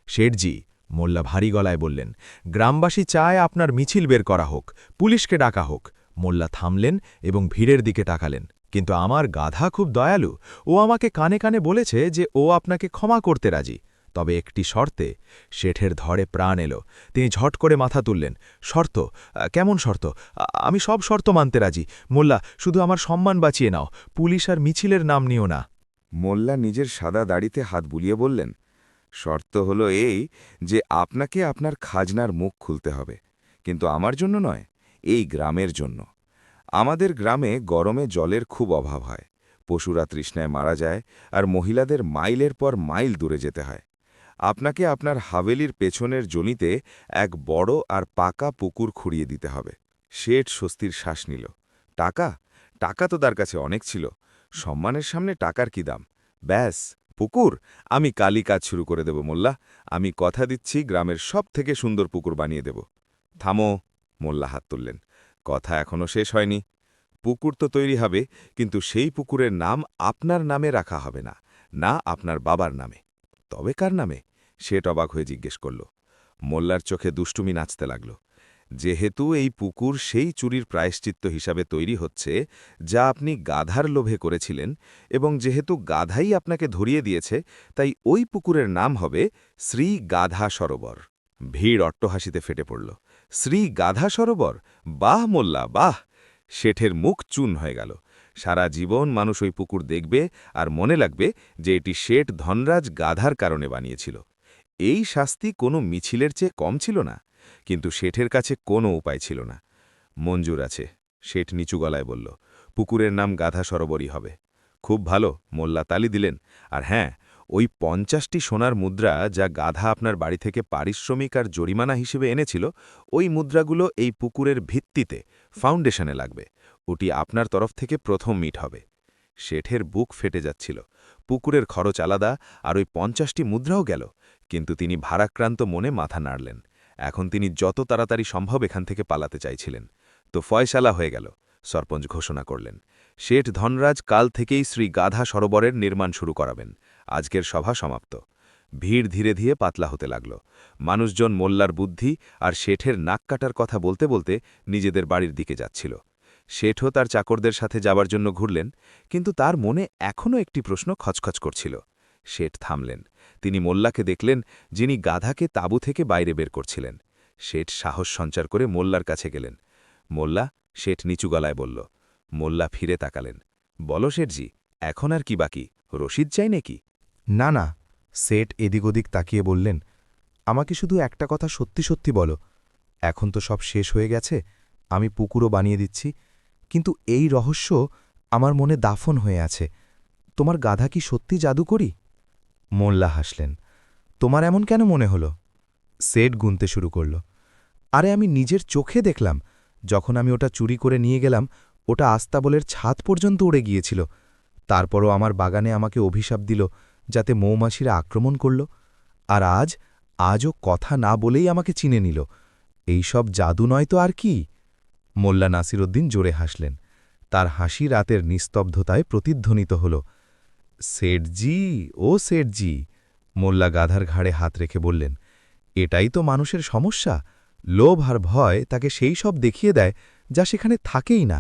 শেঠজি, মোল্লা ভারী গলায় বললেন, গ্রামবাসী চায় আপনার মিছিল বের করা হোক, পুলিশকে ডাকা হোক। মোল্লা থামলেন এবং ভিড়ের দিকে তাকালেন। কিন্তু আমার গাধা খুব দয়ালু, ও আমাকে কানে কানে বলেছে যে ও আপনাকে ক্ষমা করতে রাজি, তবে একটি শর্তে। শেঠের ধরে প্রাণ এলো। তিনি ঝট করে মাথা তুললেন। শর্ত? কেমন শর্ত? আমি সব শর্ত মানতে রাজি। মোল্লা, শুধু আমার সম্মান বাঁচিয়ে নাও, পুলিশ আর মিছিলের নাম নিও না। মোল্লা নিজের সাদা দাড়িতে হাত বুলিয়ে বললেন, শর্ত হলো এই যে আপনাকে আপনার খাজনার মুখ খুলতে হবে, কিন্তু আমার জন্য নয়, এই গ্রামের জন্য। আমাদের গ্রামে গরমে জলের খুব অভাব হয়, পশুরা তৃষ্ণায় মারা যায়, আর মহিলাদের মাইলের পর মাইল দূরে যেতে হয়। আপনাকে আপনার হাভেলির পেছনের জনিতে এক বড় আর পাকা পুকুর খুঁড়িয়ে দিতে হবে। শেঠ স্বস্তির শ্বাস নিল। টাকা তো তার কাছে অনেক ছিল। সম্মানের সামনে টাকার কি দাম? ব্যাস, পুকুর? আমি কালই কাজ শুরু করে দেব মোল্লা। আমি কথা দিচ্ছি, গ্রামের সব থেকে সুন্দর পুকুর বানিয়ে দেব। থামো, মোল্লা হাত তুললেন। কথা এখনো শেষ হয়নি। পুকুর তো তৈরি হবে, কিন্তু সেই পুকুরের নাম আপনার নামে রাখা হবে না, না আপনার বাবার নামে। তবে কার নামে? শেঠ অবাক হয়ে জিজ্ঞেস করল। মোল্লার চোখে দুষ্টুমি নাচতে লাগল। যেহেতু এই পুকুর সেই চুরির প্রায়শ্চিত্ত হিসাবে তৈরি হচ্ছে যা আপনি গাধার লোভে করেছিলেন, এবং যেহেতু গাধাই আপনাকে ধরিয়ে দিয়েছে, তাই ওই পুকুরের নাম হবে শ্রী গাধা সরোবর। ভিড় অট্টহাসিতে ফেটে পড়ল। শ্রী গাধা সরোবর? বাহ মোল্লা, বাহ! শেঠের মুখ চূন হয়ে গেল। সারা জীবন মানুষ ওই পুকুর দেখবে আর মনে লাগবে যে এটি শেঠ ধনরাজ গাধার কারণে বানিয়েছিল। এই শাস্তি কোনো মিছিলের চেয়ে কম ছিল না, কিন্তু শেঠের কাছে কোনো উপায় ছিল না। মঞ্জুর আছে, শেঠ নিচু গলায় বলল। পুকুরের নাম গাধা সরোবরই হবে। খুব ভালো, মোল্লা তালি দিলেন। আর হ্যাঁ, ওই ৫০টি সোনার মুদ্রা যা গাধা আপনার বাড়ি থেকে পারিশ্রমিক আর জরিমানা হিসেবে এনেছিল, ওই মুদ্রাগুলো এই পুকুরের ভিত্তিতে ফাউন্ডেশনে লাগবে। ওটি আপনার তরফ থেকে প্রথম মিট হবে। শেঠের বুক ফেটে যাচ্ছিল। পুকুরের খরচ আলাদা, আর ওই ৫০টি মুদ্রাও গেল, কিন্তু তিনি ভারাক্রান্ত মনে মাথা নাড়লেন। এখন তিনি যত তাড়াতাড়ি সম্ভব এখান থেকে পালাতে চাইছিলেন। তো ফয়সালা হয়ে গেল, সরপঞ্চ ঘোষণা করলেন। শেঠ ধনরাজ কাল থেকেই শ্রী গাধা সরোবরের নির্মাণ শুরু করাবেন। আজকের সভা সমাপ্ত। ভিড় ধীরে ধীরে পাতলা হতে লাগল। মানুষজন মোল্লার বুদ্ধি আর শেঠের নাক কাটার কথা বলতে বলতে নিজেদের বাড়ির দিকে যাচ্ছিল। শেঠও তার চাকরদের সাথে যাবার জন্য ঘুরলেন, কিন্তু তার মনে এখনও একটি প্রশ্ন খচখচ করছিল। শেঠ থামলেন। তিনি মোল্লাকে দেখলেন, যিনি গাধাকে তাঁবু থেকে বাইরে বের করছিলেন। শেঠ সাহস সঞ্চার করে মোল্লার কাছে গেলেন। মোল্লা, শেঠ নিচু গলায় বলল। মোল্লা ফিরে তাকালেন। বলো শেঠজি, এখন আর কি বাকি? রসিদ চাই নাকি? না না, সেট এদিক ওদিক তাকিয়ে বললেন, আমাকে শুধু একটা কথা সত্যি সত্যি বলো। এখন তো সব শেষ হয়ে গেছে, আমি পুকুরও বানিয়ে দিচ্ছি, কিন্তু এই রহস্য আমার মনে দাফন হয়ে আছে। তোমার গাধা কি সত্যি জাদুকরি? মোল্লা হাসলেন। তোমার এমন কেন মনে হলো? সেট গুনতে শুরু করল। আরে আমি নিজের চোখে দেখলাম, যখন আমি ওটা চুরি করে নিয়ে গেলাম, ওটা আস্তাবলের ছাদ পর্যন্ত উড়ে গিয়েছিল। তারপরও আমার বাগানে আমাকে অভিশাপ দিল, যাতে মৌমাছিরা আক্রমণ করল। আর আজও কথা না বলেই আমাকে চিনে নিল। এই সব জাদু নয় তো আর কি? মোল্লা নাসিরউদ্দিন জোরে হাসলেন। তার হাসি রাতের নিস্তব্ধতায় প্রতিধ্বনিত হল। সেঠজি, ও সেঠজি, মোল্লা গাধার ঘাড়ে হাত রেখে বললেন, এটাই তো মানুষের সমস্যা। লোভ আর ভয় তাকে সেই সব দেখিয়ে দেয় যা সেখানে থাকেই না।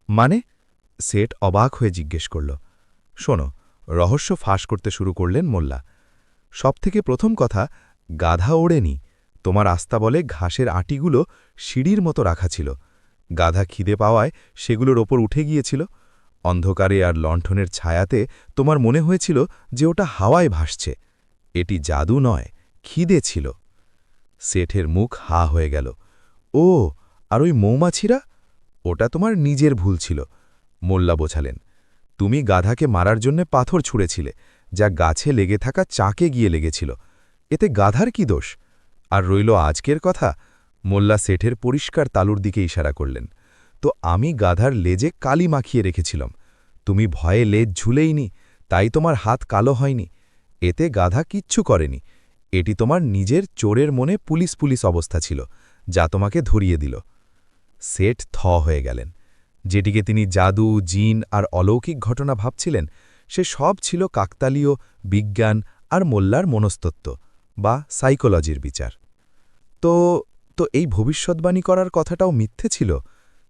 মানে? সেট অবাক হয়ে জিজ্ঞেস করল। শোনো, রহস্য ফাঁস করতে শুরু করলেন মোল্লা। সবথেকে প্রথম কথা, গাধা ওড়েনি। তোমার আস্তাবলে ঘাসের আটিগুলো সিঁড়ির মতো রাখা ছিল। গাধা খিদে পাওয়ায় সেগুলোর ওপর উঠে গিয়েছিল। অন্ধকারে আর লণ্ঠনের ছায়াতে তোমার মনে হয়েছিল যে ওটা হাওয়ায় ভাসছে। এটি জাদু নয়, খিদে ছিল। সেঠের মুখ হা হয়ে গেল। ও, আর ওই মৌমাছিরা? ওটা তোমার নিজের ভুল ছিল, মোল্লা বোঝালেন। তুমি গাধাকে মারার জন্য পাথর ছুঁড়েছিলে, যা গাছে লেগে থাকা চাকে গিয়ে লেগেছিল। এতে গাধার কি দোষ? আর রইল আজকের কথা। মোল্লা সেঠের পরিষ্কার তালুর দিকে ইশারা করলেন। তো আমি গাধার লেজে কালি মাখিয়ে রেখেছিলাম। তুমি ভয়ে লেজ ঝুলেইনি, তাই তোমার হাত কালো হয়নি। এতে গাধা কিচ্ছু করেনি। এটি তোমার নিজের চোরের মনে পুলিশ পুলিশ অবস্থা ছিল, যা তোমাকে ধরিয়ে দিল। সেঠ থ হয়ে গেলেন। যেটিকে তিনি জাদু, জিন আর অলৌকিক ঘটনা ভাবছিলেন, সে সব ছিল কাকতালীয় বিজ্ঞান আর মোল্লার মনস্তত্ত্ব বা সাইকোলজির বিচার। তো এই ভবিষ্যৎবাণী করার কথাটাও মিথ্যে ছিল?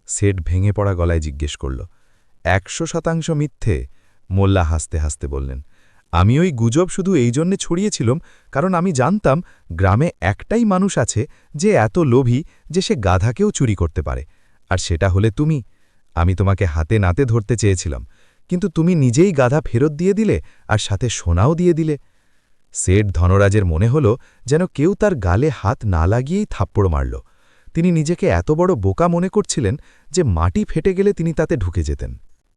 সেট ভেঙে পড়া গলায় জিজ্ঞেস করল। ১০০% মিথ্যে, মোল্লা হাসতে হাসতে বললেন। আমি ওই গুজব শুধু এই জন্যে ছড়িয়েছিলাম কারণ আমি জানতাম গ্রামে একটাই মানুষ আছে যে এত লোভী যে সে গাধাকেও চুরি করতে পারে, আর সেটা হলে তুমি। আমি তোমাকে হাতে নাতে ধরতে চেয়েছিলাম, কিন্তু তুমি নিজেই গাধা ফেরত দিয়ে দিলে আর সাথে সোনাও দিয়ে দিলে। সেট ধনরাজের মনে হল যেন কেউ তার গালে হাত না লাগিয়েই থাপ্পড় মারল। তিনি নিজেকে এত বড় বোকা মনে করছিলেন যে মাটি ফেটে গেলে তিনি তাতে ঢুকে যেতেন।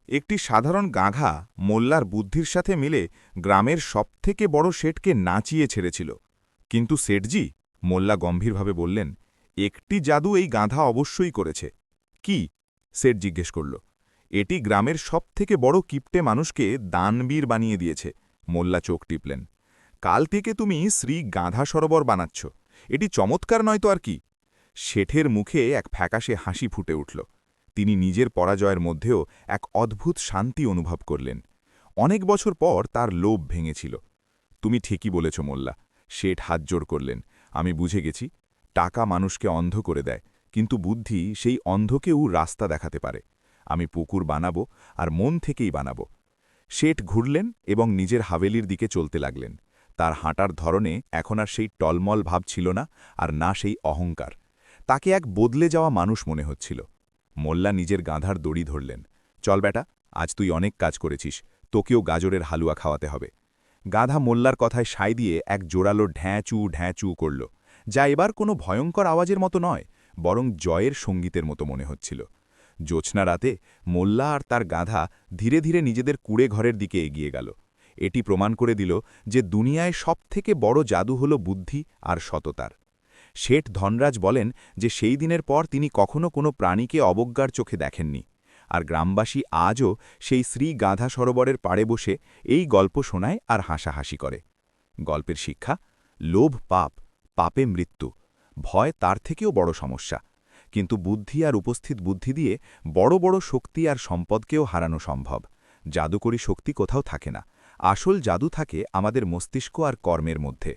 একটি সাধারণ গাধা মোল্লার বুদ্ধির সাথে মিলে গ্রামের সবথেকে বড় শেঠকে নাচিয়ে ছেড়েছিল। কিন্তু সেঠজি, মোল্লা গম্ভীরভাবে বললেন, একটি জাদু এই গাধা অবশ্যই করেছে। কি? সেঠ জিজ্ঞেস করল। এটি গ্রামের সবথেকে বড় কিপ্টে মানুষকে দানবীর বানিয়ে দিয়েছে। মোল্লা চোখ টিপলেন। কাল থেকে তুমি শ্রী গাধা সরোবর বানাচ্ছ। এটি চমৎকার নয় তো আর কি? শেঠের মুখে এক ফ্যাকাশে হাসি ফুটে উঠল। তিনি নিজের পরাজয়ের মধ্যেও এক অদ্ভুত শান্তি অনুভব করলেন। অনেক বছর পর তার লোভ ভেঙেছিল। তুমি ঠিকই বলেছ মোল্লা, শেঠ হাত জোড় করলেন। আমি বুঝে গেছি, টাকা মানুষকে অন্ধ করে দেয়, কিন্তু বুদ্ধি সেই অন্ধকেও রাস্তা দেখাতে পারে। আমি পুকুর বানাবো, আর মন থেকেই বানাবো। শেঠ ঘুরলেন এবং নিজের হাভেলির দিকে চলতে লাগলেন। তার হাঁটার ধরনে এখন আর সেই টলমল ভাব ছিল না, আর না সেই অহংকার। তাকে এক বদলে যাওয়া মানুষ মনে হচ্ছিল। মোল্লা নিজের গাধার দড়ি ধরলেন। চল বেটা, আজ তুই অনেক কাজ করেছিস, তোকেও গাজরের হালুয়া খাওয়াতে হবে। গাধা মোল্লার কথায় সায় দিয়ে এক জোরালো ঢ্যাঁচু ঢ্যাঁচু করল, যা এবার কোনো ভয়ঙ্কর আওয়াজের মতো নয়, বরং জয়ের সঙ্গীতের মতো মনে হচ্ছিল। জ্যোৎস্না রাতে মোল্লা আর তার গাধা ধীরে ধীরে নিজেদের কুড়ে ঘরের দিকে এগিয়ে গেল। এটি প্রমাণ করে দিল যে দুনিয়ায় সবথেকে বড় জাদু হল বুদ্ধি আর সততার। শেঠ ধনরাজ বলেন যে সেই দিনের পর তিনি কখনো কোনো প্রাণীকে অবজ্ঞার চোখে দেখেননি, আর গ্রামবাসী আজও সেই শ্রী গাধা সরোবরের পাড়ে বসে এই গল্প শোনায় আর হাসাহাসি করে। গল্পের শিক্ষা: লোভ পাপ, পাপে মৃত্যু, ভয় তার থেকেও বড় সমস্যা। কিন্তু বুদ্ধি আর উপস্থিত বুদ্ধি দিয়ে বড় বড় শক্তি আর সম্পদকেও হারানো সম্ভব। জাদুকরী শক্তি কোথাও থাকে না, আসল জাদু থাকে আমাদের মস্তিষ্ক আর কর্মের মধ্যে।